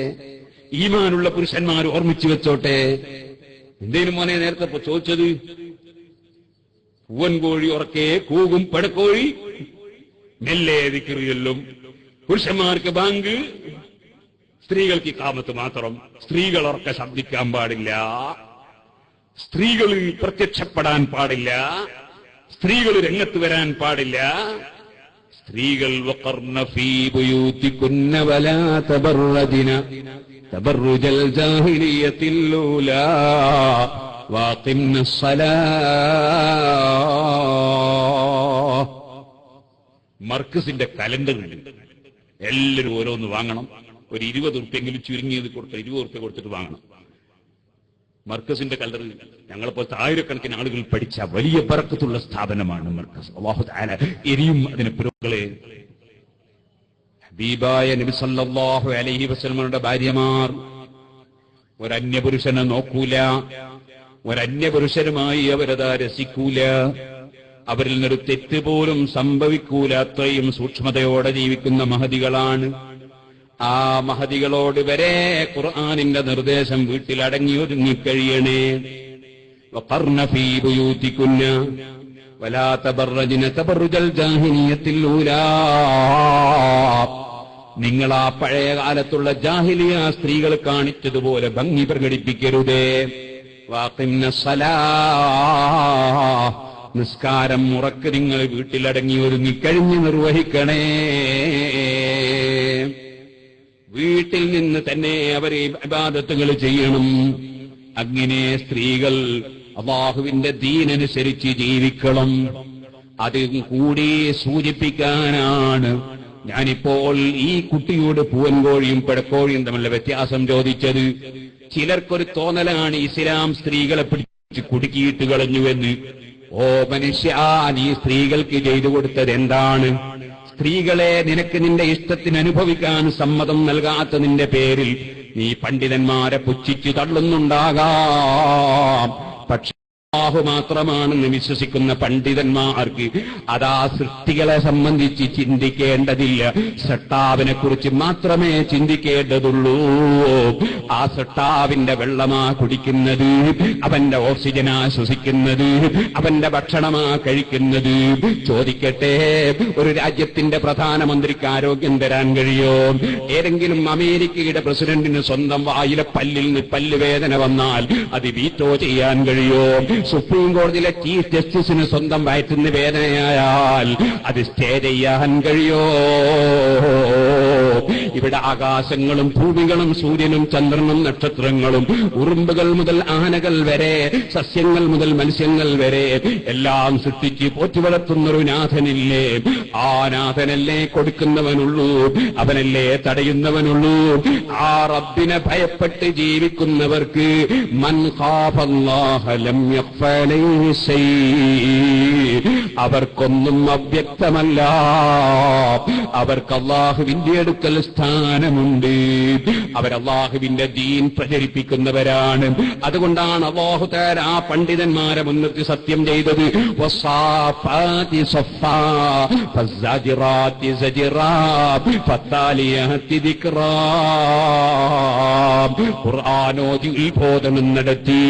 Speaker 2: ഈമാനുള്ള പുരുഷന്മാർ ഓർമ്മിച്ചു വെച്ചോട്ടെ. എന്തേലും മോനെ നേരത്തെ ഇപ്പൊ ചോദിച്ചത്, പൂവൻ കോഴി ഉറക്കെ കൂകും പെടക്കോഴി മെല്ലെ ദിക്റിയെല്ലും. പുരുഷന്മാർക്ക് ബാങ്ക്, സ്ത്രീകൾക്ക് ഇഖാമത്ത് മാത്രം. സ്ത്രീകൾ ഉറക്കെ ശബ്ദിക്കാൻ പാടില്ല, സ്ത്രീകൾ പ്രത്യക്ഷപ്പെടാൻ പാടില്ല, സ്ത്രീകൾ രംഗത്ത് വരാൻ പാടില്ല. സ്ത്രീകൾ വഖർന ഫീ ബുയൂതികുന്ന വലാ തബറജ്ന തബറുജൽ ജാഹിലിയത്തിൽ ഊലാ വഖിംന സ്വലാഹ്. മർക്കസിന്റെ കലണ്ടർ ഉണ്ട്, എല്ലാവരും ഓരോന്ന് വാങ്ങണം. ഒരു 20 ഉറുപ്പ്യെങ്കിലും ചുരുങ്ങിയത് കൊടുത്ത് 20 ഉറുപ്പ്യ കൊടുത്തിട്ട് വാങ്ങണം. മർക്കസിന്റെ കലണ്ടർ ഞങ്ങളിപ്പോൾ ആയിരക്കണക്കിന് ആളുകൾ പഠിച്ച വലിയ ബറക്കത്തുള്ള സ്ഥാപനമാണ് മർക്കസ്. അല്ലാഹു തആല ഇനിയും അതിനെ പുരോഗളെ. ഹബീബായ നബി സല്ലല്ലാഹു അലൈഹി വസല്ലമയുടെ ഭാര്യമാർ ഒരന്യപുരുഷനെ നോക്കൂല, ഒരന്യപുരുഷനുമായി അവരതാ രസിക്കൂല, അവരിൽ നിന്നൊരു തെറ്റ് പോലും സംഭവിക്കൂല. അത്രയും സൂക്ഷ്മതയോടെ ജീവിക്കുന്ന മഹതികളാണ്. ആ മഹതികളോട് വരെ ഖുർആനിന്റെ നിർദ്ദേശം വീട്ടിലടങ്ങി ഒതുങ്ങിക്കഴിയണേ. വഖർന ഫീ ബുയൂതികുന്ന വലാ തബറജ്ന തബറുജൽ ജാഹിലിയത്തിൽ ഊലാ. നിങ്ങൾ ആ പഴയ കാലത്തുള്ള ജാഹിലിയ സ്ത്രീകൾ കാണിച്ചതുപോലെ ഭംഗി പ്രകടിപ്പിക്കരുതേ. വഖിംന സ്വലാഹ്. നിസ്കാരം മുറക്ക് നിങ്ങൾ വീട്ടിലടങ്ങി ഒരുങ്ങിക്കഴിഞ്ഞ് നിർവഹിക്കണേ. വീട്ടിൽ നിന്ന് തന്നെ അവരെ ഇബാദത്തുകൾ ചെയ്യണം. അങ്ങനെ സ്ത്രീകൾ അല്ലാഹുവിന്റെ ദീനനുസരിച്ച് ജീവിക്കണം. അത് കൂടി സൂചിപ്പിക്കാനാണ് ഞാനിപ്പോൾ ഈ കുട്ടിയോട് പൂവൻ കോഴിയും പെടക്കോഴിയും തമ്മിലുള്ള വ്യത്യാസം ചോദിച്ചത്. ചിലർക്കൊരു തോന്നലാണ് ഇസ്ലാം സ്ത്രീകളെ പിടിച്ച് കുടുക്കിയിട്ട് കളഞ്ഞുവെന്ന്. ഓ മനുഷ്യ, നീ സ്ത്രീകൾക്ക് ചെയ്തു കൊടുത്തത് എന്താണ്? സ്ത്രീകളെ നിനക്ക് നിന്റെ ഇഷ്ടത്തിന് അനുഭവിക്കാൻ സമ്മതം നൽകാത്തതിന്റെ പേരിൽ നീ പണ്ഡിതന്മാരെ പുച്ഛിച്ചു തള്ളുന്നുണ്ടാകാം. പക്ഷേ അല്ലാഹു മാത്രമാണെന്ന് വിശ്വസിക്കുന്ന പണ്ഡിതന്മാർക്ക് അതാ സൃഷ്ടികളെ സംബന്ധിച്ച് ചിന്തിക്കേണ്ടതില്ല, സൃഷ്ടാവിനെ കുറിച്ച് മാത്രമേ ചിന്തിക്കേണ്ടതുള്ളൂ. ആ സൃഷ്ടാവിന്റെ വെള്ളമാ കുടിക്കുന്നത്, അവന്റെ ഓക്സിജനാ ശ്വസിക്കുന്നത്, അവന്റെ ഭക്ഷണമാ കഴിക്കുന്നത്. ചോദിക്കട്ടെ, ഒരു രാജ്യത്തിന്റെ പ്രധാനമന്ത്രിക്ക് ആരോഗ്യം തരാൻ കഴിയോ? ഏതെങ്കിലും അമേരിക്കയുടെ പ്രസിഡന്റിന് സ്വന്തം വായിലെ പല്ലിൽ നിന്ന് പല്ലുവേദന വന്നാൽ അത് വീറ്റോ ചെയ്യാൻ കഴിയോ? സുപ്രീം കോടതിയിലെ ചീഫ് ജസ്റ്റിസിന് സ്വന്തം വയറ്റുന്ന വേദനയായാൽ അത് സ്റ്റേ ചെയ്യാൻ കഴിയോ? ഇവിടെ ആകാശങ്ങളും ഭൂമികളും സൂര്യനും ചന്ദ്രനും നക്ഷത്രങ്ങളും ഉറുമ്പുകൾ മുതൽ ആനകൾ വരെ സസ്യങ്ങൾ മുതൽ മത്സ്യങ്ങൾ വരെ എല്ലാം സൃഷ്ടിച്ച് പോറ്റി വളർത്തുന്നൊരു നാഥനില്ലേ? ആ നാഥനല്ലേ കൊടുക്കുന്നവനുള്ളൂ, അവനല്ലേ തടയുന്നവനുള്ളൂ. ആ റബ്ബിനെ ഭയപ്പെട്ട് ജീവിക്കുന്നവർക്ക് മൻ ഖാഫല്ലാഹ ലം യഖ്ഫ അലൈഹി അവർക്കൊന്നും അവ്യക്തമല്ല. അവർക്ക് അല്ലാഹുവിന്റെ അടുക്കൽ അടുക്കൽ സ്ഥാനമുണ്ട്. അവരല്ലാഹുവിന്റെ ദീൻ പ്രചരിപ്പിക്കുന്നവരാണ്. അതുകൊണ്ടാണ് അല്ലാഹു തആല ആ പണ്ഡിതന്മാരെ മുൻനിർത്തി സത്യം ചെയ്തത്. വസാഫാതി സഫാ ഫസ്സാജിറാതി സജ്റാ ഫത്താലിയാതി ദിക്റാ. ഖുർആനോദി ഉത്ബോധനം നടത്തി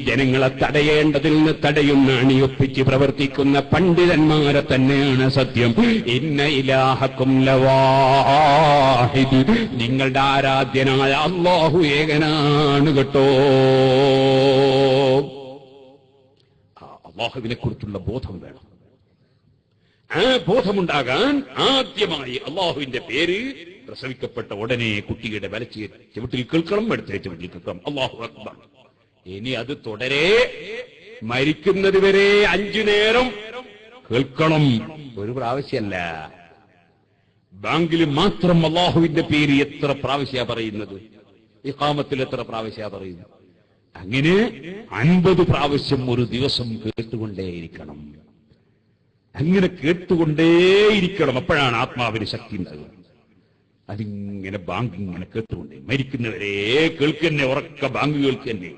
Speaker 2: ജനങ്ങളെ തടയേണ്ടതിൽ നിന്ന് തടയുന്ന അണിയൊപ്പിച്ച് പ്രവർത്തിക്കുന്ന പണ്ഡിതന്മാരെ തന്നെയാണ് സത്യം. ഇന്ന ഇലാഹക്കും ലവാഹിദ്. നിങ്ങളുടെ ആരാധ്യനായ അല്ലാഹു ഏകനാണ് കേട്ടോ. അല്ലാഹുവിനെ കുറിച്ചുള്ള ബോധം വേണം. ആ ബോധമുണ്ടാകാൻ ആദ്യമായി അല്ലാഹുവിന്റെ പേര് പ്രസവിക്കപ്പെട്ട ഉടനെ കുട്ടിയുടെ വലച്ച് ചവിട്ടിൽ കേൾക്കണം, എടുത്തേ ചവിട്ടിൽ കേൾക്കണം. അല്ലാഹു അക്ബർ. ഇനി അത് തുടരെ മരിക്കുന്നത് വരെ 5 നേരം കേൾക്കണം. ഒരു പ്രാവശ്യമല്ല. ബാങ്കിൽ മാത്രം അല്ലാഹുവിന്റെ പേര് എത്ര പ്രാവശ്യ പറയുന്നത്? ഇഖാമത്തിൽ എത്ര പ്രാവശ്യ പറയുന്നത്? അങ്ങനെ 50 പ്രാവശ്യം ഒരു ദിവസം കേട്ടുകൊണ്ടേയിരിക്കണം. അങ്ങനെ കേട്ടുകൊണ്ടേയിരിക്കണം. അപ്പോഴാണ് ആത്മാവിന് ശക്തി ഉണ്ടാകുക. അതിങ്ങനെ ബാങ്ക് ഇങ്ങനെ കേട്ടുകൊണ്ടേ മരിക്കുന്നവരെ കേൾക്കന്നെ, ഉറക്ക ബാങ്ക് കേൾക്കന്നെ.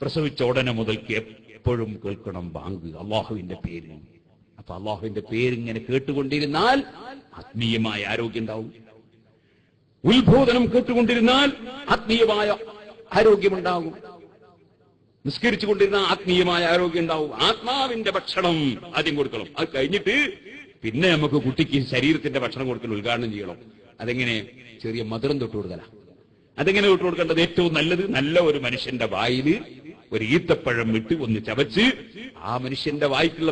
Speaker 2: പ്രസവിച്ച ഉടനെ മുതൽക്ക് എപ്പോഴും കേൾക്കണം ബാങ്ക്, അല്ലാഹുവിന്റെ പേര്. അപ്പൊ അല്ലാഹുവിന്റെ പേരിങ്ങനെ കേട്ടുകൊണ്ടിരുന്നാൽ ആത്മീയമായ ആരോഗ്യം ഉണ്ടാവും. ഉത്ബോധനം കേട്ടുകൊണ്ടിരുന്നാൽ ആത്മീയമായ ആരോഗ്യമുണ്ടാകും. നിസ്കരിച്ചുകൊണ്ടിരുന്ന ആത്മീയമായ ആരോഗ്യം ഉണ്ടാവും. ആത്മാവിന്റെ ഭക്ഷണം ആദ്യം കൊടുക്കണം. അത് കഴിഞ്ഞിട്ട് പിന്നെ നമുക്ക് കുട്ടിക്ക് ശരീരത്തിന്റെ ഭക്ഷണം കൊടുക്കൽ ഉദ്ഘാടനം ചെയ്യണം. അതെങ്ങനെ? ചെറിയ മധുരം തൊട്ട് കൊടുക്കല. അതെങ്ങനെ തൊട്ട് കൊടുക്കേണ്ടത്? ഏറ്റവും നല്ലത് നല്ല ഒരു മനുഷ്യന്റെ വായിൽ ഒരു ഈത്തപ്പഴം വിട്ട് ഒന്ന് ചവച്ച് ആ മനുഷ്യന്റെ വായിക്കുള്ള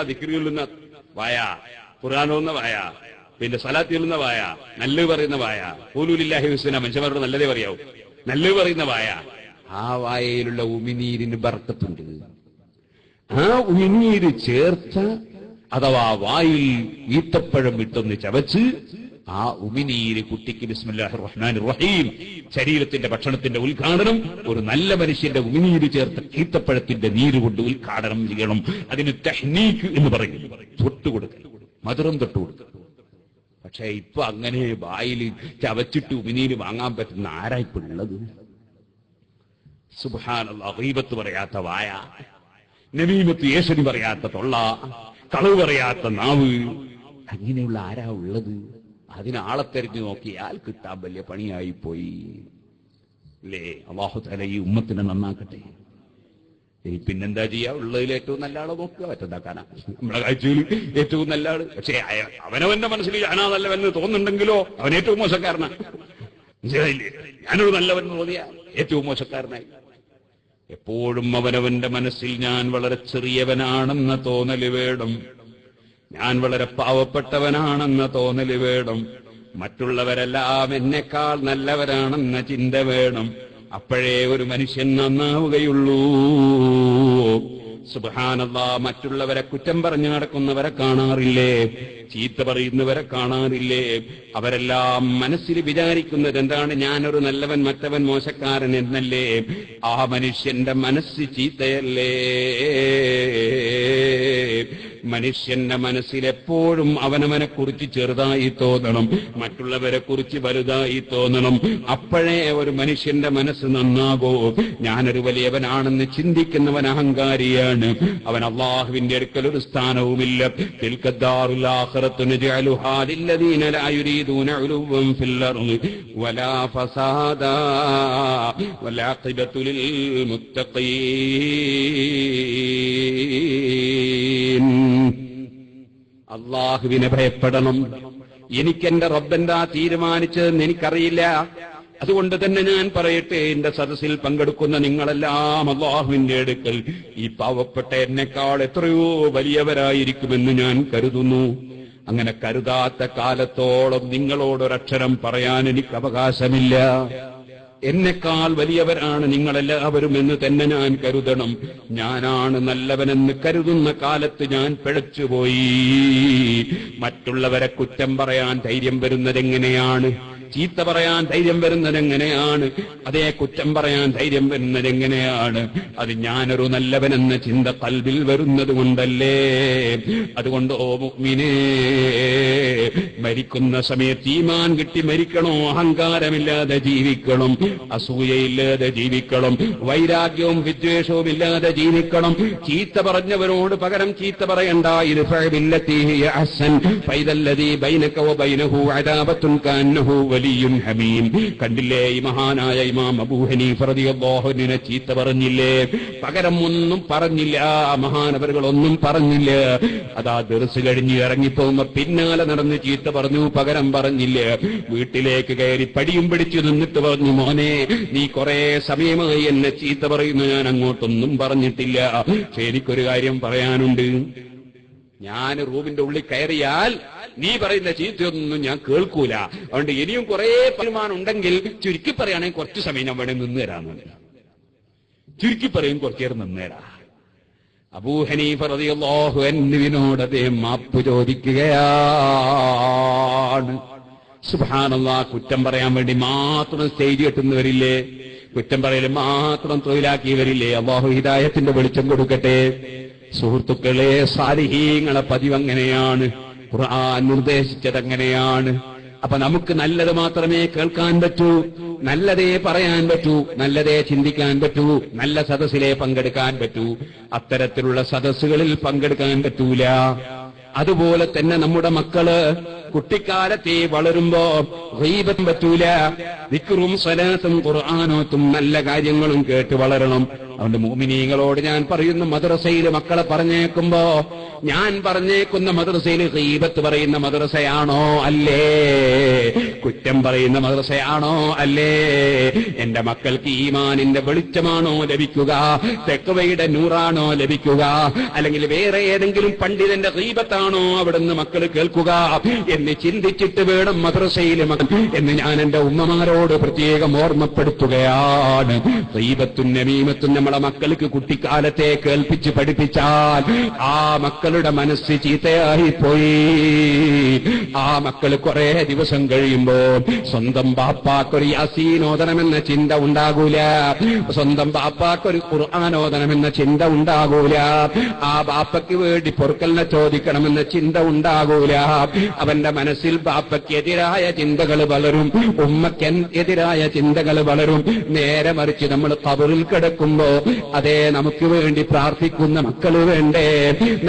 Speaker 2: ദിക്റുകളുന്ന വായ, ഖുർആനോന്ന വായ, പിന്നെ സലാത്ത് ചൊല്ലുന്ന വായ, നല്ലത് പറയുന്ന വായ, ഖൂലുലില്ലാഹി ഹുസ്ന, മനുഷ്യന്മാരോട് നല്ലതേ പറയാവൂ, നല്ലത് പറയുന്ന വായ. ആ വായയിലുള്ള ഉമിനീരിന് ബർക്കത്തുണ്ട്. ആ ഉമിനീര് ചേർത്ത അഥവാ വായിൽ ഈത്തപ്പഴം വിട്ടൊന്ന് ചവച്ച് ആ ഉമിനീര് കുട്ടിക്ക് ബിസ്മില്ലാഹിർ റഹ്മാനിർ റഹീം, ശരീരത്തിന്റെ ഭക്ഷണത്തിന്റെ ഉദ്ഘാടനം ഒരു നല്ല മനുഷ്യന്റെ ഉമിനീര് ചേർത്ത ഈത്തപ്പഴത്തിന്റെ നീര് കൊണ്ട് ഉദ്ഘാടനം ചെയ്യണം. അതിന് തഹ്നീക്ക് എന്ന് പറയും. തൊട്ടുകൊടുക്കൽ, മധുരം തൊട്ടുകൊടുക്കൽ. പക്ഷെ ഇപ്പൊ അങ്ങനെ വായിൽ ചവച്ചിട്ട് ഉമിനീര് വാങ്ങാൻ പറ്റുന്ന ആരായിപ്പുള്ളത്? സുബ്ഹാനല്ലാഹ്. ഗീബത്ത് പറയാത്ത വായ, നമീമത്ത് ഏഷണി പറയാത്ത തൊള്ള, കളവ് പറയാത്ത നാവ്, അങ്ങനെയുള്ള ആരാ ഉള്ളത്? അതിനാളെ തെരഞ്ഞു നോക്കിയാൽ കിട്ടാൻ വലിയ പണിയായി പോയി അല്ലേ? അല്ലാഹു തആല ഈ ഉമ്മത്തിനെ നന്നാക്കട്ടെ. ഇനി പിന്നെന്താ ചെയ്യാ? ഉള്ളതിൽ ഏറ്റവും നല്ല ആളെ നോക്കുക. മറ്റെന്താക്കാനാ? നമ്മുടെ കാഴ്ചയിൽ ഏറ്റവും നല്ല ആള്. പക്ഷേ അവനവന്റെ മനസ്സിൽ ഞാനാ നല്ലവെന്ന് തോന്നുന്നുണ്ടെങ്കിലോ അവൻ ഏറ്റവും മോശക്കാരനാണ്. ഞാനൊരു നല്ലവൻ തോന്നിയ ഏറ്റവും മോശക്കാരനായി. എപ്പോഴും അവനവന്റെ മനസ്സിൽ ഞാൻ വളരെ ചെറിയവനാണെന്ന തോന്നല് വേണം. ഞാൻ വളരെ പാവപ്പെട്ടവനാണെന്ന തോന്നല് വേണം. മറ്റുള്ളവരെല്ലാം എന്നെക്കാൾ നല്ലവരാണെന്ന ചിന്ത വേണം. അപ്പോഴേ ഒരു മനുഷ്യൻ നന്നാവുകയുള്ളൂ. സുബ്ഹാനല്ലാഹ്. മറ്റുള്ളവരെ കുറ്റം പറഞ്ഞു നടക്കുന്നവരെ കാണാറില്ലേ? ചീത്ത പറയുന്നവരെ കാണാറില്ലേ? അവരെല്ലാം മനസ്സിൽ വിചാരിക്കുന്നത് എന്താണ്? ഞാനൊരു നല്ലവൻ, മറ്റവൻ മോശക്കാരൻ എന്നല്ലേ? ആ മനുഷ്യന്റെ മനസ്സ് ചീത്തയല്ലേ? മനുഷ്യന്റെ മനസ്സിലെപ്പോഴും അവനവനെ കുറിച്ച് ചെറുതായി തോന്നണം, മറ്റുള്ളവരെ കുറിച്ച് വലുതായി തോന്നണം. അപ്പോഴേ ഒരു മനുഷ്യന്റെ മനസ്സ് നന്നാകൂ. ഞാനൊരു വലിയവനാണെന്ന് ചിന്തിക്കുന്നവൻ അഹങ്കാരിയാണ്. അവൻ അല്ലാഹുവിന്റെ അടുക്കൽ ഒരു സ്ഥാനവുമില്ല. തിൽക്കദ്ദാറുൽ ആഖിറത്തു നജഅലുഹാ ലില്ലദീന ലാ യുരീദൂന ഉലുവൻ ഫിൽ അർളി വലാ ഫസാദാ വൽആഖിബത്തു ലിൽ മുത്തഖീൻ. അല്ലാഹുവിനെ ഭയപ്പെടണം. എനിക്കെന്റെ റബ്ബെന്താ തീരുമാനിച്ചതെന്ന് എനിക്കറിയില്ല. അതുകൊണ്ട് തന്നെ ഞാൻ പറയട്ടെ, എന്റെ സദസ്സിൽ പങ്കെടുക്കുന്ന നിങ്ങളെല്ലാം അല്ലാഹുവിന്റെ അടുക്കൽ ഈ പാവപ്പെട്ട എന്നെക്കാൾ എത്രയോ വലിയവരായിരിക്കുമെന്ന് ഞാൻ കരുതുന്നു. അങ്ങനെ കരുതാത്ത കാലത്തോളം നിങ്ങളോടൊരക്ഷരം പറയാൻ എനിക്ക് അവകാശമില്ല. എന്നെക്കാൾ വലിയവരാണ് നിങ്ങളെല്ലാവരും എന്ന് തന്നെ ഞാൻ കരുതണം. ഞാനാണ് നല്ലവനെന്ന് കരുതുന്ന കാലത്ത് ഞാൻ പിഴച്ചുപോയി. മറ്റുള്ളവരെ കുറ്റം പറയാൻ ധൈര്യം വരുന്നതെങ്ങനെയാണ്? ചീത്ത പറയാൻ ധൈര്യം വരുന്നത് എങ്ങനെയാണ്? അതേ കുറ്റം പറയാൻ ധൈര്യം വരുന്നത് എങ്ങനെയാണ്? അത് ഞാനൊരു നല്ലവനെന്ന ചിന്ത ഖൽബിൽ വരുന്നത് കൊണ്ടല്ലേ. അതുകൊണ്ട് ഓ മുഅ്മിനേ, മരിക്കുന്ന സമയത്ത് ഈമാൻ കിട്ടി മരിക്കണോ? അഹങ്കാരമില്ലാതെ ജീവിക്കണം, അസൂയയില്ലാതെ ജീവിക്കണം, വൈരാഗ്യവും വിദ്വേഷവും ഇല്ലാതെ ജീവിക്കണം. ചീത്ത പറഞ്ഞവരോട് പകരം ചീത്ത പറയണ്ട. ഇർഫഅ ബില്ലത്തി ഹിയ അഹ്സൻ ഫൈദല്ലദീ ബൈനക വബൈനഹു അദാബത്തുൻ കഅന്നഹു വലിയ്യുൻ ഹമീം. കണ്ടില്ലേ, ഈ മഹാനായ ഇമാം അബൂ ഹനീഫ റളിയല്ലാഹു അൻഹു ചീത്ത പറഞ്ഞില്ലേ? പകരം ഒന്നും പറഞ്ഞില്ല. മഹാനവറുകളൊന്നും പറഞ്ഞില്ല. അതാ ദർസ് കഴിഞ്ഞ് ഇറങ്ങിപ്പോകുമ്പോ പിന്നാലെ നടന്ന് ചീത്ത പറഞ്ഞു, പകരം പറഞ്ഞില്ല. വീട്ടിലേക്ക് കയറി പടിയും പിടിച്ചു നിന്നിട്ട് പറഞ്ഞു, മോനെ നീ കുറെ സമയമായി എന്നെ ചീത്ത പറയുന്നു, ഞാൻ അങ്ങോട്ടൊന്നും പറഞ്ഞിട്ടില്ല. പക്ഷെ എനിക്കൊരു കാര്യം പറയാനുണ്ട്. ഞാൻ റൂമിന്റെ ഉള്ളിൽ കയറിയാൽ നീ പറയുന്ന ചീത്തയൊന്നും ഞാൻ കേൾക്കൂല. അതുകൊണ്ട് ഇനിയും കുറെ പരിമാണം ഉണ്ടെങ്കിൽ ചുരുക്കി പറയുകയാണെങ്കിൽ കുറച്ചു സമയം ഞാൻ വേണേ നിന്ന് തരാമെന്ന്. ചുരുക്കി പറയും കുറച്ചേരം നിന്നേരാ. അബൂ ഹനീഫ റളിയല്ലാഹു അൻഹുവിനോട് അദ്ദേഹം മാപ്പ് ചോദിക്കുകയാണ്. സുബ്ഹാനല്ലാഹ്, കുറ്റം പറയാൻ വേണ്ടി മാത്രം സ്റ്റേജ് കെട്ടുന്നവരില്ലേ? കുറ്റം പറയൽ മാത്രം തൊഴിലാക്കിയവരില്ലേ? അല്ലാഹു ഹിദായത്തിന്റെ വെളിച്ചം കൊടുക്കട്ടെ. സുഹൃത്തുക്കളെ, സാലിഹീങ്ങളെ പതിവങ്ങനെയാണ്, ഖുർആൻ നിർദ്ദേശിച്ചതെങ്ങനെയാണ്. അപ്പൊ നമുക്ക് നല്ലത് മാത്രമേ കേൾക്കാൻ പറ്റൂ, നല്ലതേ പറയാൻ പറ്റൂ, നല്ലതേ ചിന്തിക്കാൻ പറ്റൂ, നല്ല സദസ്സിലെ പങ്കെടുക്കാൻ പറ്റൂ. അത്തരത്തിലുള്ള സദസ്സുകളിൽ പങ്കെടുക്കാൻ പറ്റൂല. അതുപോലെ തന്നെ നമ്മുടെ മക്കള് കുട്ടിക്കാലത്തെ വളരുമ്പോ ഗീബത്തും പറ്റൂല. ദിക്റും സ്വലാത്തും ഖുർആനോത്തും നല്ല കാര്യങ്ങളും കേട്ട് വളരണം. അതുകൊണ്ട് മുഅ്മിനീങ്ങളോട് ഞാൻ പറയുന്ന, മദ്രസയിൽ മക്കളെ പറഞ്ഞേക്കുമ്പോ ഞാൻ പറഞ്ഞേക്കുന്ന മദ്രസയിൽ ഗീബത്ത് പറയുന്ന മദ്രസയാണോ അല്ലേ? കുറ്റം പറയുന്ന മദ്രസയാണോ അല്ലേ? എന്റെ മക്കൾക്ക് ഈമാനിന്റെ വെളിച്ചമാണോ ലഭിക്കുക? തെഖ്വയുടെ നൂറാണോ ലഭിക്കുക? അല്ലെങ്കിൽ വേറെ ഏതെങ്കിലും പണ്ഡിതന്റെ ഗീബത്താണോ അവിടുന്ന് മക്കൾ കേൾക്കുക എന്ന് ചിന്തിച്ചിട്ട് വേണം മദ്രസയിൽ എന്ന് ഞാൻ എന്റെ ഉമ്മമാരോട് പ്രത്യേകം ഓർമ്മപ്പെടുത്തുകയാണ്. ഗീബത്തും നമീമത്തും നമ്മളെ മക്കൾക്ക് കുട്ടിക്കാലത്തെ കേൾപ്പിച്ച് പഠിപ്പിച്ചാൽ ആ മക്കളുടെ മനസ്സ് ചീത്തയായിപ്പോയി. ആ മക്കൾ കുറെ ദിവസം കഴിയുമ്പോ സ്വന്തം ബാപ്പാക്കൊരു യാസീനോദനമെന്ന ചിന്ത ഉണ്ടാകൂല, സ്വന്തം ബാപ്പാക്കൊരു ഖുർആനോദനമെന്ന ചിന്ത ഉണ്ടാകൂല, ആ ബാപ്പയ്ക്ക് വേണ്ടി പൊറുക്കലിനെ ചോദിക്കണമെന്ന ചിന്ത ഉണ്ടാകൂല. അവന്റെ മനസ്സിൽ ബാപ്പയ്ക്ക് എതിരായ ചിന്തകൾ വളരും, ഉമ്മയ്ക്ക് എതിരായ ചിന്തകൾ വളരും. നേരെ മറിച്ച് നമ്മൾ ഖബറിൽ കിടക്കുമ്പോ അതേ നമുക്ക് വേണ്ടി പ്രാർത്ഥിക്കുന്ന മക്കള് വേണ്ടേ,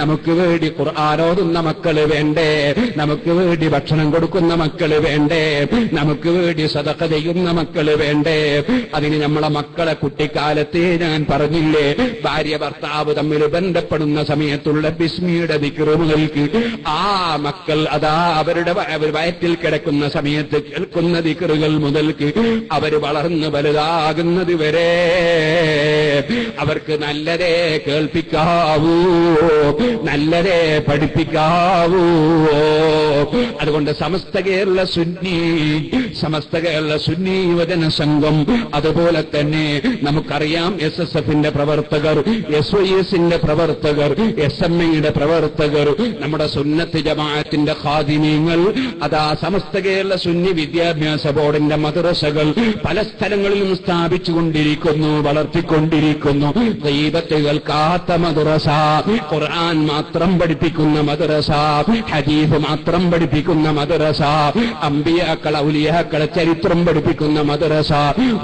Speaker 2: നമുക്ക് വേണ്ടി ഖുർആനോതുന്ന മക്കള് വേണ്ടേ, നമുക്ക് വേണ്ടി ഭക്ഷണം കൊടുക്കുന്ന മക്കള് വേണ്ടേ, നമുക്ക് വേണ്ടി സദഖ ചെയ്യുന്ന മക്കള് വേണ്ടേ? അതിന് നമ്മളെ മക്കളെ കുട്ടിക്കാലത്തെ ഞാൻ പറഞ്ഞില്ലേ, ഭാര്യ ഭർത്താവ് തമ്മിൽ ബന്ധപ്പെടുന്ന സമയത്തുള്ള ബിസ്മിയുടെ ദിക്റ് മുതൽക്ക് ആ മക്കൾ അതാ അവരുടെ വയറ്റിൽ കിടക്കുന്ന സമയത്ത് കേൾക്കുന്ന ദിക്റുകൾ മുതൽക്ക് അവർ വളർന്ന് വലുതാകുന്നത് വരെ അവർക്ക് നല്ലതേ കേൾപ്പിക്കാവൂ, നല്ലതേ പഠിപ്പിക്കാവൂ. അതുകൊണ്ട് സമസ്ത കേരള സുന്നി യുവജന സംഘം, അതുപോലെ തന്നെ നമുക്കറിയാം SSFന്റെ പ്രവർത്തകർ, SYSന്റെ പ്രവർത്തകർ, SMAയുടെ പ്രവർത്തകർ, നമ്മുടെ സുന്നത്ത് ജമാഅത്തിന്റെ ഖാദിമീങ്ങൾ, അതാ സമസ്ത കേരള സുന്നി വിദ്യാഭ്യാസ ബോർഡിന്റെ മദ്രസകൾ പല സ്ഥലങ്ങളിലും സ്ഥാപിച്ചുകൊണ്ടിരിക്കുന്നു, വളർത്തിക്കൊണ്ടിരിക്കുന്നു. ഗീബത്ത് കേൾക്കാത്ത മദ്രസ, ഖുർആൻ മാത്രം പഠിപ്പിക്കുന്ന മദ്രസ, ഹദീസ് മാത്രം പഠിപ്പിക്കുന്ന മദ്രസ, അമ്പിയാക്കളെ ഔലിയാക്കളെ ചരിത്രം പഠിപ്പിക്കുന്ന മദ്രസ.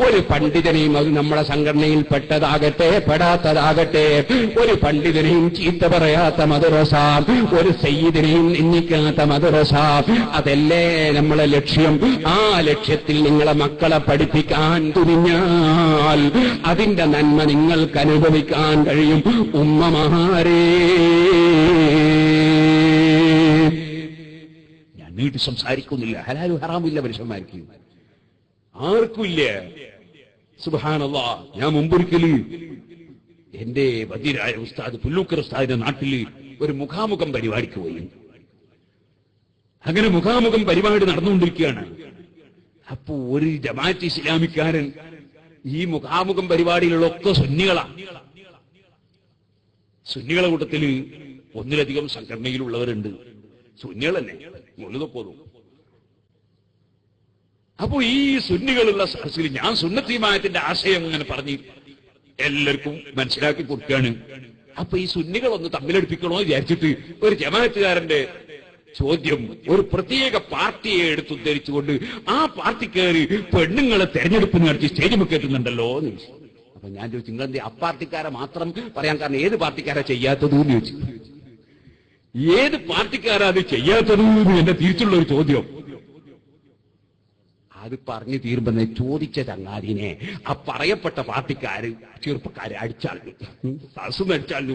Speaker 2: ഒരു പണ്ഡിതനെയും അത് നമ്മുടെ സംഘടനയിൽ പെട്ടതാകട്ടെ പെടാത്തതാകട്ടെ ഒരു പണ്ഡിതനെയും ചീത്ത പറയാത്ത മദ്രസ, ഒരു സയ്യിദിനെയും നിന്ദിക്കാത്ത മദ്രസ, അതല്ലേ നമ്മളെ ലക്ഷ്യം. ആ ലക്ഷ്യത്തിൽ നിങ്ങളെ മക്കളെ പഠിപ്പിക്കാൻ തുനിഞ്ഞാൽ അതിന്റെ നന്മ നിങ്ങൾക്ക് അനുഭവിക്കാൻ കഴിയും. ഉമ്മമാരേ, ഞാൻ നീട്ടി സംസാരിക്കുന്നില്ല, ഹലാലും ഹറാമില്ല പുരുഷന്മാർക്ക് ആർക്കുമില്ല. സുബ്ഹാനല്ലാഹ്, ഞാൻ മുമ്പൊരിക്കല് എന്റെ വദീരായ ഉസ്താദ് പുല്ലൂക്കർ ഉസ്താദിന്റെ നാട്ടില് ഒരു മുഖാമുഖം പരിപാടിക്ക് പോയി. അങ്ങനെ മുഖാമുഖം പരിപാടി നടന്നുകൊണ്ടിരിക്കുകയാണ്. അപ്പോ ഒരു ജമാഅത്ത് ഇസ്ലാമിക്കാരൻ, ഈ മുഖാമുഖം പരിപാടിയിലുള്ളൊക്കെ സുന്നികളാണ്. സുന്നികളെ കൂട്ടത്തില് ഒന്നിലധികം സംഘടനയിലുള്ളവരുണ്ട്. സുന്നികളല്ലേ മുഴുവപ്പോതും. അപ്പോ ഈ സുന്നികളുള്ള സദസ്സിൽ ഞാൻ സുന്നത്ത് ജമാഅത്തിന്റെ ആശയം ഇങ്ങനെ പറഞ്ഞ് എല്ലാവർക്കും മനസ്സിലാക്കി കൊടുക്കുകയാണ്. അപ്പൊ ഈ സുന്നികളൊന്ന് തമ്മിലടുപ്പിക്കണോ വിചാരിച്ചിട്ട് ഒരു ജമാഅത്തുകാരന്റെ ചോദ്യം ഒരു പ്രത്യേക പാർട്ടിയെ എടുത്തുദ്ധരിച്ചുകൊണ്ട് ആ പാർട്ടിക്കാര് പെണ്ണുങ്ങളെ തെരഞ്ഞെടുപ്പ് നടത്തി സ്റ്റേജിൽ കയറ്റുന്നുണ്ടല്ലോ എന്ന് ചോദിച്ചു. അപ്പൊ ഞാൻ ചോദിച്ചു, നിങ്ങളെന്ത് അപ്പാർട്ടിക്കാരെ മാത്രം പറയാൻ കാരണം ഏത് പാർട്ടിക്കാരാ ചെയ്യാത്തത് എന്ന് ചോദിച്ചു. ഏത് പാർട്ടിക്കാരാ അത് ചെയ്യാത്തത് എന്റെ തിരിച്ചുള്ള ഒരു ചോദ്യം. അത് പറഞ്ഞു തീരുമ്പോ ചോദിച്ച ചങ്ങാതിനെ ആ പറയപ്പെട്ട പാർട്ടിക്കാര് ചെറുപ്പക്കാര് അടിച്ചാളു, സസുന്ന് അടിച്ചാളു.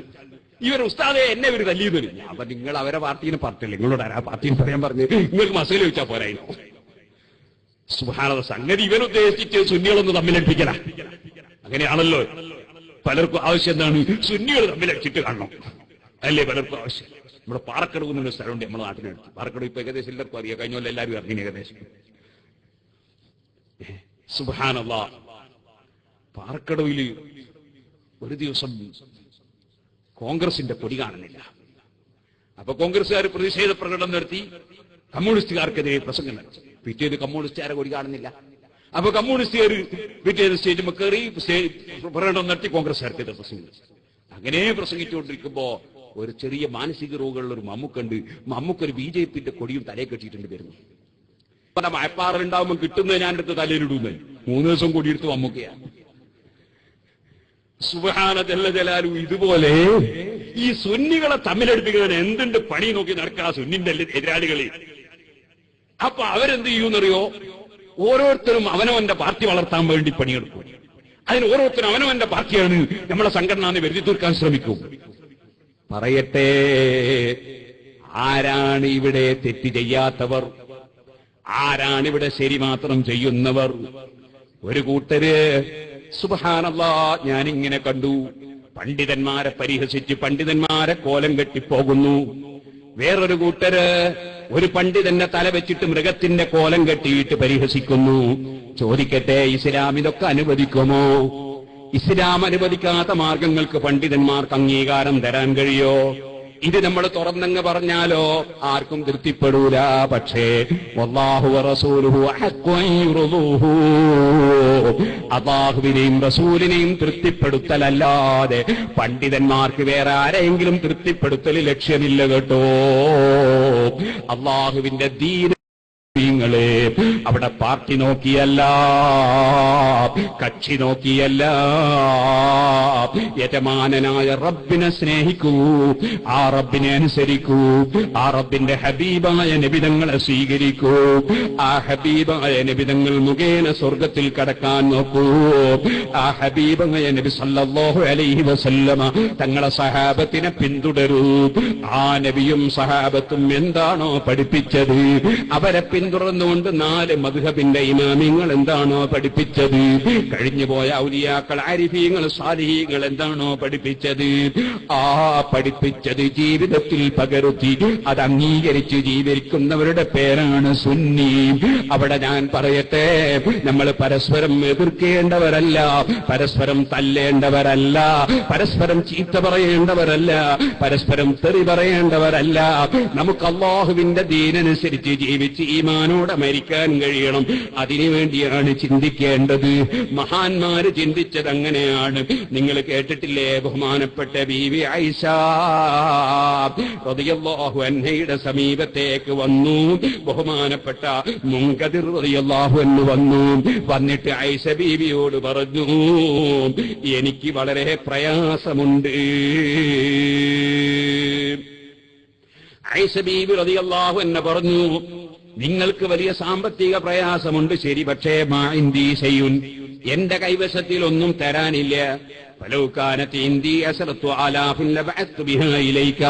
Speaker 2: ഇവരെ ഉസ്താദെ എന്നെ ഇവർ തല്ലിയെന്ന് വരും. അപ്പൊ നിങ്ങൾ അവരെ പാർട്ടീനെ പറഞ്ഞില്ല, നിങ്ങളോട് ആ പാർട്ടിയിൽ പറയാൻ പറഞ്ഞ് നിങ്ങൾക്ക് മസല ചോദിച്ചാൽ പോരായിരുന്നു. സുബ്ഹാനല്ലാഹ്, സംഗതി ഇവരുദ്ദേശിച്ച് സുന്നികളൊന്ന് തമ്മിലടിപ്പിക്കല. അങ്ങനെയാണല്ലോ പലർക്കും ആവശ്യം. എന്താണ്? സുന്നികൾ തമ്മിലടിച്ചിട്ട് കാണണം അല്ലേ പലർക്കും ആവശ്യം. നമ്മുടെ പാറക്കടവ് എന്നുള്ള സ്ഥലമുണ്ട് നമ്മുടെ നാട്ടിനടുത്ത്. പാറക്കടവ് ഇപ്പൊ ഏകദേശം എല്ലാവർക്കും അറിയാം, കഴിഞ്ഞ പോലെ എല്ലാവരും അറിഞ്ഞു ഏകദേശം. സുബ്ഹാനല്ലാഹ്, പാറക്കടവില് ഒരു ദിവസം കോൺഗ്രസിന്റെ കൊടി കാണുന്നില്ല. അപ്പൊ കോൺഗ്രസുകാർ പ്രതിഷേധ പ്രകടനം നടത്തി, കമ്മ്യൂണിസ്റ്റുകാർക്കെതിരെ പ്രസംഗം നടത്തി. പിറ്റേത് കമ്മ്യൂണിസ്റ്റുകാരെ കൊടി കാണുന്നില്ല. അപ്പൊ കമ്മ്യൂണിസ്റ്റുകാർ പിറ്റേത് സ്റ്റേജ് കയറി പ്രകടനം നടത്തി കോൺഗ്രസുകാർക്കെതിരെ പ്രസംഗിച്ചു. അങ്ങനെ പ്രസംഗിച്ചുകൊണ്ടിരിക്കുമ്പോ ഒരു ചെറിയ മാനസിക രോഗമുള്ള ഒരു മമ്മൂക്കുണ്ട്. മമ്മൂക്കൊരു BJPന്റെ കൊടിയും തലയെ കെട്ടിയിട്ടുണ്ട് വരുന്നു. പല മഴപ്പാറുണ്ടാവുമ്പോൾ കിട്ടുന്നത് ഞാൻ എടുത്ത് തലയിലിടുന്നത്. 3 ദിവസം കൊടിയെടുത്ത് മമ്മൂക്കയാണ്. സുബ്ഹാന ജല്ല ജലാലു. ഇതുപോലെ ഈ സുന്നികളെ തമ്മിലടുപ്പിക്കാൻ എന്തുണ്ട് പണി നോക്കി നടക്കുക സുന്നിന്റെ എതിരാളികളെ. അപ്പൊ അവരെന്ത് ചെയ്യുമെന്നറിയോ? ഓരോരുത്തരും അവനവന്റെ പാർട്ടി വളർത്താൻ വേണ്ടി പണിയെടുക്കും. അതിന് ഓരോരുത്തരും അവനവന്റെ പാർട്ടിയാണ് നമ്മളെ സംഘടന എന്ന് വരുത്തി തീർക്കാൻ ശ്രമിക്കും. പറയട്ടെ, ആരാണ് ഇവിടെ തെറ്റ് ചെയ്യാത്തവർ? ആരാണിവിടെ ശരി മാത്രം ചെയ്യുന്നവർ? ഒരു കൂട്ടര് സുബ്ഹാനല്ലാഹ് ഞാനിങ്ങനെ കണ്ടു, പണ്ഡിതന്മാരെ പരിഹസിച്ച് പണ്ഡിതന്മാരെ കോലം കെട്ടിപ്പോകുന്നു. വേറൊരു കൂട്ടര് ഒരു പണ്ഡിതന്റെ തല വെച്ചിട്ട് മൃഗത്തിന്റെ കോലം കെട്ടിയിട്ട് പരിഹസിക്കുന്നു. ചോദിക്കട്ടെ, ഇസ്ലാം ഇതൊക്കെ അനുവദിക്കുമോ? ഇസ്ലാം അനുവദിക്കാത്ത മാർഗങ്ങൾക്ക് പണ്ഡിതന്മാർക്ക് അംഗീകാരം തരാൻ കഴിയോ? ഇത് നമ്മൾ തുറന്നങ്ങ് പറഞ്ഞാലോ ആർക്കും തൃപ്തിപ്പെടൂല. പക്ഷേ വല്ലാഹു വറസൂലുഹു അഹ്ഖു അൻ യുർദൂഹു, അല്ലാഹുവിനെയും റസൂലിനെയും തൃപ്തിപ്പെടുത്തലല്ലാതെ പണ്ഡിതന്മാർക്ക് വേറെ ആരെങ്കിലും തൃപ്തിപ്പെടുത്തൽ ലക്ഷ്യമില്ല കേട്ടോ. അല്ലാഹുവിന്റെ ദീൻ ങ്ങളെ അവിടെ പാർട്ടി നോക്കിയല്ല, കക്ഷി നോക്കിയല്ല, യജമാനനായ റബ്ബിനെ സ്നേഹിക്കൂ, ആ റബ്ബിനെ അനുസരിക്കൂ, ആ റബ്ബിന്റെ ഹബീബായ നബിതങ്ങളെ സ്വീകരിക്കൂ, ആ ഹബീബായ നബിതങ്ങൾ മുഖേന സ്വർഗത്തിൽ കടക്കാൻ നോക്കൂ. ആ ഹബീബായ നബി സല്ലല്ലാഹു അലൈഹി വസല്ലമ തങ്ങളെ സഹാബത്തിനെ പിന്തുടരൂ. ആ നബിയും സഹാബത്തും എന്താണോ പഠിപ്പിച്ചത് അവരെ പിന്തുടർന്നുകൊണ്ട് 4 മദ്ഹബിന്റെ ഇമാമിങ്ങൾ എന്താണോ പഠിപ്പിച്ചത്, കഴിഞ്ഞുപോയ ഔലിയാക്കൾ ആരിഫീങ്ങൾ സാലിഹീങ്ങൾ എന്താണോ പഠിപ്പിച്ചത്, ആ പഠിപ്പിച്ചത് ജീവിതത്തിൽ പകർത്തി അത് അംഗീകരിച്ച് ജീവിക്കുന്നവരുടെ പേരാണ് സുന്നി. അവിടെ ഞാൻ പറയട്ടെ, നമ്മൾ പരസ്പരം എതിർക്കേണ്ടവരല്ല, പരസ്പരം തല്ലേണ്ടവരല്ല, പരസ്പരം ചീത്ത പറയേണ്ടവരല്ല, പരസ്പരം തെറി പറയേണ്ടവരല്ല. നമുക്ക് അല്ലാഹുവിന്റെ ദീനനുസരിച്ച് ജീവിച്ച് ഈമാനോടെ മരിക്കാൻ കഴിയണം. അതിനുവേണ്ടിയാണ് ചിന്തിക്കേണ്ടത്. മഹാന്മാര് ചിന്തിച്ചത് അങ്ങനെയാണ്. നിങ്ങൾ കേട്ടിട്ടില്ലേ, ബഹുമാനപ്പെട്ട ബീവി ആയിഷ റളിയല്ലാഹു അൻഹയുടെ സമീപത്തേക്ക് വന്നു ബഹുമാനപ്പെട്ട മുൻകദിർ റളിയല്ലാഹു അൻഹു വന്നിട്ട് ആയിഷ ബീവിയോട് പറഞ്ഞു, എനിക്ക് വളരെ പ്രയാസമുണ്ട്. ആയിഷ ബീവി റളിയല്ലാഹു അൻഹ പറഞ്ഞു, നിങ്ങൾക്ക് വലിയ സാമ്പത്തിക പ്രയാസമുണ്ട്, ശരി, പക്ഷേ മാ ഇന്ദീ ശൈഉൻ, എന്റെ കൈവശത്തിൽ ഒന്നും തരാനില്ല. ഫലൗ കാനത് ഇന്ദീ 10,000 ലബഅത്തു ബിഹാ ഇലൈക,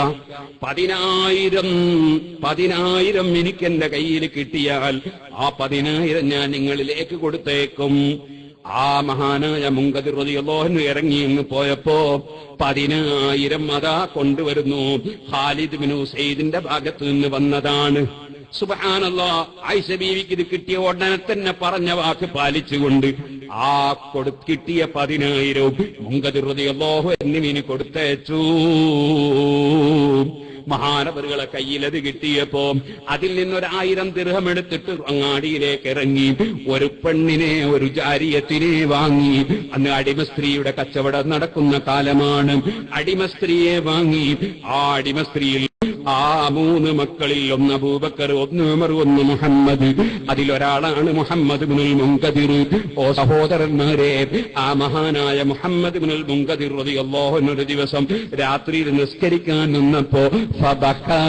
Speaker 2: 10,000 എനിക്ക് എന്റെ കയ്യിൽ കിട്ടിയാൽ ആ 10,000 ഞാൻ നിങ്ങളിലേക്ക് കൊടുത്തേക്കും. ആ മഹാനായ മുൻകദിർ റളിയല്ലാഹു അൻഹു ഇറങ്ങി അങ്ങ് പോയപ്പോ 10,000 അതാ കൊണ്ടുവരുന്നു. ഖാലിദ് ബിൻ ഉസൈദിന്റെ ഭാഗത്ത് നിന്ന് വന്നതാണ്. സുബ്ഹാനല്ലാഹ്, ആയിഷ ബീവിക്ക് ഇത് കിട്ടിയ ഉടനെ തന്നെ പറഞ്ഞ വാക്ക് പാലിച്ചുകൊണ്ട് ആ കിട്ടിയ 10,000 മുൻകദിർ റളിയല്ലാഹു അൻഹുവിന് കൊടുത്തയച്ചു. മഹാനവറുകളെ കയ്യിലത് കിട്ടിയപ്പോ അതിൽ നിന്നൊരു1000 ദിർഹം എടുത്തിട്ട് അങ്ങാടിയിലേക്ക് ഇറങ്ങി ഒരു പെണ്ണിനെ, ഒരു ജാരിയത്തിനെ വാങ്ങി. അന്ന് അടിമസ്ത്രീയുടെ കച്ചവടം നടക്കുന്ന കാലമാണ്. അടിമസ്ത്രീയെ വാങ്ങി. ആ അടിമസ്ത്രീയിൽ ആ 3 മക്കളിൽ ഒന്ന് അബൂബക്കർ, ഒന്ന് ഉമർ, ഒന്ന് മുഹമ്മദ്. അതിലൊരാളാണ് മുഹമ്മദ് ഇബ്നുൽ മുൻകദിർ. ഓ സഹോദരന്മാരെ, ആ മഹാനായ മുഹമ്മദ് ഇബ്നുൽ മുൻകദിർ റളിയല്ലാഹു അൻഹു ഒരു ദിവസം രാത്രിയിൽ നിസ്കരിക്കാൻ നിന്നപ്പോ ഫബക്കാ,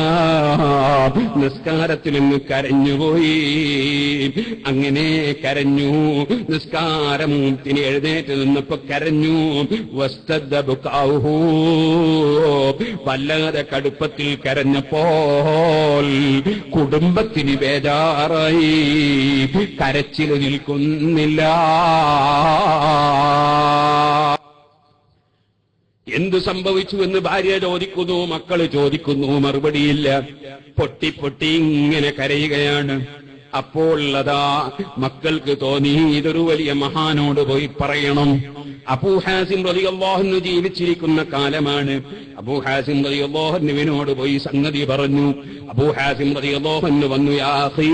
Speaker 2: നിസ്കാരത്തിൽ നിന്ന് കരഞ്ഞുപോയി. അങ്ങനെ കരഞ്ഞു. നിസ്കാരത്തിന് എഴുന്നേറ്റ് നിന്നപ്പോ കരഞ്ഞു. വസ്തദ്ദ ബുകാഉഹു, വല്ലാതെ കടുപ്പത്തിൽ കരഞ്ഞപ്പോൾ കുടുംബത്തിന് ബേജാറായി. കരച്ചിൽ നിൽക്കുന്നില്ല. എന്തു സംഭവിച്ചു എന്ന് ഭാര്യ ചോദിക്കുന്നു, മക്കള് ചോദിക്കുന്നു, മറുപടിയില്ല. പൊട്ടി പൊട്ടി ഇങ്ങനെ കരയുകയാണ്. അപ്പോൾ അതാ മക്കൾക്ക് തോന്നി ഇതൊരു വലിയ മഹാനോട് പോയി പറയണം. അബൂ ഹാസിം റളിയല്ലാഹു അൻഹു ജീവിച്ചിരിക്കുന്ന കാലമാണ്. അബൂ ഹാസിം റളിയല്ലാഹു അൻഹുവിനോട് പോയി സംഗതി പറഞ്ഞു. അബൂ ഹാസിം റളിയല്ലാഹു അൻഹു വന്നു, യാ അഖീ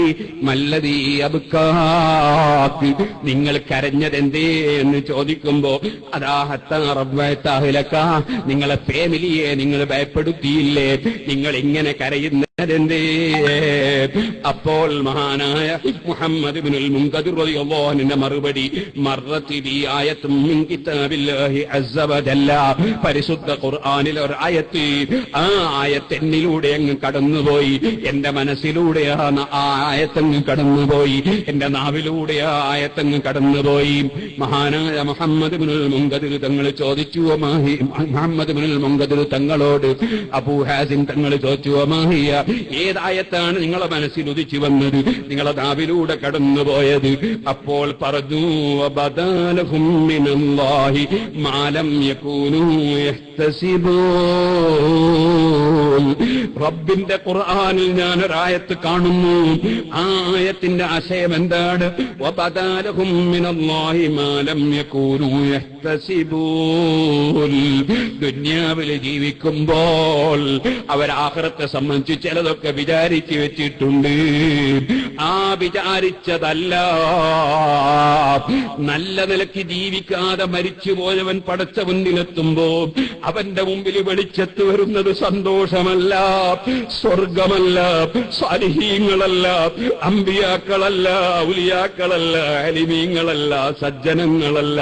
Speaker 2: മല്ലദീ അബ്കാക്, നിങ്ങൾ കരഞ്ഞതെന്തേ എന്ന് ചോദിക്കുമ്പോ അതാ ഹത്താ റബ്ബത അഹ്ലക, നിങ്ങളെ ഫാമിലിയെ നിങ്ങൾ ഭയപ്പെടുത്തിയില്ലേ, നിങ്ങൾ ഇങ്ങനെ കരയുന്നതെന്തേ? അപ്പോൾ മഹാനായ മുഹമ്മദ് ഇബ്നുൽ മുൻകദിർ റളിയല്ലാഹു അൻഹുവിന്റെ മറുപടി, മർറതി ബി ആയത്തും മിൻ കിതാബില്ലാഹി അസ്സ വജല്ല, പരിശുദ്ധ ഖുർആനിലെ ഒരു ആയത്ത്, ആ ആയത്ത് എന്നിലൂടെ അങ്ങ് കടന്നുപോയി. എന്റെ മനസ്സിലൂടെയാണ് ആ ആയത്തങ്ങ് കടന്നുപോയി. എന്റെ നാവിലൂടെ ആ ആയത്തങ്ങ് കടന്നുപോയി. മഹാനായ മുഹമ്മദ് ഇബ്നുൽ മുൻകദിർ തങ്ങൾ ചോദിച്ചു, മുഹമ്മദ് ഇബ്നുൽ മുൻകദിർ തങ്ങളോട് അബൂ ഹാസിം തങ്ങൾ ചോദിച്ചു, മാഹിയ, ഏതായത്താണ് നിങ്ങളെ മനസ്സിൽ ഉദിച്ചു വന്നത്, നിങ്ങളെ നാവിലൂടെ കടന്നുപോയത്? അപ്പോൾ പറഞ്ഞു, വബദാലഹും മിനല്ലാഹി മാ ലം യകൂനൂ യഹ്തസിബൂൻ. റബ്ബിന്റെ ഖുർആനിൽ ഞാൻ ഒരായത്ത് കാണുന്നു. ആ ആയത്തിന്റെ ആശയം എന്താണ്? വബദാലഹും മിനല്ലാഹി മാ ലം യകൂനൂ യഹ്തസിബൂൻ. ദുനിയാവിൽ ജീവിക്കുമ്പോൾ അവർ ആഖിറത്തെ സംബന്ധിച്ച് ചിലതൊക്കെ വിചാരിച്ചു വെച്ചിട്ടുണ്ട്. ആ വിചാരിച്ചതല്ല. നല്ല നിലയ്ക്ക് ജീവിക്കാതെ മരിച്ചുപോയവൻ പടച്ച മുന്നിലെത്തുമ്പോ അവന്റെ മുമ്പിൽ വെളിച്ചത്ത് വരുന്നത് സന്തോഷമല്ല, സ്വർഗമല്ല, സാലിഹീങ്ങളല്ല, അമ്പിയാക്കളല്ല, ഔലിയാക്കളല്ല, അലിമീങ്ങളല്ല, സജ്ജനങ്ങളല്ല.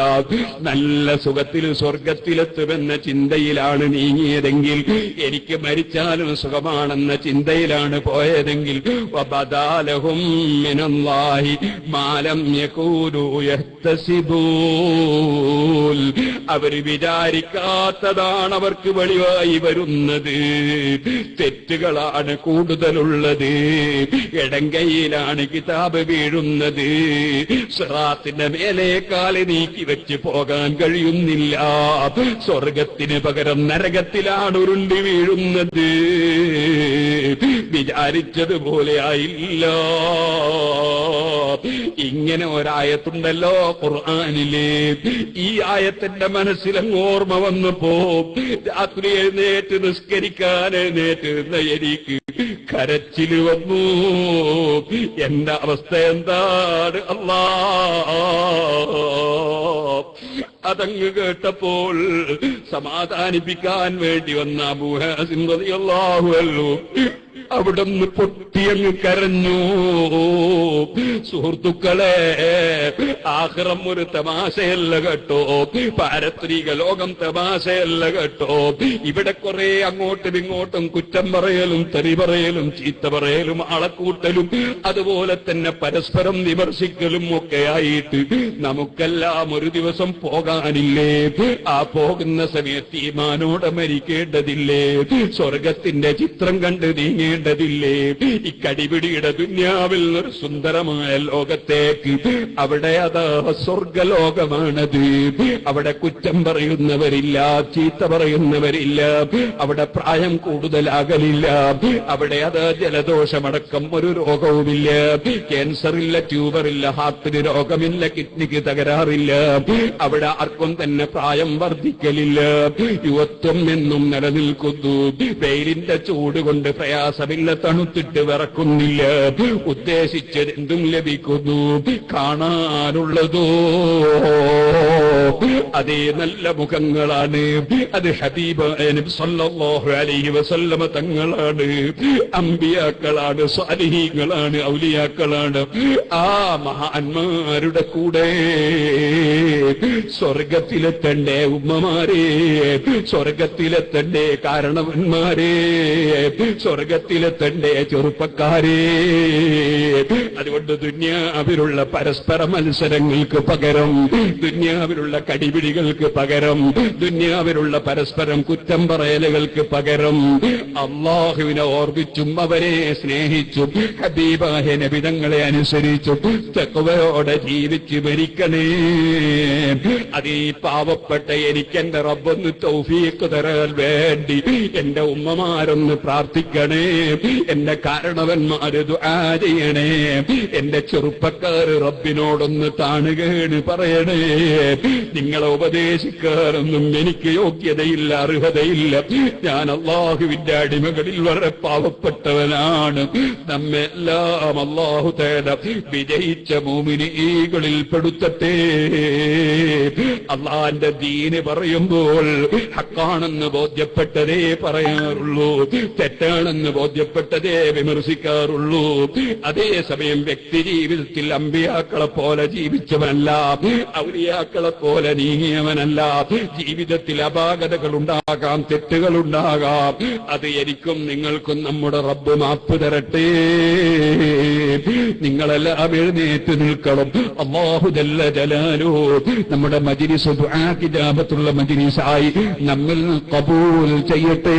Speaker 2: നല്ല സുഖത്തിൽ സ്വർഗത്തിലെത്തുമെന്ന ചിന്തയിലാണ് നീങ്ങിയതെങ്കിൽ, എനിക്ക് മരിച്ചാലും സുഖമാണെന്ന ചിന്തയിലാണ് പോയതെങ്കിൽ, വബദാലഹും മിനല്ലാഹി മാ ലം യകൂനൂ യഹ്തസിബൂൻ. അവർ വിചാരിക്കാത്തതാണ് അവർക്ക് വെളിവായി വരുന്നത്. തെറ്റുകളാണ് കൂടുതലുള്ളത്. ഇടങ്കയിലാണ് കിതാബ് വീഴുന്നത്. സിറാത്തിന്റെ മേലെ കാല് നീക്കി വെച്ച് പോകാൻ കഴിയുന്നില്ല. സ്വർഗത്തിന് പകരം നരകത്തിലാണ് ഉരുണ്ടി വീഴുന്നത്. വിചാരിച്ചതുപോലെ ആയില്ല. ഇങ്ങനെ ഒരായത്തുണ്ടല്ലോ ഖുർആനിലെ. ഈ ആയത്തിന്റെ മനസ്സിലങ്ങ് ഓർമ്മ വന്നപ്പോ രാത്രി എഴുന്നേറ്റ് നിസ്കരിക്കാൻ എഴുന്നേറ്റ് എനിക്ക് കരച്ചിൽ വന്നു. എന്റെ അവസ്ഥ എന്താണ് അല്ലാ? അതങ്ങ് കേട്ടപ്പോൾ സമാധാനിപ്പിക്കാൻ വേണ്ടി വന്ന അബൂ ഹാസിം റളിയല്ലാഹു അൻഹു അവിടുന്ന് പൊട്ടിയങ്ങ് കരഞ്ഞു. സുഹൃത്തുക്കളെ, ആഖിറം ഒരു തമാശയല്ല കേട്ടോ, പാരത്രിക ലോകം തമാശയല്ല കേട്ടോ. ഇവിടെ കുറെ അങ്ങോട്ടും ഇങ്ങോട്ടും കുറ്റം പറയലും തെറി പറയലും ചീത്ത പറയലും അളക്കൂട്ടലും അതുപോലെ തന്നെ പരസ്പരം വിമർശിക്കലും ഒക്കെ ആയിട്ട് നമുക്കെല്ലാം ഒരു ദിവസം പോകാനില്ലേ? ആ പോകുന്ന സമയത്ത് ഈമാനോടെ മരിക്കേണ്ടതില്ലേ? സ്വർഗത്തിന്റെ ചിത്രം കണ്ട് നീങ്ങേണ്ടതില്ലേ? ഈ കടിപിടിയുടെ ദുന്യാവിൽ നിന്നൊരു സുന്ദരമായ ലോകത്തേക്ക്. അവിടെ അതാ സ്വർഗലോകമാണത്. അവിടെ കുറ്റം പറയുന്നവരില്ല, ചീത്ത പറയുന്നവരില്ല. അവിടെ പ്രായം കൂടുതലാകലില്ല. അവിടെ അത് ജലദോഷമടക്കം ഒരു രോഗവുമില്ല. ക്യാൻസറില്ല, ട്യൂബറില്ല, ഹാർട്ടിന് രോഗമില്ല, കിഡ്നിക്ക് തകരാറില്ല. അവിടെ ആർക്കും തന്നെ പ്രായം വർദ്ധിക്കലില്ല. യുവത്വം എന്നും നിലനിൽക്കുന്നു. വെയിലിന്റെ ചൂട് കൊണ്ട് പ്രയാസമില്ല, തണുത്തിട്ട് വിറക്കുന്നില്ല. ഉദ്ദേശിച്ചത് എന്തും ലഭിക്കുന്നു. കാണാനുള്ളതോ അതേ നല്ല മുഖങ്ങളാണ്. അത് ഹബീബ് നബി സല്ലല്ലാഹു അലൈഹി വസല്ലമ തങ്ങളാണ്. അമ്പിയാക്കളാണ്, സാലിഹീങ്ങളാണ്, ഔലിയാക്കളാണ്. ആ മഹാന്മാരുടെ കൂടെ സ്വർഗത്തിലെത്തണ്ടേ ഉമ്മമാരെ, സ്വർഗത്തിലെത്തണ്ടേ കാരണവന്മാരെ, സ്വർഗത്തിലെത്തണ്ടേ ചെറുപ്പക്കാരെ. അതുകൊണ്ട് ദുന്യാവിലുള്ള പരസ്പര മത്സരങ്ങൾക്ക് പകരം, ദുന്യാവിലുള്ള കടിപിടികൾക്ക് പകരം, ദുന്യാവിലുള്ള പരസ്പരം കുറ്റം പറയലുകൾക്ക് പകരം അല്ലാഹുവിനെ ഓർമ്മിച്ചും അവരെ സ്നേഹിച്ചും ഹബീബായ നബി തങ്ങളെ അനുസരിച്ചും തഖ്വയോടെ ജീവിച്ച് മരിക്കണേ. അതീ പാവപ്പെട്ട എനിക്കെന്റെ റബ്ബൊന്ന് തൗഫീഖ് തരാൻ വേണ്ടി എന്റെ ഉമ്മമാരൊന്ന് പ്രാർത്ഥിക്കണേ. എന്റെ കാരണവന്മാര് ദുആ ചെയ്യണേ. എന്റെ ചെറുപ്പക്കാർ റബ്ബിനോടൊന്ന് താണുകേണ് പറയണേ. നിങ്ങളെ ഉപദേശിക്കാനൊന്നും എനിക്ക് യോഗ്യതയില്ല, അർഹതയില്ല. ഞാൻ അല്ലാഹുവിന്റെ അടിമകളിൽ വളരെ പാവപ്പെട്ടവനാണ്. നമ്മെല്ലാം അല്ലാഹു തആല വിജയിച്ച മുഅ്മിനീകളിൽ പെടുത്തട്ടെ. അല്ലാഹുവിന്റെ ദീന് പറയുമ്പോൾ ഹക്കാണെന്ന് ബോധ്യപ്പെട്ടതേ പറയാറുള്ളൂ, തെറ്റാണെന്ന് ബോധ്യപ്പെട്ടതേ വിമർശിക്കാറുള്ളൂ. അതേസമയം വ്യക്തി ജീവിതത്തിൽ അമ്പിയാക്കളെ പോലെ ജീവിച്ചവനല്ല, ഔലിയാക്കളെ പോലെ നീങ്ങിയവനല്ല. ജീവിതത്തിൽ അപാകതകൾ ഉണ്ടാകാം, തെറ്റുകൾ ഉണ്ടാകാം. അത് എനിക്കും നിങ്ങൾക്കും നമ്മുടെ റബ്ബ് മാപ്പ് തരട്ടെ. നിങ്ങളെല്ലാം എഴുന്നേറ്റ് നിൽക്കണം. അല്ലാഹു ജല്ല ജലാലുഹു നമ്മുടെ മജ്‌ലിസ് ദുആ കിതാബത്തുള്ള മജ്‌ലിസായി നമ്മിൽ ഖബൂൽ ചെയ്യട്ടെ.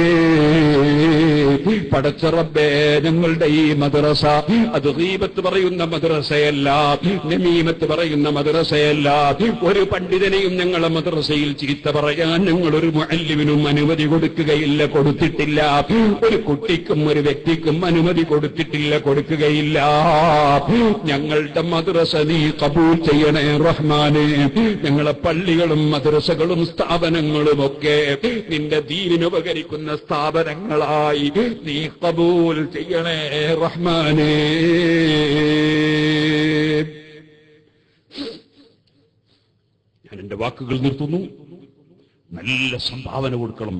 Speaker 2: പടച്ച റബ്ബേ, ഞങ്ങളുടെ ഈ മദ്രസ അത് ഗീബത്ത് പറയുന്ന മദ്രസയല്ല, നമീമത്ത് പറയുന്ന മദ്രസയല്ല. ഒരു പണ്ഡിതനെയും ഞങ്ങളെ മദ്രസയിൽ ചീത്ത പറയാൻ ഞങ്ങൾ ഒരു മുഅല്ലിമിനും അനുമതി കൊടുക്കുകയില്ല, കൊടുത്തിട്ടില്ല. ഒരു കുട്ടിക്കും ഒരു വ്യക്തിക്കും അനുമതി കൊടുത്തിട്ടില്ല, കൊടുക്കുകയില്ല. ഞങ്ങളുടെ മദ്രസ നീ ഖബൂൽ ചെയ്യണേ റഹ്മാനെ. ഞങ്ങളെ പള്ളികളും മദ്രസകളും സ്ഥാപനങ്ങളും ഒക്കെ നിന്റെ ദീനിന് ഉപകരിക്കുന്ന സ്ഥാപനങ്ങളായി നീ ഖബൂൽ ചെയ്യണേ റഹ്മാനെ. ഞാൻ എന്റെ വാക്കുകൾ നിർത്തുന്നു. നല്ല സംഭാവന കൊടുക്കണം.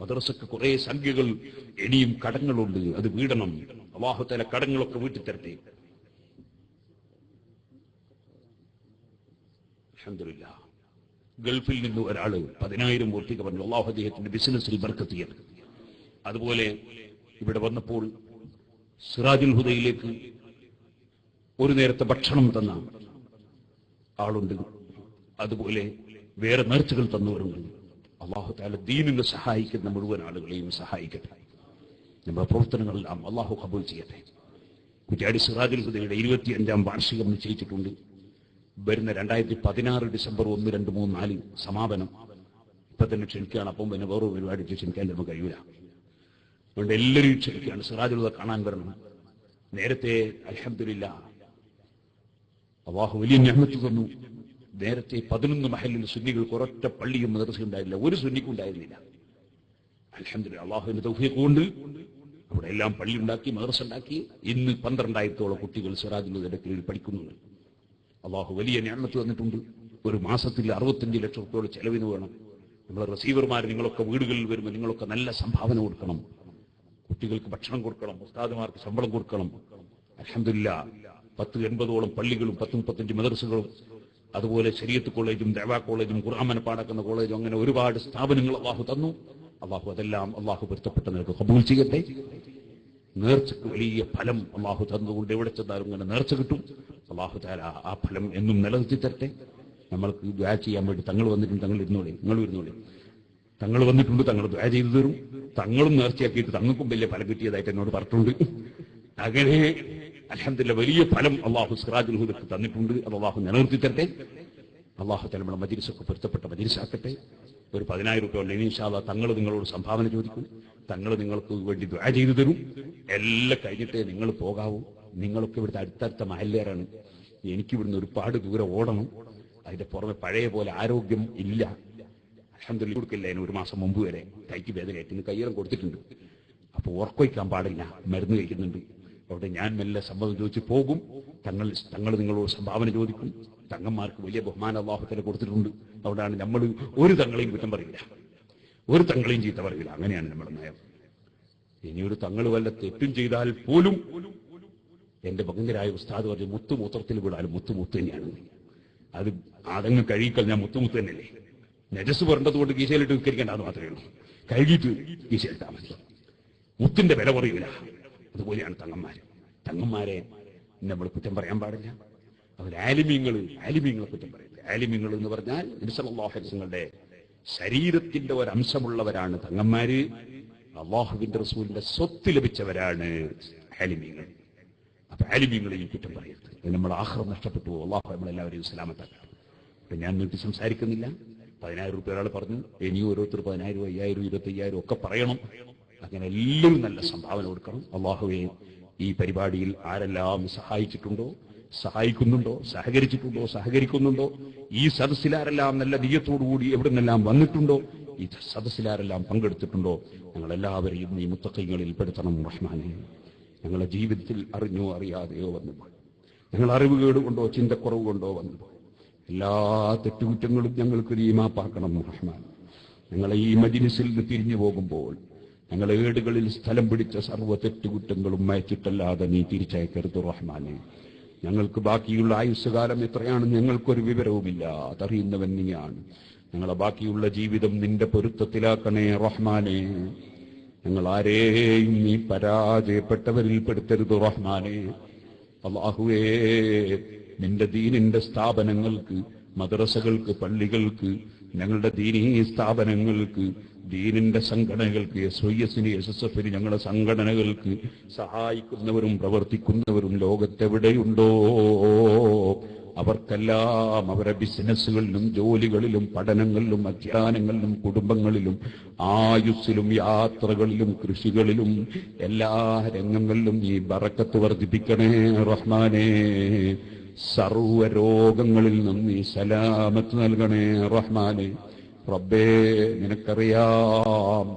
Speaker 2: മദ്രസക്ക് കുറെ സംഖ്യകൾ ഇനിയും കടങ്ങളുണ്ട്, അത് വീടണം. അല്ലാഹു തആല കടങ്ങളൊക്കെ വീട്ടിൽ തരട്ടെ. അൽഹംദുലില്ലാഹ്. ഗൾഫിൽ നിന്ന് ഒരാള് 10,000 വോട്ടിക പറഞ്ഞു. അല്ലാഹു അദ്ദേഹത്തിന്റെ ബിസിനസ്സിൽ ബർക്കത്ത് ചെയ്യട്ടെ. അതുപോലെ ഇവിടെ വന്നപ്പോൾ സിറാജുൽ ഹുദയിലേക്ക് ഒരു നേരത്തെ ഭക്ഷണം തന്ന ആളുണ്ട്. അതുപോലെ വേറെ നേർച്ചകൾ തന്നവരുണ്ട്. അല്ലാഹു തആല ദീനിനെ സഹായിക്കുന്ന മുഴുവൻ ആളുകളെയും സഹായിക്കട്ടെ. നമ്മുടെ പ്രവർത്തനങ്ങളെല്ലാം അല്ലാഹു ഖബൂൽ ചെയ്യട്ടെ. കുറ്റ്യാടി സിറാജുൽ ഹുദയുടെ 25ാം വാർഷികം നിശ്ചയിച്ചിട്ടുണ്ട്. വരുന്ന 2016 ഡിസംബർ 1, 2, 3, 4 സമാപനം. ഇപ്പൊ തന്നെ ക്ഷണിക്കുകയാണ്. അപ്പം പിന്നെ വേറെ പരിപാടി ക്ഷണിക്കാൻ നമുക്ക് കഴിയൂല. അതുകൊണ്ട് എല്ലാവരും ക്ഷണിക്കുകയാണ്. സിറാജുൽ ഹുദ കാണാൻ വരണം. നേരത്തെ അൽഹംദുലില്ലാഹ് അല്ലാഹു വലിയ നിഅമത്ത് തന്നു. നേരത്തെ 11 മഹല്ലിൽ സുന്നികൾക്ക് ഒരൊറ്റ പള്ളിയും മദ്രസയും ഉണ്ടായില്ല, ഒരു സുന്നിക്കും ഉണ്ടായിരുന്നില്ല. അൽഹംദുലില്ലാഹ് അല്ലാഹുവിന്റെ തൗഫീഖ് കൊണ്ട് അവിടെ എല്ലാം പള്ളി ഉണ്ടാക്കി, മദ്രസ ഉണ്ടാക്കി. ഇന്ന് 12,000-ഓളം കുട്ടികൾ സിറാജുൽ ഹുദയുടെ കീഴിൽ പഠിക്കുന്നുണ്ട്. അല്ലാഹു വലിയ നിഅമത്ത് തന്നിട്ടുണ്ട്. ഒരു മാസത്തിൽ 65 ലക്ഷം രൂപയുടെ ചെലവിന് വേണം. നമ്മളെ റിസീവർമാർ നിങ്ങളൊക്കെ വീടുകളിൽ വരുമ്പോൾ നിങ്ങളൊക്കെ നല്ല സംഭാവന കൊടുക്കണം. കുട്ടികൾക്ക് ഭക്ഷണം കൊടുക്കണം, ഉസ്താദുമാർക്ക് ശമ്പളം കൊടുക്കണം. അൽഹംദുലില്ലാഹ് 10-80ഓളം പള്ളികളും 10-35 മദ്രസകളും അതുപോലെ ശരീഅത്ത് കോളേജും ദഅവാ കോളേജും ഖുർആൻ മനപ്പാടാക്കുന്ന കോളേജും അങ്ങനെ ഒരുപാട് സ്ഥാപനങ്ങൾ അല്ലാഹു തന്നു. അല്ലാഹു അതെല്ലാം അല്ലാഹു പൊരുത്തപ്പെട്ട നിലക്ക് ഖബൂൽ ചെയ്യട്ടെ. നേർച്ചക്ക് വലിയ ഫലം അല്ലാഹു തന്നുകൊണ്ട് എവിടെ ചെന്നാലും ഇങ്ങനെ നേർച്ച കിട്ടും. അല്ലാഹു തആല ആ ഫലം എന്നും നിലനിർത്തി തരട്ടെ. നമ്മൾക്ക് ദുആ ചെയ്യാൻ വേണ്ടി തങ്ങൾ വന്നിട്ടുണ്ട്. തങ്ങൾ ഇരുന്നോളി, നിങ്ങളും ഇരുന്നോളി. തങ്ങൾ വന്നിട്ടുണ്ട്, തങ്ങൾ ദുആ ചെയ്തു തരും. തങ്ങളും നേർച്ചയാക്കിയിട്ട് തങ്ങൾക്കും വലിയ ഫലം കിട്ടിയതായിട്ട് എന്നോട് പറഞ്ഞിട്ടുണ്ട്. അങ്ങനെ അൽഹംദുലില്ലാഹ് വലിയ ഫലം അല്ലാഹു സിറാജുൽ ഹുദക്ക് തന്നിട്ടുണ്ട്. അത് അല്ലാഹു നിലനിർത്തി തരട്ടെ. അല്ലാഹു തആല നമ്മുടെ മജ്‌ലിസൊക്കെ പൊരുത്തപ്പെട്ട മജ്‌ലിസാക്കട്ടെ. ഒരു 10,000 രൂപ ഉണ്ടെങ്കിൽ ഇൻഷാ അല്ലാഹ് തങ്ങൾ നിങ്ങളോട് സംഭാവന ചോദിക്കും. തങ്ങൾ നിങ്ങൾക്ക് വേണ്ടി ദുആ ചെയ്തു തരും. എല്ലാം കഴിഞ്ഞിട്ടേ നിങ്ങൾ പോകാവൂ. നിങ്ങളൊക്കെ ഇവിടുത്തെ അടുത്തടുത്ത മഹല്ലേരാണ്. എനിക്കിവിടുന്ന് ഒരുപാട് ദൂരം ഓടണം. അതിന്റെ പുറമെ പഴയ പോലെ ആരോഗ്യം ഇല്ല. അൽഹംദുലില്ലാഹ് കൊടുക്കില്ല. അതിന് 1 മാസം മുമ്പ് വരെ കൈക്ക് വേദനയായിട്ട് കയ്യിലും കൊടുത്തിട്ടുണ്ട്. അപ്പോൾ ഉറക്കൊഴിക്കാൻ പാടില്ല, മരുന്ന് കഴിക്കുന്നുണ്ട്. അവിടെ ഞാൻ മെല്ലെ സമ്മതം ചോദിച്ച് പോകും. തങ്ങൾ നിങ്ങളോട് സംഭാവന ചോദിക്കും. തങ്ങന്മാർക്ക് വലിയ ബഹുമാനം അല്ലാഹു തആല കൊടുത്തിട്ടുണ്ട്. അവിടെയാണ് നമ്മൾ ഒരു തങ്ങളെയും കുറ്റം പറയില്ല, ഒരു തങ്ങളെയും ചീത്ത പറയില്ല. അങ്ങനെയാണ് നമ്മുടെ നയം. ഇനിയൊരു തങ്ങൾ വല്ല തെറ്റും ചെയ്താൽ പോലും എന്റെ ഭംഗരായ ഉസ്താദ് പറഞ്ഞ് മുത്തുമൂത്രത്തിൽ വിടാനും മുത്തുമുത്ത് തന്നെയാണ്. അത് അതങ്ങ് കഴുകിക്കഴിഞ്ഞാൽ മുത്തുമുത്ത് തന്നെയല്ലേ. നജസ് പുരണ്ടതുകൊണ്ട് കീശയിലിട്ട് വിൽക്കരിക്കേണ്ടത് മാത്രമേ ഉള്ളൂ. കഴുകിയിട്ട് കീശയിലിട്ടാൽ മതി. മുത്തിന്റെ വില കുറയില്ല. അതുപോലെയാണ് തങ്ങന്മാരെ നമ്മൾ കുറ്റം പറയാൻ പാടില്ല. അവർ ആലിമീങ്ങളെ കുറ്റം പറയില്ല. ആലിമീങ്ങൾ എന്ന് പറഞ്ഞാൽ നബി സല്ലല്ലാഹു അലൈഹി വസല്ലമയുടെ ശരീരത്തിന്റെ ഒരംശമുള്ളവരാണ് തങ്ങന്മാര്. അല്ലാഹുവിന്റെ റസൂലിന്റെ സ്വത്ത് ലഭിച്ചവരാണ് ആലിമീങ്ങൾ. അപ്പൊ ആലിമീങ്ങളെയും കുറ്റം പറയരുത്. നമ്മൾ ആഖിറം നഷ്ടപ്പെട്ടു പോകും. അല്ലാഹു നമ്മളെല്ലാവരെയും സലാമത്താക്കട്ടെ. അപ്പൊ ഞാൻ നീട്ടി സംസാരിക്കുന്നില്ല. 10,000 രൂപ ഒരാൾ പറഞ്ഞു. ഇനിയും ഓരോരുത്തർ 10,000, 5,000, 25,000 ഒക്കെ പറയണം. അങ്ങനെ എല്ലാവരും നല്ല സംഭാവന കൊടുക്കണം. അല്ലാഹുവേ, ഈ പരിപാടിയിൽ ആരെല്ലാം സഹായിച്ചിട്ടുണ്ടോ, സഹായിക്കുന്നുണ്ടോ, സഹകരിക്കുന്നുണ്ടോ, ഈ സദസ്സിലാരെല്ലാം നല്ല നിയ്യത്തോടുകൂടി എവിടെ നിന്നെല്ലാം വന്നിട്ടുണ്ടോ, ഈ സദസ്സിലാരെല്ലാം പങ്കെടുത്തിട്ടുണ്ടോ, ഞങ്ങളെല്ലാവരെയും നീ മുത്തഖീങ്ങളിൽ പെടുത്തണം റഹ്മാനേ. ഞങ്ങളുടെ ജീവിതത്തിൽ അറിഞ്ഞോ അറിയാതെയോ വന്നുപോയി, ഞങ്ങൾ അറിവുകേട് കൊണ്ടോ ചിന്തക്കുറവ് കൊണ്ടോ വന്നുപോയി എല്ലാ തെറ്റുകുറ്റങ്ങളും ഞങ്ങൾക്ക് നീ മാപ്പാക്കണം റഹ്മാൻ. ഞങ്ങളെ ഈ മജ്‌ലിസിൽ നിന്ന് തിരിഞ്ഞു പോകുമ്പോൾ ഞങ്ങളെ ഏടുകളിൽ സ്ഥലം പിടിച്ച സർവ്വ തെറ്റുകുറ്റങ്ങളും മായ്ച്ചിട്ടല്ലാതെ നീ തിരിച്ചയക്കരുത് റഹ്മാനെ. ഞങ്ങൾക്ക് ബാക്കിയുള്ള ആയുസ്സുകാലം എത്രയാണെന്ന് ഞങ്ങൾക്കൊരു വിവരവുമില്ല. അതറിയുന്നവൻ നീയാണ്. ഞങ്ങളെ ബാക്കിയുള്ള ജീവിതം നിന്റെ പൊരുത്തത്തിലാക്കണേ റഹ്മാനെ. ഞങ്ങൾ ആരെയും നീ പരാജയപ്പെട്ടവരിൽ പെടുത്തരുത് റഹ്മാനെ. അല്ലാഹുവേ, നിന്റെ ദീനിന്റെ സ്ഥാപനങ്ങൾക്ക്, മദ്രസകൾക്ക്, പള്ളികൾക്ക്, ഞങ്ങളുടെ ദീനീ സ്ഥാപനങ്ങൾക്ക്, ദീനിന്റെ സംഘടനകൾക്ക്, SYS, SSF, ഞങ്ങളുടെ സംഘടനകൾക്ക് സഹായിക്കുന്നവരും പ്രവർത്തിക്കുന്നവരും ലോകത്തെവിടെയുണ്ടോ അവർക്കെല്ലാം അവരുടെ ബിസിനസ്സുകളിലും ജോലികളിലും പഠനങ്ങളിലും അധ്യയനങ്ങളിലും കുടുംബങ്ങളിലും ആയുസ്സിലും യാത്രകളിലും കൃഷികളിലും എല്ലാ രംഗങ്ങളിലും ഈ ബറക്കത്ത് വർദ്ധിപ്പിക്കണേ റഹ്മാനേ. സർവ്വരോഗങ്ങളിൽ നിന്നും നീ സലാമത്ത് നൽകണേ റഹ്മാനെ. റബ്ബേ, നിനക്കറിയാം,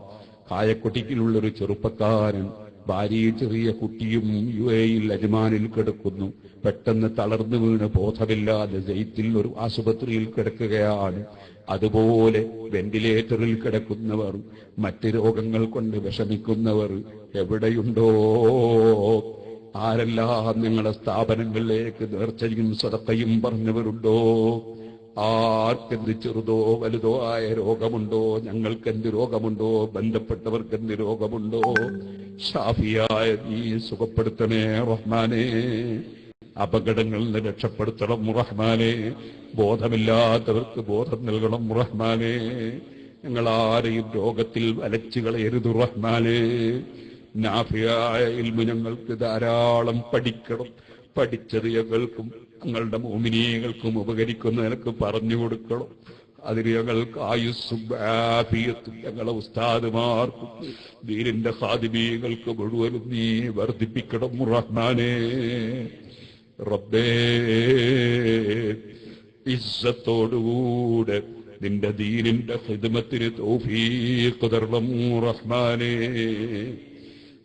Speaker 2: കായക്കൊട്ടിക്കിലുള്ളൊരു ചെറുപ്പക്കാരൻ, ഭാര്യയും ചെറിയ കുട്ടിയും UAE അജ്മാനിൽ കിടക്കുന്നു. പെട്ടെന്ന് തളർന്നു വീണ് ബോധമില്ലാതെ ജയിത്തിൽ ഒരു ആശുപത്രിയിൽ കിടക്കുകയാണ്. അതുപോലെ വെന്റിലേറ്ററിൽ കിടക്കുന്നവർ, മറ്റ് രോഗങ്ങൾ കൊണ്ട് വിഷമിക്കുന്നവർ എവിടെയുണ്ടോ, ആരെല്ലാം നിങ്ങളുടെ സ്ഥാപനങ്ങളിലേക്ക് നേർച്ചയും സദഖയും പറഞ്ഞവരുണ്ടോ, ആർക്കെന്ത് ചെറുതോ വലുതോ ആയ രോഗമുണ്ടോ, ഞങ്ങൾക്കെന്ത് രോഗമുണ്ടോ, ബന്ധപ്പെട്ടവർക്കെന്ത് രോഗമുണ്ടോ, ഷാഫിയായ നീ സുഖപ്പെടുത്തണേ റഹ്മാനെ. അപകടങ്ങളിൽ നിന്ന് രക്ഷപ്പെടുത്തണം റഹ്മാനെ. ബോധമില്ലാത്തവർക്ക് ബോധം നൽകണം റഹ്മാനെ. ഞങ്ങളാരെയും രോഗത്തിൽ വലച്ചു കളയരുത് റഹ്മാനെ. നാഫിയായ ഇൽമു ഞങ്ങൾക്ക് ധാരാളം പഠിക്കണം. പഠിച്ചത് ഞങ്ങൾക്കും ഞങ്ങളുടെ മോമിനീകൾക്കും ഉപകരിക്കുന്ന നിനക്ക് പറഞ്ഞു കൊടുക്കണം. അതിന് ഞങ്ങൾക്ക് ആയുസ്സും ആഫിയത്തും ഞങ്ങളെ ഉസ്താദുമാർക്കും ദീനിന്റെ ഖാദിമീങ്ങൾക്ക് മുഴുവനും നീ വർദ്ധിപ്പിക്കണം റഹ്മാനെ. റബ്ബേ, ഇസ്സത്തോടുകൂടെ നിന്റെ ദീനിന്റെ ഖിദ്മത്തിന് തൗഫീഖ് തരണം റഹ്മാനെ.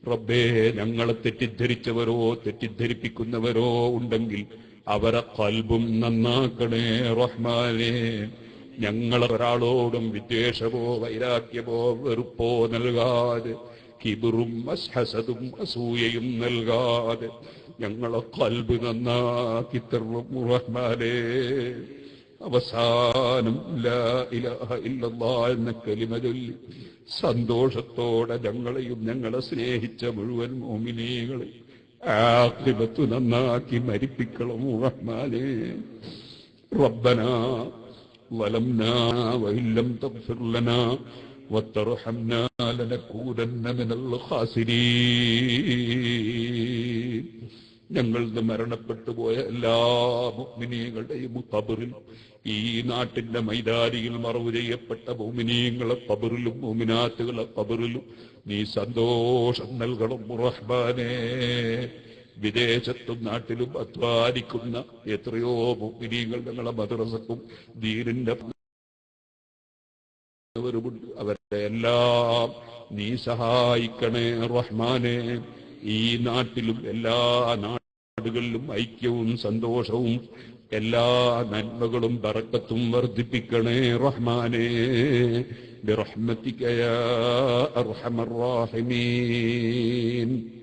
Speaker 2: റബ്ബേ, ഞങ്ങളെ തെറ്റിദ്ധരിച്ചവരോ തെറ്റിദ്ധരിപ്പിക്കുന്നവരോ ഉണ്ടെങ്കിൽ അവരെ ഖൽബും നന്നാക്കണേ റഹ്മാനെ. ഞങ്ങളൊരാളോടും വിദ്വേഷമോ വൈരാഗ്യമോ വെറുപ്പോ നൽകാതെ, കിബറും ഹസദും അസൂയയും നൽകാതെ ഞങ്ങളെ ഖൽബ് നന്നാക്കി തരണം റഹ്മാനെ. അവസാനം ലാ ഇലാഹ ഇല്ലല്ലാഹ് എന്ന കലിമ ചൊല്ലി സന്തോഷത്തോടെ ഞങ്ങളെയും ഞങ്ങളെ സ്നേഹിച്ച മുഴുവൻ മോമിനീകളെ ആഖിബത്ത് നന്നാക്കി മരിപ്പിക്കണം റഹ്മാനെ. റബ്ബനാ വലംനാ വഇൻ ലം തഗ്ഫിർ ലനാ വതർഹംനാ ലനകൂനന്ന മിനൽ ഖാസിരീൻ. ഞങ്ങളുടെ മരണപ്പെട്ടു പോയ എല്ലാ മുഅ്മിനീങ്ങളുടെയും ഖബറിൽ, ഈ നാട്ടിന്റെ മൈതാനിയിൽ മറവ് ചെയ്യപ്പെട്ട മുഅ്മിനീങ്ങളെ ഖബറിലും മുഅ്മിനാത്തുകളെ ഖബറിലും നീ സന്തോഷം നൽകണം റഹ്മാനേ.
Speaker 1: വിദേശത്തും നാട്ടിലും അധ്വാനിക്കുന്ന എത്രയോ മുഅ്മിനീങ്ങൾ ഞങ്ങളെ മദ്രസക്കും ദീനിന്റെ ുണ്ട്. അവരുടെ എല്ലാം നീ സഹായിക്കണേ റഹ്മാനെ. ഈ നാട്ടിലും എല്ലാ നാടുകളിലും ഐക്യവും സന്തോഷവും എല്ലാ നന്മകളും ബറക്കത്തും വർദ്ധിപ്പിക്കണേ റഹ്മാനെ. ബിറഹ്മതിക യാ അർഹമർ റാഹിമീൻ.